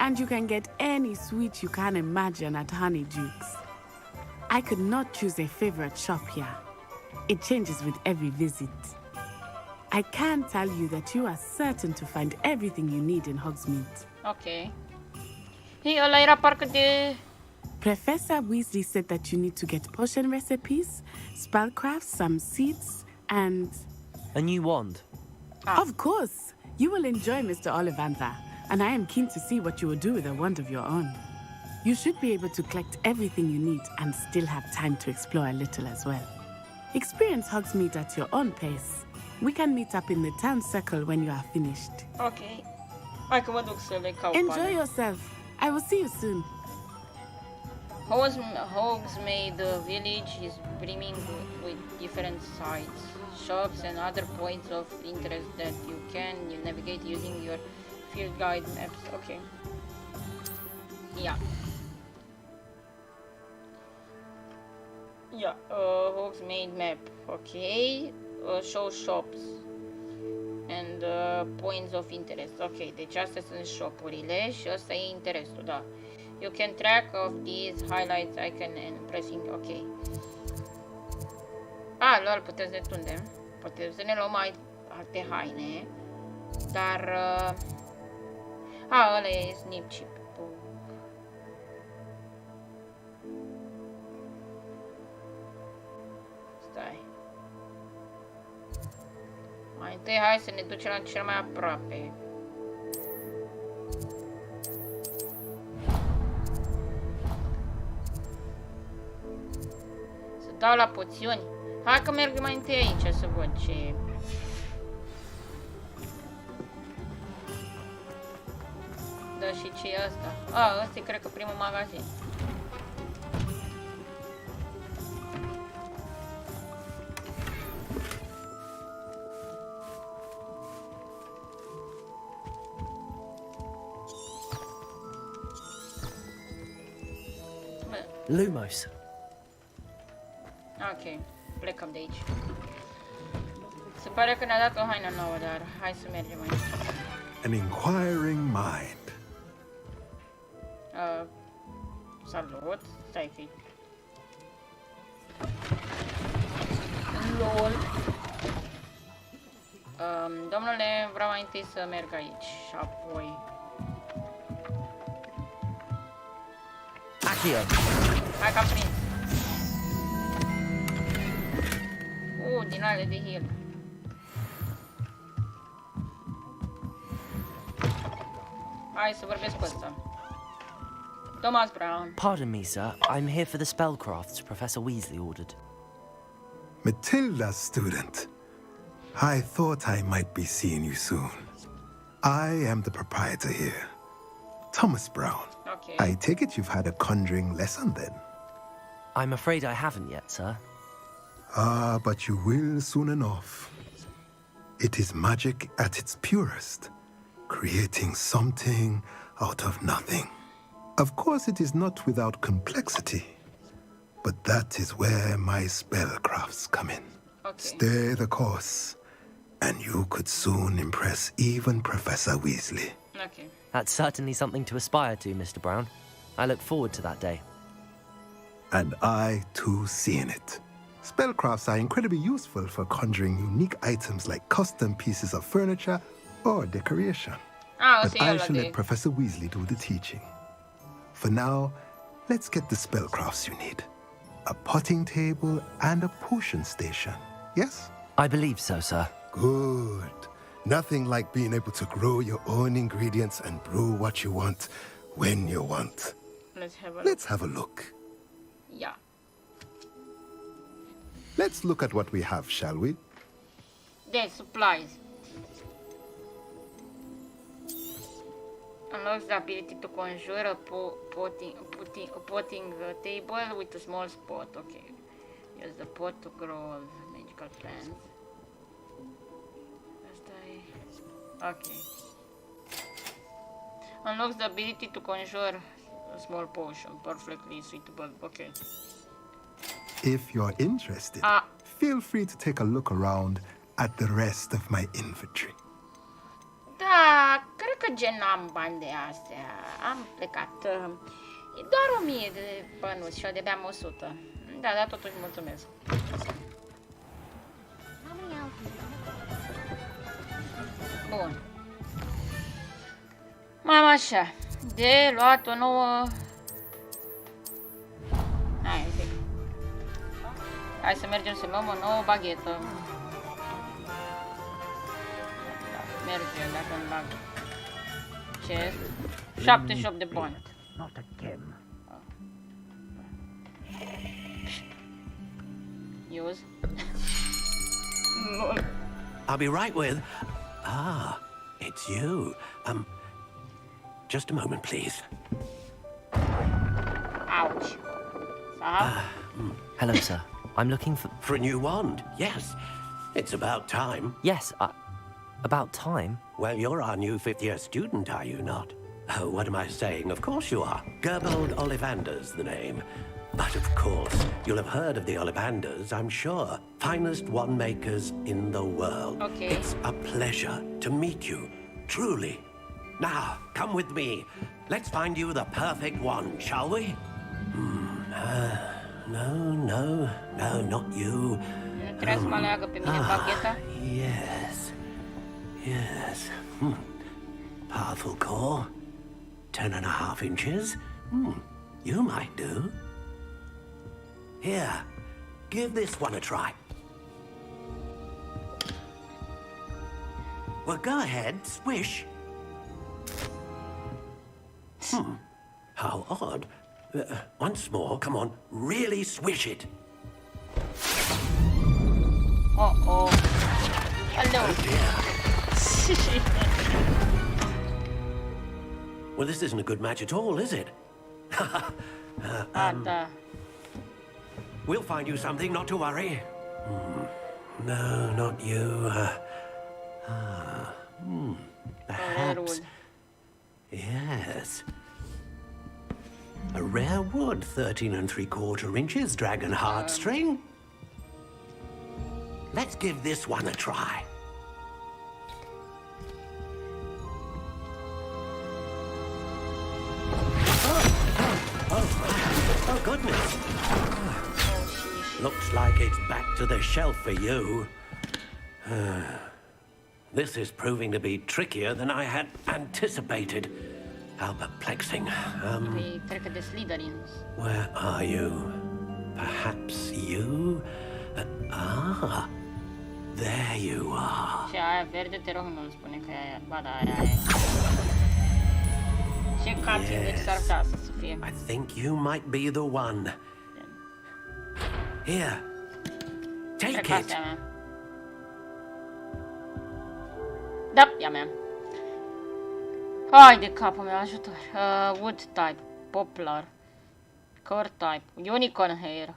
And you can get any sweet you can imagine at Honeydukes. I could not choose a favorite shop here. It changes with every visit. I can tell you that you are certain to find everything you need in Hogsmeade. Ok. Hei, ăla era parcă de... Professor Weasley said that you need to get potion recipes, spellcrafts, some seeds, and... A new wand. Of course! You will enjoy Mr. Ollivander, and I am keen to see what you will do with a wand of your own. You should be able to collect everything you need and still have time to explore a little as well. Experience Hogsmeade at your own pace. We can meet up in the town circle when you are finished. Ok. Hai că mă duc să le caut. Enjoy yourself. I will see you soon. Hogsmeade village is brimming with different sites, shops and other points of interest that you can navigate using your field guide maps. Okay. Yeah. Yeah. Hogsmeade map. Okay. Show shops and points of interest. Ok, deci astea sunt shop-urile și ăsta e interesul, da. You can track of these highlights icon and pressing OK. Lol, putem să ne tundem. Putem să ne luăm alte haine. Dar... ăla e snip chip. Stai. Mai întâi hai să ne ducem la cel mai aproape. Dau la poțiuni. Hai că merg mai întâi aici să văd ce e. Da, și ce e asta? Ăsta e, cred că, primul magazin. Lumos. Ok, plecăm de aici. Se pare că ne-a dat o haină nouă, dar hai să mergem aici. An inquiring mind. Salut, stai fi. LOL. Domnule, vreau mai întâi să merg aici și apoi... Accio. Hai că am prins. Din ale de heal. Hai să vorbesc cu ăsta. Thomas Brown. Pardon me, sir. I'm here for the spellcrafts Professor Weasley ordered. Matilda's student. I thought I might be seeing you soon. I am the proprietor here, Thomas Brown. Okay. I take it you've had a conjuring lesson then? I'm afraid I haven't yet, sir. But you will soon enough. It is magic at its purest, creating something out of nothing. Of course, it is not without complexity, but that is where my spellcrafts come in. Okay. Stay the course, and you could soon impress even Professor Weasley. Okay. That's certainly something to aspire to, Mr. Brown. I look forward to that day. And I, too, see in it. Spellcrafts are incredibly useful for conjuring unique items like custom pieces of furniture or decoration. But I shall let Professor Weasley do the teaching. For now, let's get the spellcrafts you need. A potting table and a potion station, yes? I believe so, sir. Good. Nothing like being able to grow your own ingredients and brew what you want when you want. Let's have a look. Yeah. Let's look at what we have, shall we? There's supplies. Unlocks the ability to conjure a potting table with a small spot. Okay. Use the pot to grow magical plants. Okay. Unlocks the ability to conjure a small potion. Perfectly suitable. Okay. If you're interested, feel free to take a look around at the rest of my inventory. Da, cred că gen am bani de astea. Am plecat. E doar 1000 de bănuți și eu de-abia am 100. Da, totuși mulțumesc. Bun. Mai așa. De luat o nouă... Hai să mergem să luăm o nouă baghetă. Merge dacă îmi bag. Ce? 78 de bani. Use. I'll be right with... it's you. Just a moment, please. Ouch. Hello, sir. I'm looking for a new wand. Yes. It's about time. Yes, about time? Well, you're our new fifth-year student, are you not? Oh, what am I saying? Of course you are. Gerbold Ollivander's the name. But of course, you'll have heard of the Ollivanders, I'm sure. Finest wand makers in the world. Okay. It's a pleasure to meet you, truly. Now, come with me. Let's find you the perfect wand, shall we? No, not you. Trebuie să mă leagă pe mine bagheta? Yes. Powerful core. 10.5 inches. You might do. Here, give this one a try. Well, go ahead, swish. How odd. Once more, come on, really swish it. Oh. Hello. Well, this isn't a good match at all, is it? We'll find you something, not to worry. No, not you. Perhaps. Yes. A rare wood, 13 3/4 inches, dragon heartstring. Let's give this one a try. Oh, goodness. Looks like it's back to the shelf for you. This is proving to be trickier than I had anticipated. How perplexing. Where are you? Perhaps you? There you are. Și aia verde, te rog, nu-mi spune că e aia. Ba da, aia e. Ce cutscene, deci s-ar putea să fie. I think you might be the one. Here. Take it. Da, e a mea. Hai de capul meu, ajutor. Wood type, poplar. Core type, unicorn hair.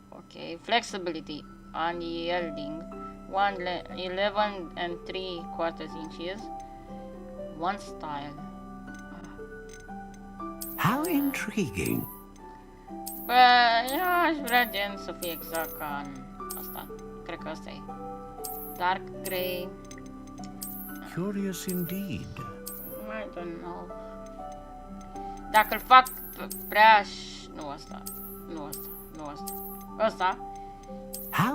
Ok, flexibility, unyielding. 11 3/4 inches. One style. How intriguing. Bă, eu aș vrea gen să fie exact ca în asta. Cred că asta e. Dark grey. Curious indeed. I don't know. Dacă îl fac prea... Nu asta. Nu asta. Nu asta. Ăsta.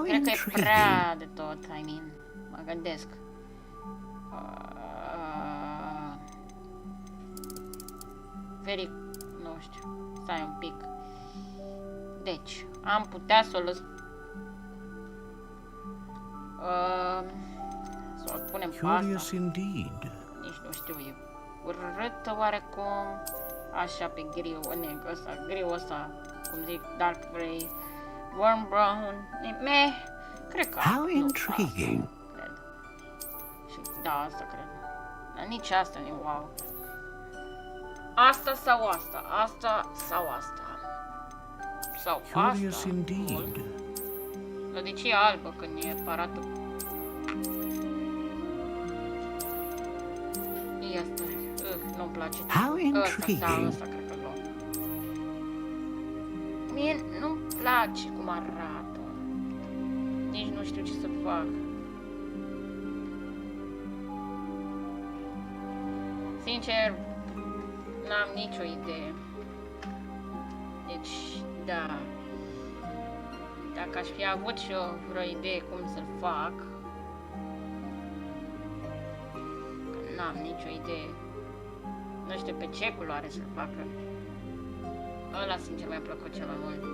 Cred că e prea de tot, I mean. Mă gândesc. Very... Nu știu. Stai un pic. Deci, am putea să o lăs... să o punem pe asta. Nici nu știu, e urâtă oarecum. Așa pe griu, griu ăsta, cum zic, dark grey, warm brown, cred că How intriguing. Cred. Și da, asta cred. Dar nici asta nu e wow. Asta sau asta? Asta sau asta? Sau asta? Dar de ce e albă când e paratul? E asta. Nu-mi place. How intriguing. Asta cred că luăm. Mie nu-mi place cum arată. Nici nu știu ce să fac. Sincer, n-am nicio idee. Deci, da. Dacă aș fi avut și eu vreo idee cum să-l fac, n-am nicio idee. Nu știu pe ce culoare să-l facă. Ăla, sincer, mi-a plăcut cel mai mult.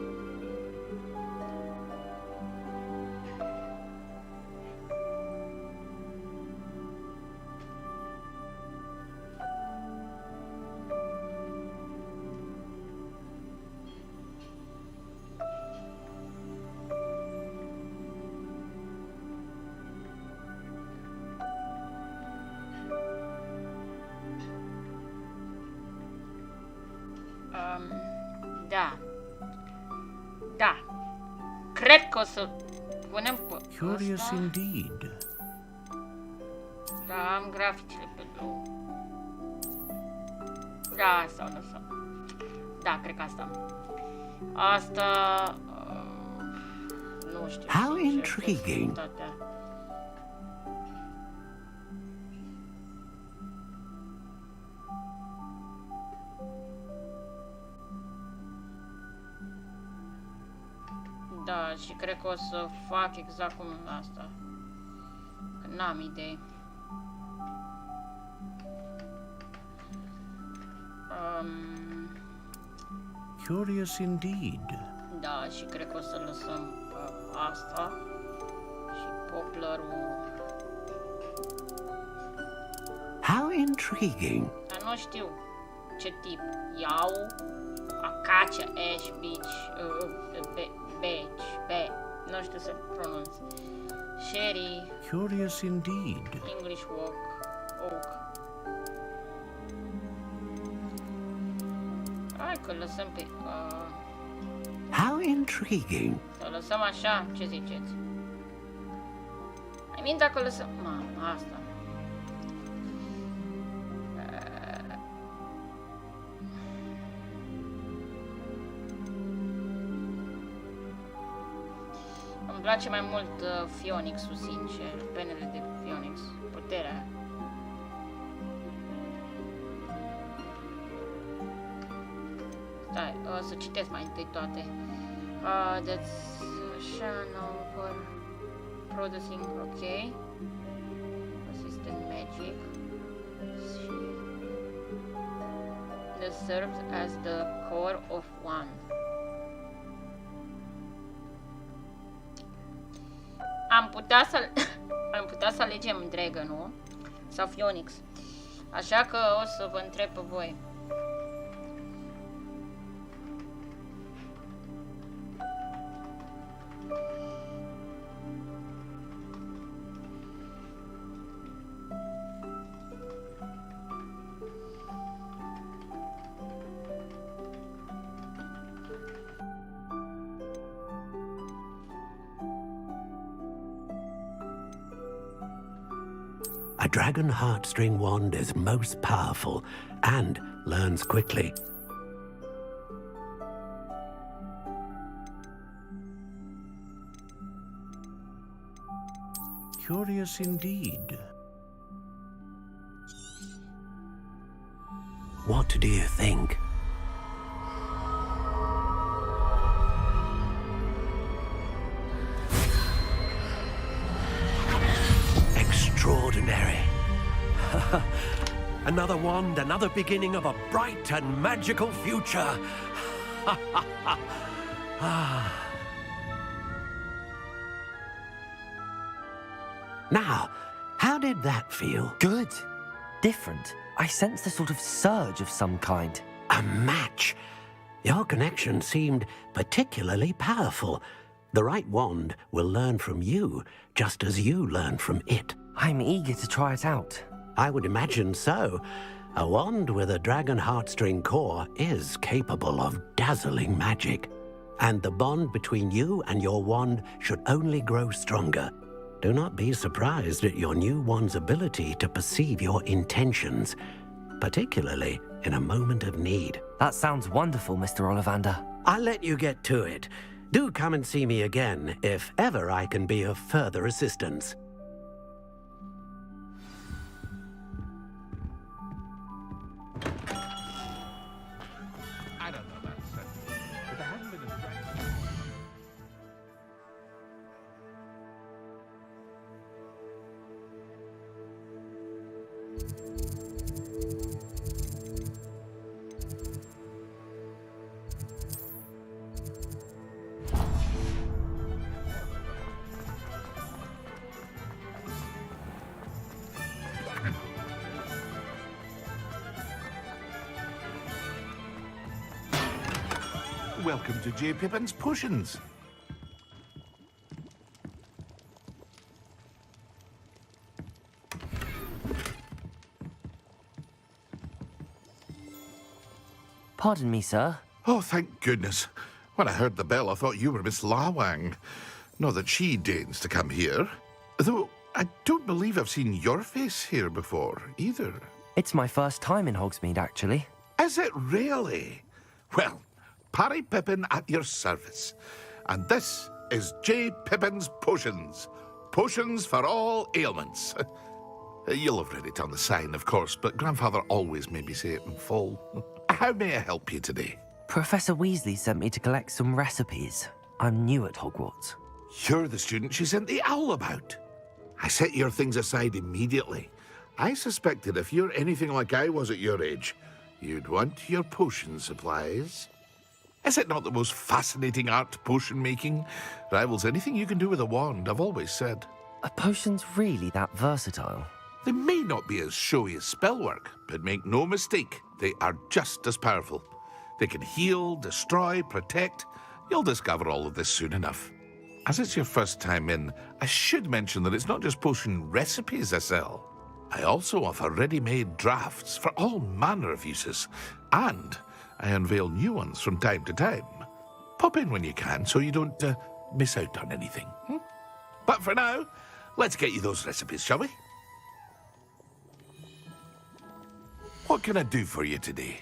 Da. Da. Cred că o să punem pe Curious ăsta. indeed. Da, am graficile pe două. Da, asta o lăsăm. Da, cred că asta. Asta... nu știu. How intriguing. Da, și cred că o să fac exact cum asta. Că n-am idei. Curious indeed. Da, și cred că o să lăsăm asta. Și poplarul. How intriguing. Dar nu știu ce tip. Iau, acacia, ash, beach, Nu știu să pronunț. Sherry. Curious indeed. English Oak. Hai că lăsăm pe... How intriguing. Să lăsăm așa, ce ziceți? I mean, dacă lăsăm... Mamă, asta. Îmi place mai mult Phoenix-ul, sincer. Penele de Phoenix. Puterea. Stai, o să citesc mai întâi toate. That's channel for producing, ok. Assistant magic. That serves as the core of one. Am putea să alegem Dragon-ul sau Phoenix. Așa că o să vă întreb pe voi. A dragon heartstring wand is most powerful and learns quickly. Curious indeed. What do you think? Extraordinary. Another wand, another beginning of a bright and magical future. Now, how did that feel? Good. Different. I sensed a sort of surge of some kind. A match. Your connection seemed particularly powerful. The right wand will learn from you, just as you learn from it. I'm eager to try it out. I would imagine so. A wand with a dragon heartstring core is capable of dazzling magic. And the bond between you and your wand should only grow stronger. Do not be surprised at your new wand's ability to perceive your intentions, particularly in a moment of need. That sounds wonderful, Mr. Ollivander. I'll let you get to it. Do come and see me again if ever I can be of further assistance. I don't know that sentence, but there hasn't been a dragon. Welcome to J. Pippin's Potions. Pardon me, sir. Oh, thank goodness. When I heard the bell, I thought you were Miss Lawang. Not that she deigns to come here. Though, I don't believe I've seen your face here before, either. It's my first time in Hogsmeade, actually. Is it really? Well, Parry Pippin at your service. And this is J. Pippin's Potions. Potions for all ailments. You'll have read it on the sign, of course, but Grandfather always made me say it in full. How may I help you today? Professor Weasley sent me to collect some recipes. I'm new at Hogwarts. You're the student she sent the owl about. I set your things aside immediately. I suspected if you're anything like I was at your age, you'd want your potion supplies. Is it not the most fascinating art, potion making? Rivals anything you can do with a wand, I've always said. Are potions really that versatile? They may not be as showy as spellwork, but make no mistake, they are just as powerful. They can heal, destroy, protect. You'll discover all of this soon enough. As it's your first time in, I should mention that it's not just potion recipes I sell. I also offer ready-made drafts for all manner of uses, and I unveil new ones from time to time. Pop in when you can so you don't miss out on anything. But for now, let's get you those recipes, shall we? What can I do for you today?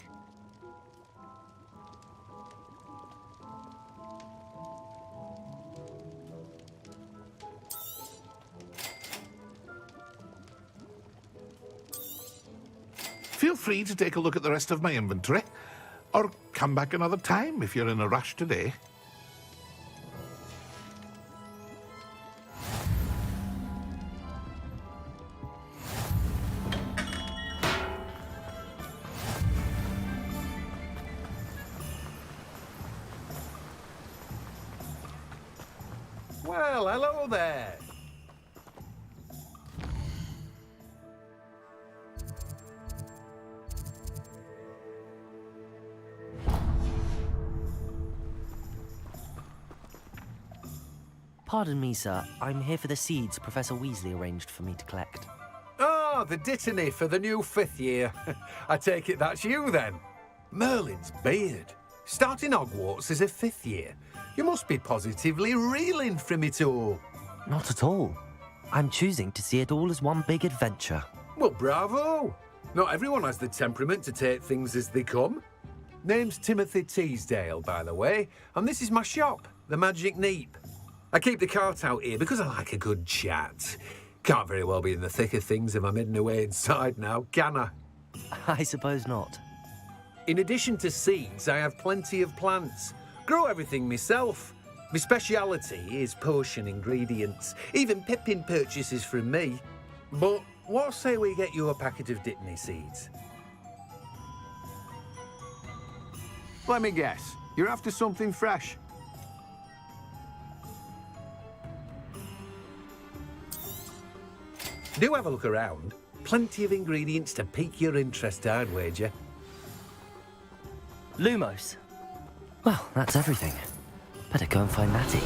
Feel free to take a look at the rest of my inventory, or come back another time if you're in a rush today. Well, hello there. Pardon me, sir. I'm here for the seeds Professor Weasley arranged for me to collect. Oh, the dittany for the new 5th year. I take it that's you, then. Merlin's beard. Starting Hogwarts as a 5th year. You must be positively reeling from it all. Not at all. I'm choosing to see it all as one big adventure. Well, bravo. Not everyone has the temperament to take things as they come. Name's Timothy Teasdale, by the way, and this is my shop, the Magic Neep. I keep the cart out here because I like a good chat. Can't very well be in the thick of things if I'm hidden away inside now, can I? I suppose not. In addition to seeds, I have plenty of plants. Grow everything myself. My speciality is potion ingredients. Even Pippin purchases from me. But what say we get you a packet of Dittany seeds? Let me guess. You're after something fresh. Do have a look around. Plenty of ingredients to pique your interest, I'd wager. Lumos. Well, that's everything. Better go and find Natty.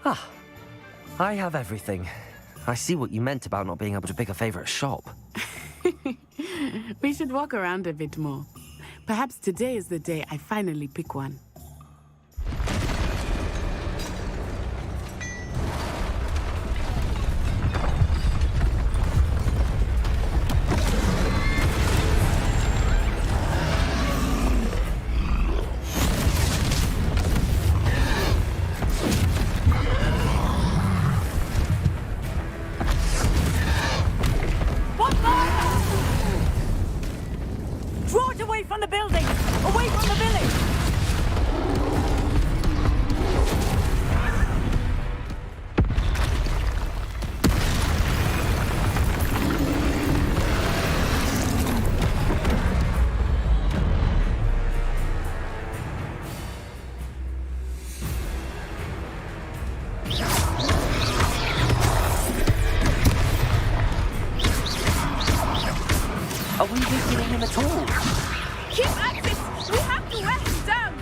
Ah, I have everything. I see what you meant about not being able to pick a favourite shop. We should walk around a bit more. Perhaps today is the day I finally pick one. Are we visiting him at all? Keep at this! We have to wear him down!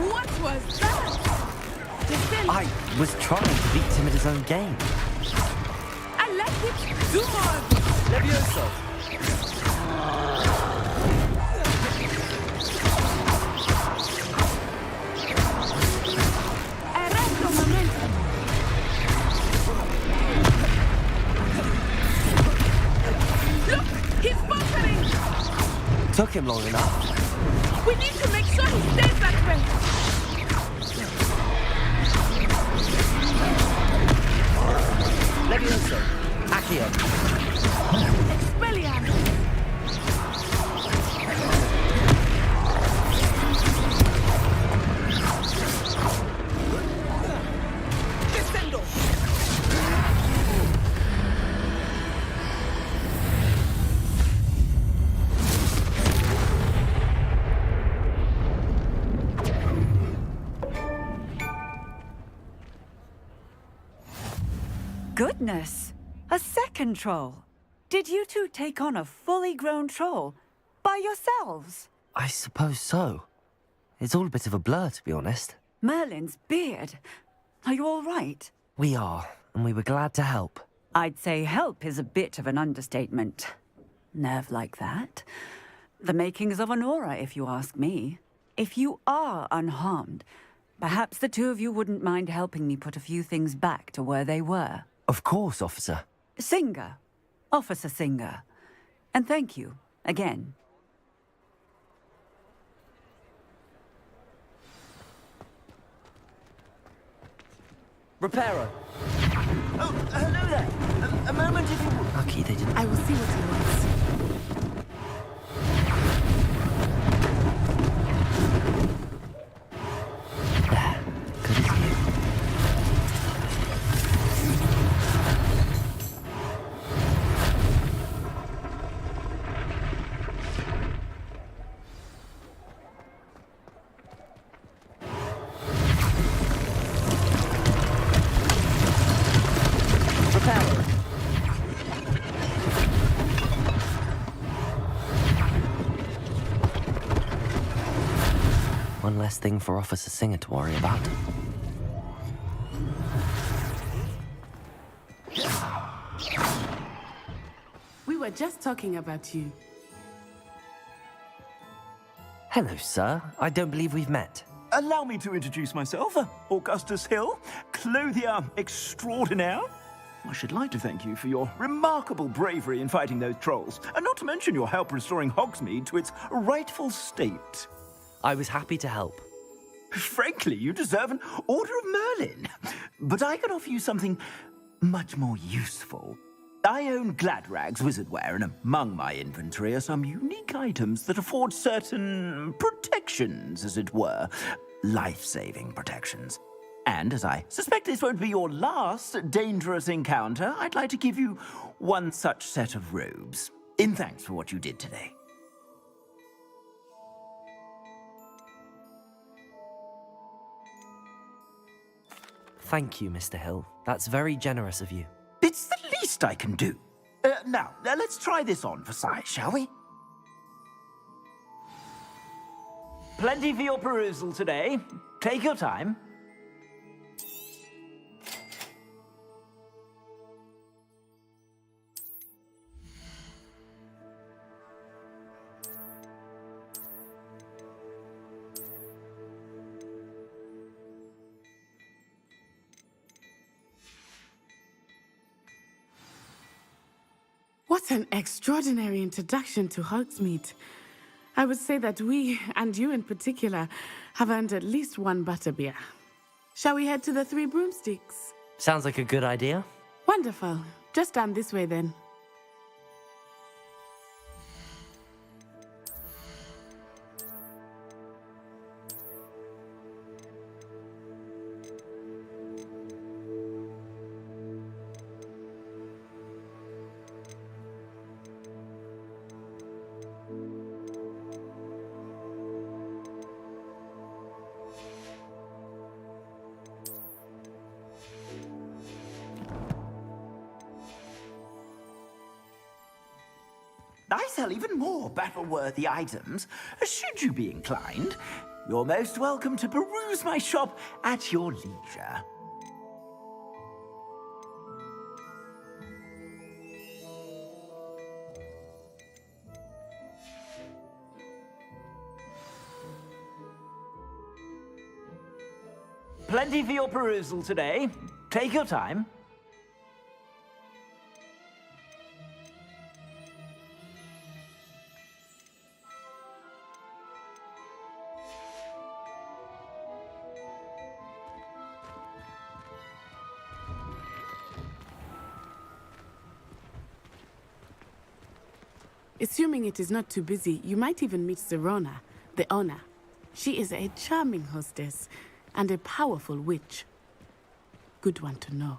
What was that? I was trying to beat him at his own game. I like it. Do more. Levioso. Arresto momentum. Look, he's faltering. Took him long enough. We need to make sure he stays that way. Levioso. Accio. Expelliarmus. Descendo. Goodness! A second troll. Did you two take on a fully grown troll by yourselves? I suppose so. It's all a bit of a blur, to be honest. Merlin's beard. Are you all right? We are, and we were glad to help. I'd say help is a bit of an understatement. Nerve like that. The makings of an aura, if you ask me. If you are unharmed, perhaps the two of you wouldn't mind helping me put a few things back to where they were. Of course, officer. Singer. Officer Singer. And thank you, again. Reparo. Oh, hello there. A moment if you would. Lucky they didn't. I will see what he wants. There. Good as you. One less thing for Officer Singer to worry about. We were just talking about you. Hello, sir. I don't believe we've met. Allow me to introduce myself, Augustus Hill, clothier extraordinaire. I should like to thank you for your remarkable bravery in fighting those trolls, and not to mention your help restoring Hogsmeade to its rightful state. I was happy to help. Frankly, you deserve an Order of Merlin. But I can offer you something much more useful. I own Gladrag's wizardware, and among my inventory are some unique items that afford certain protections, as it were. Life-saving protections. And as I suspect this won't be your last dangerous encounter, I'd like to give you one such set of robes, in thanks for what you did today. Thank you, Mr. Hill. That's very generous of you. It's the least I can do. Now, let's try this on for size, shall we? Plenty for your perusal today. Take your time. What an extraordinary introduction to Hogsmeade. I would say that we, and you in particular, have earned at least one butterbeer. Shall we head to the Three Broomsticks? Sounds like a good idea. Wonderful. Just down this way then. I sell even more battle-worthy items. Should you be inclined, you're most welcome to peruse my shop at your leisure. plenty for your perusal today. Take your time. Assuming it is not too busy, you might even meet Sirona, the owner. She is a charming hostess and a powerful witch. Good one to know.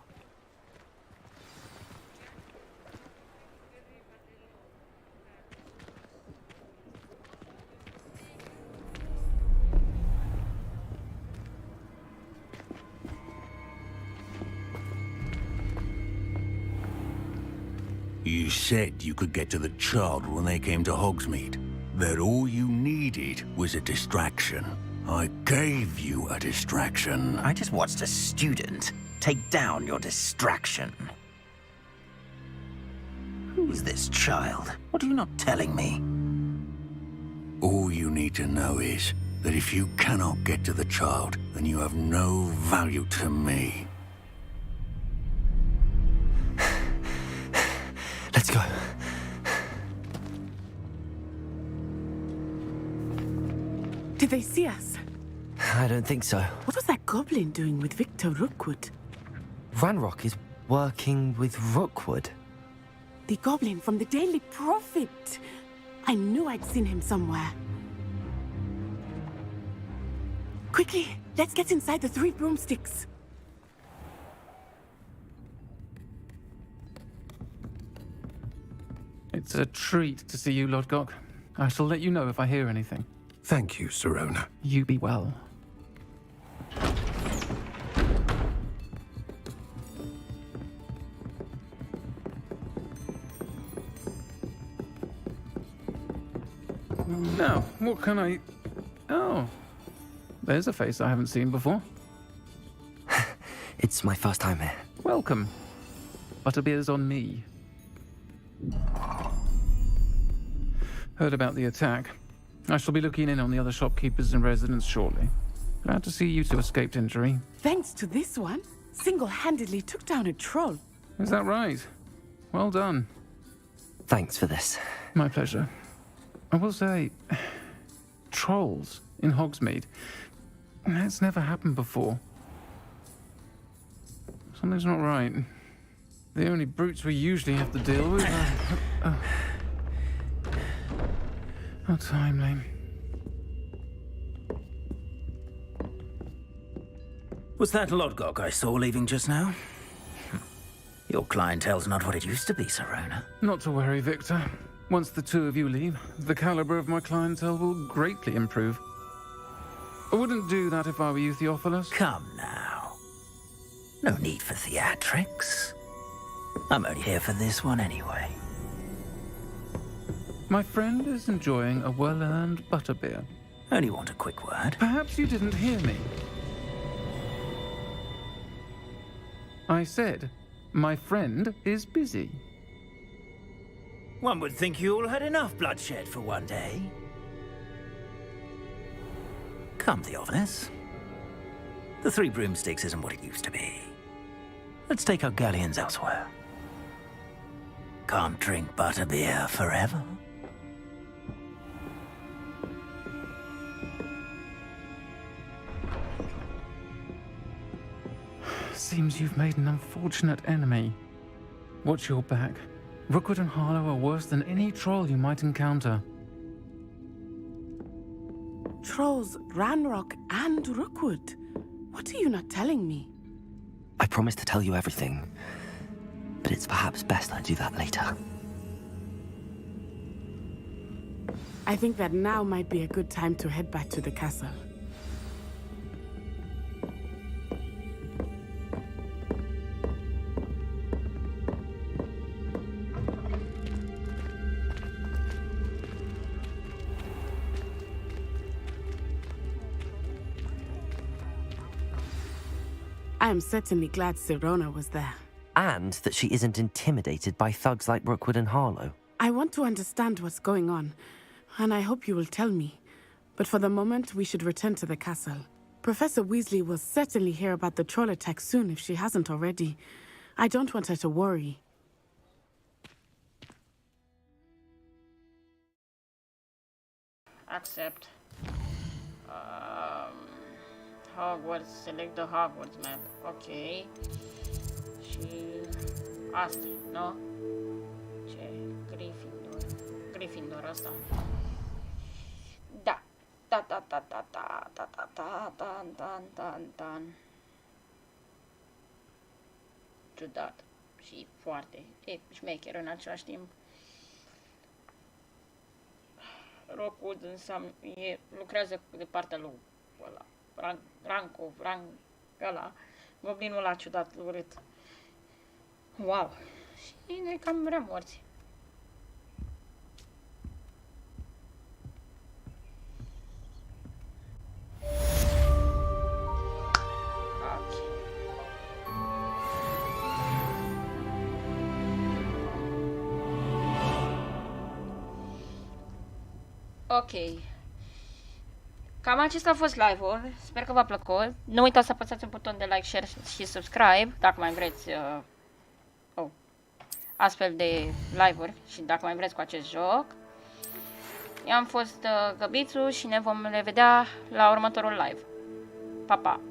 You said you could get to the child when they came to Hogsmeade. That all you needed was a distraction. I gave you a distraction. I just watched a student take down your distraction. Who is this child? What are you not telling me? All you need to know is that if you cannot get to the child, then you have no value to me. Let's go. Did they see us? I don't think so. What was that goblin doing with Victor Rookwood? Ranrock is working with Rookwood. The goblin from the Daily Prophet. I knew I'd seen him somewhere. Quickly, let's get inside the 3 broomsticks. It's a treat to see you, Lodgok. I shall let you know if I hear anything. Thank you, Sirona. You be well. Now, what can I... Oh, there's a face I haven't seen before. It's my first time here. Welcome. Butterbeer's on me. Heard about the attack. I shall be looking in on the other shopkeepers and residents shortly. Glad to see you two escaped injury. Thanks to this one, single-handedly took down a troll. Is that right? Well done. Thanks for this. My pleasure. I will say, trolls in Hogsmeade. That's never happened before. Something's not right. The only brutes we usually have to deal with are... How timely. Was that Lodgok I saw leaving just now? Your clientele's not what it used to be, Sirona. Not to worry, Victor. Once the two of you leave, the caliber of my clientele will greatly improve. I wouldn't do that if I were you, Theophilus. Come now. No need for theatrics. I'm only here for this one anyway. My friend is enjoying a well-earned butterbeer. Only want a quick word. Perhaps you didn't hear me. I said, my friend is busy. One would think you all had enough bloodshed for one day. Come, Theophilus. The 3 broomsticks isn't what it used to be. Let's take our galleons elsewhere. Can't drink butterbeer forever. Seems you've made an unfortunate enemy. Watch your back. Rookwood and Harlow are worse than any troll you might encounter. Trolls, Ranrock, and Rookwood. What are you not telling me? I promised to tell you everything, but it's perhaps best I do that later. I think that now might be a good time to head back to the castle. I am certainly glad Sirona was there. And that she isn't intimidated by thugs like Rookwood and Harlow. I want to understand what's going on, and I hope you will tell me. But for the moment, we should return to the castle. Professor Weasley will certainly hear about the troll attack soon if she hasn't already. I don't want her to worry. Accept. Hogwarts, select the Hogwarts map. Ok. Și asta, nu? Ce? Gryffindor. Gryffindor asta. Da. Da. Ciudat. Și foarte șmecher în același timp. Rockwood înseamnă, lucrează de partea lui ăla, Ranco, ăla, goblinul ăla ciudat, urât. Wow! Și ne cam vrea morți. Ok. Cam acesta a fost live-ul. Sper că v-a plăcut. Nu uitați să apăsați un buton de like, share și subscribe dacă mai vreți astfel de live-uri și dacă mai vreți cu acest joc. Eu am fost Găbițu și ne vom revedea la următorul live. Pa, pa!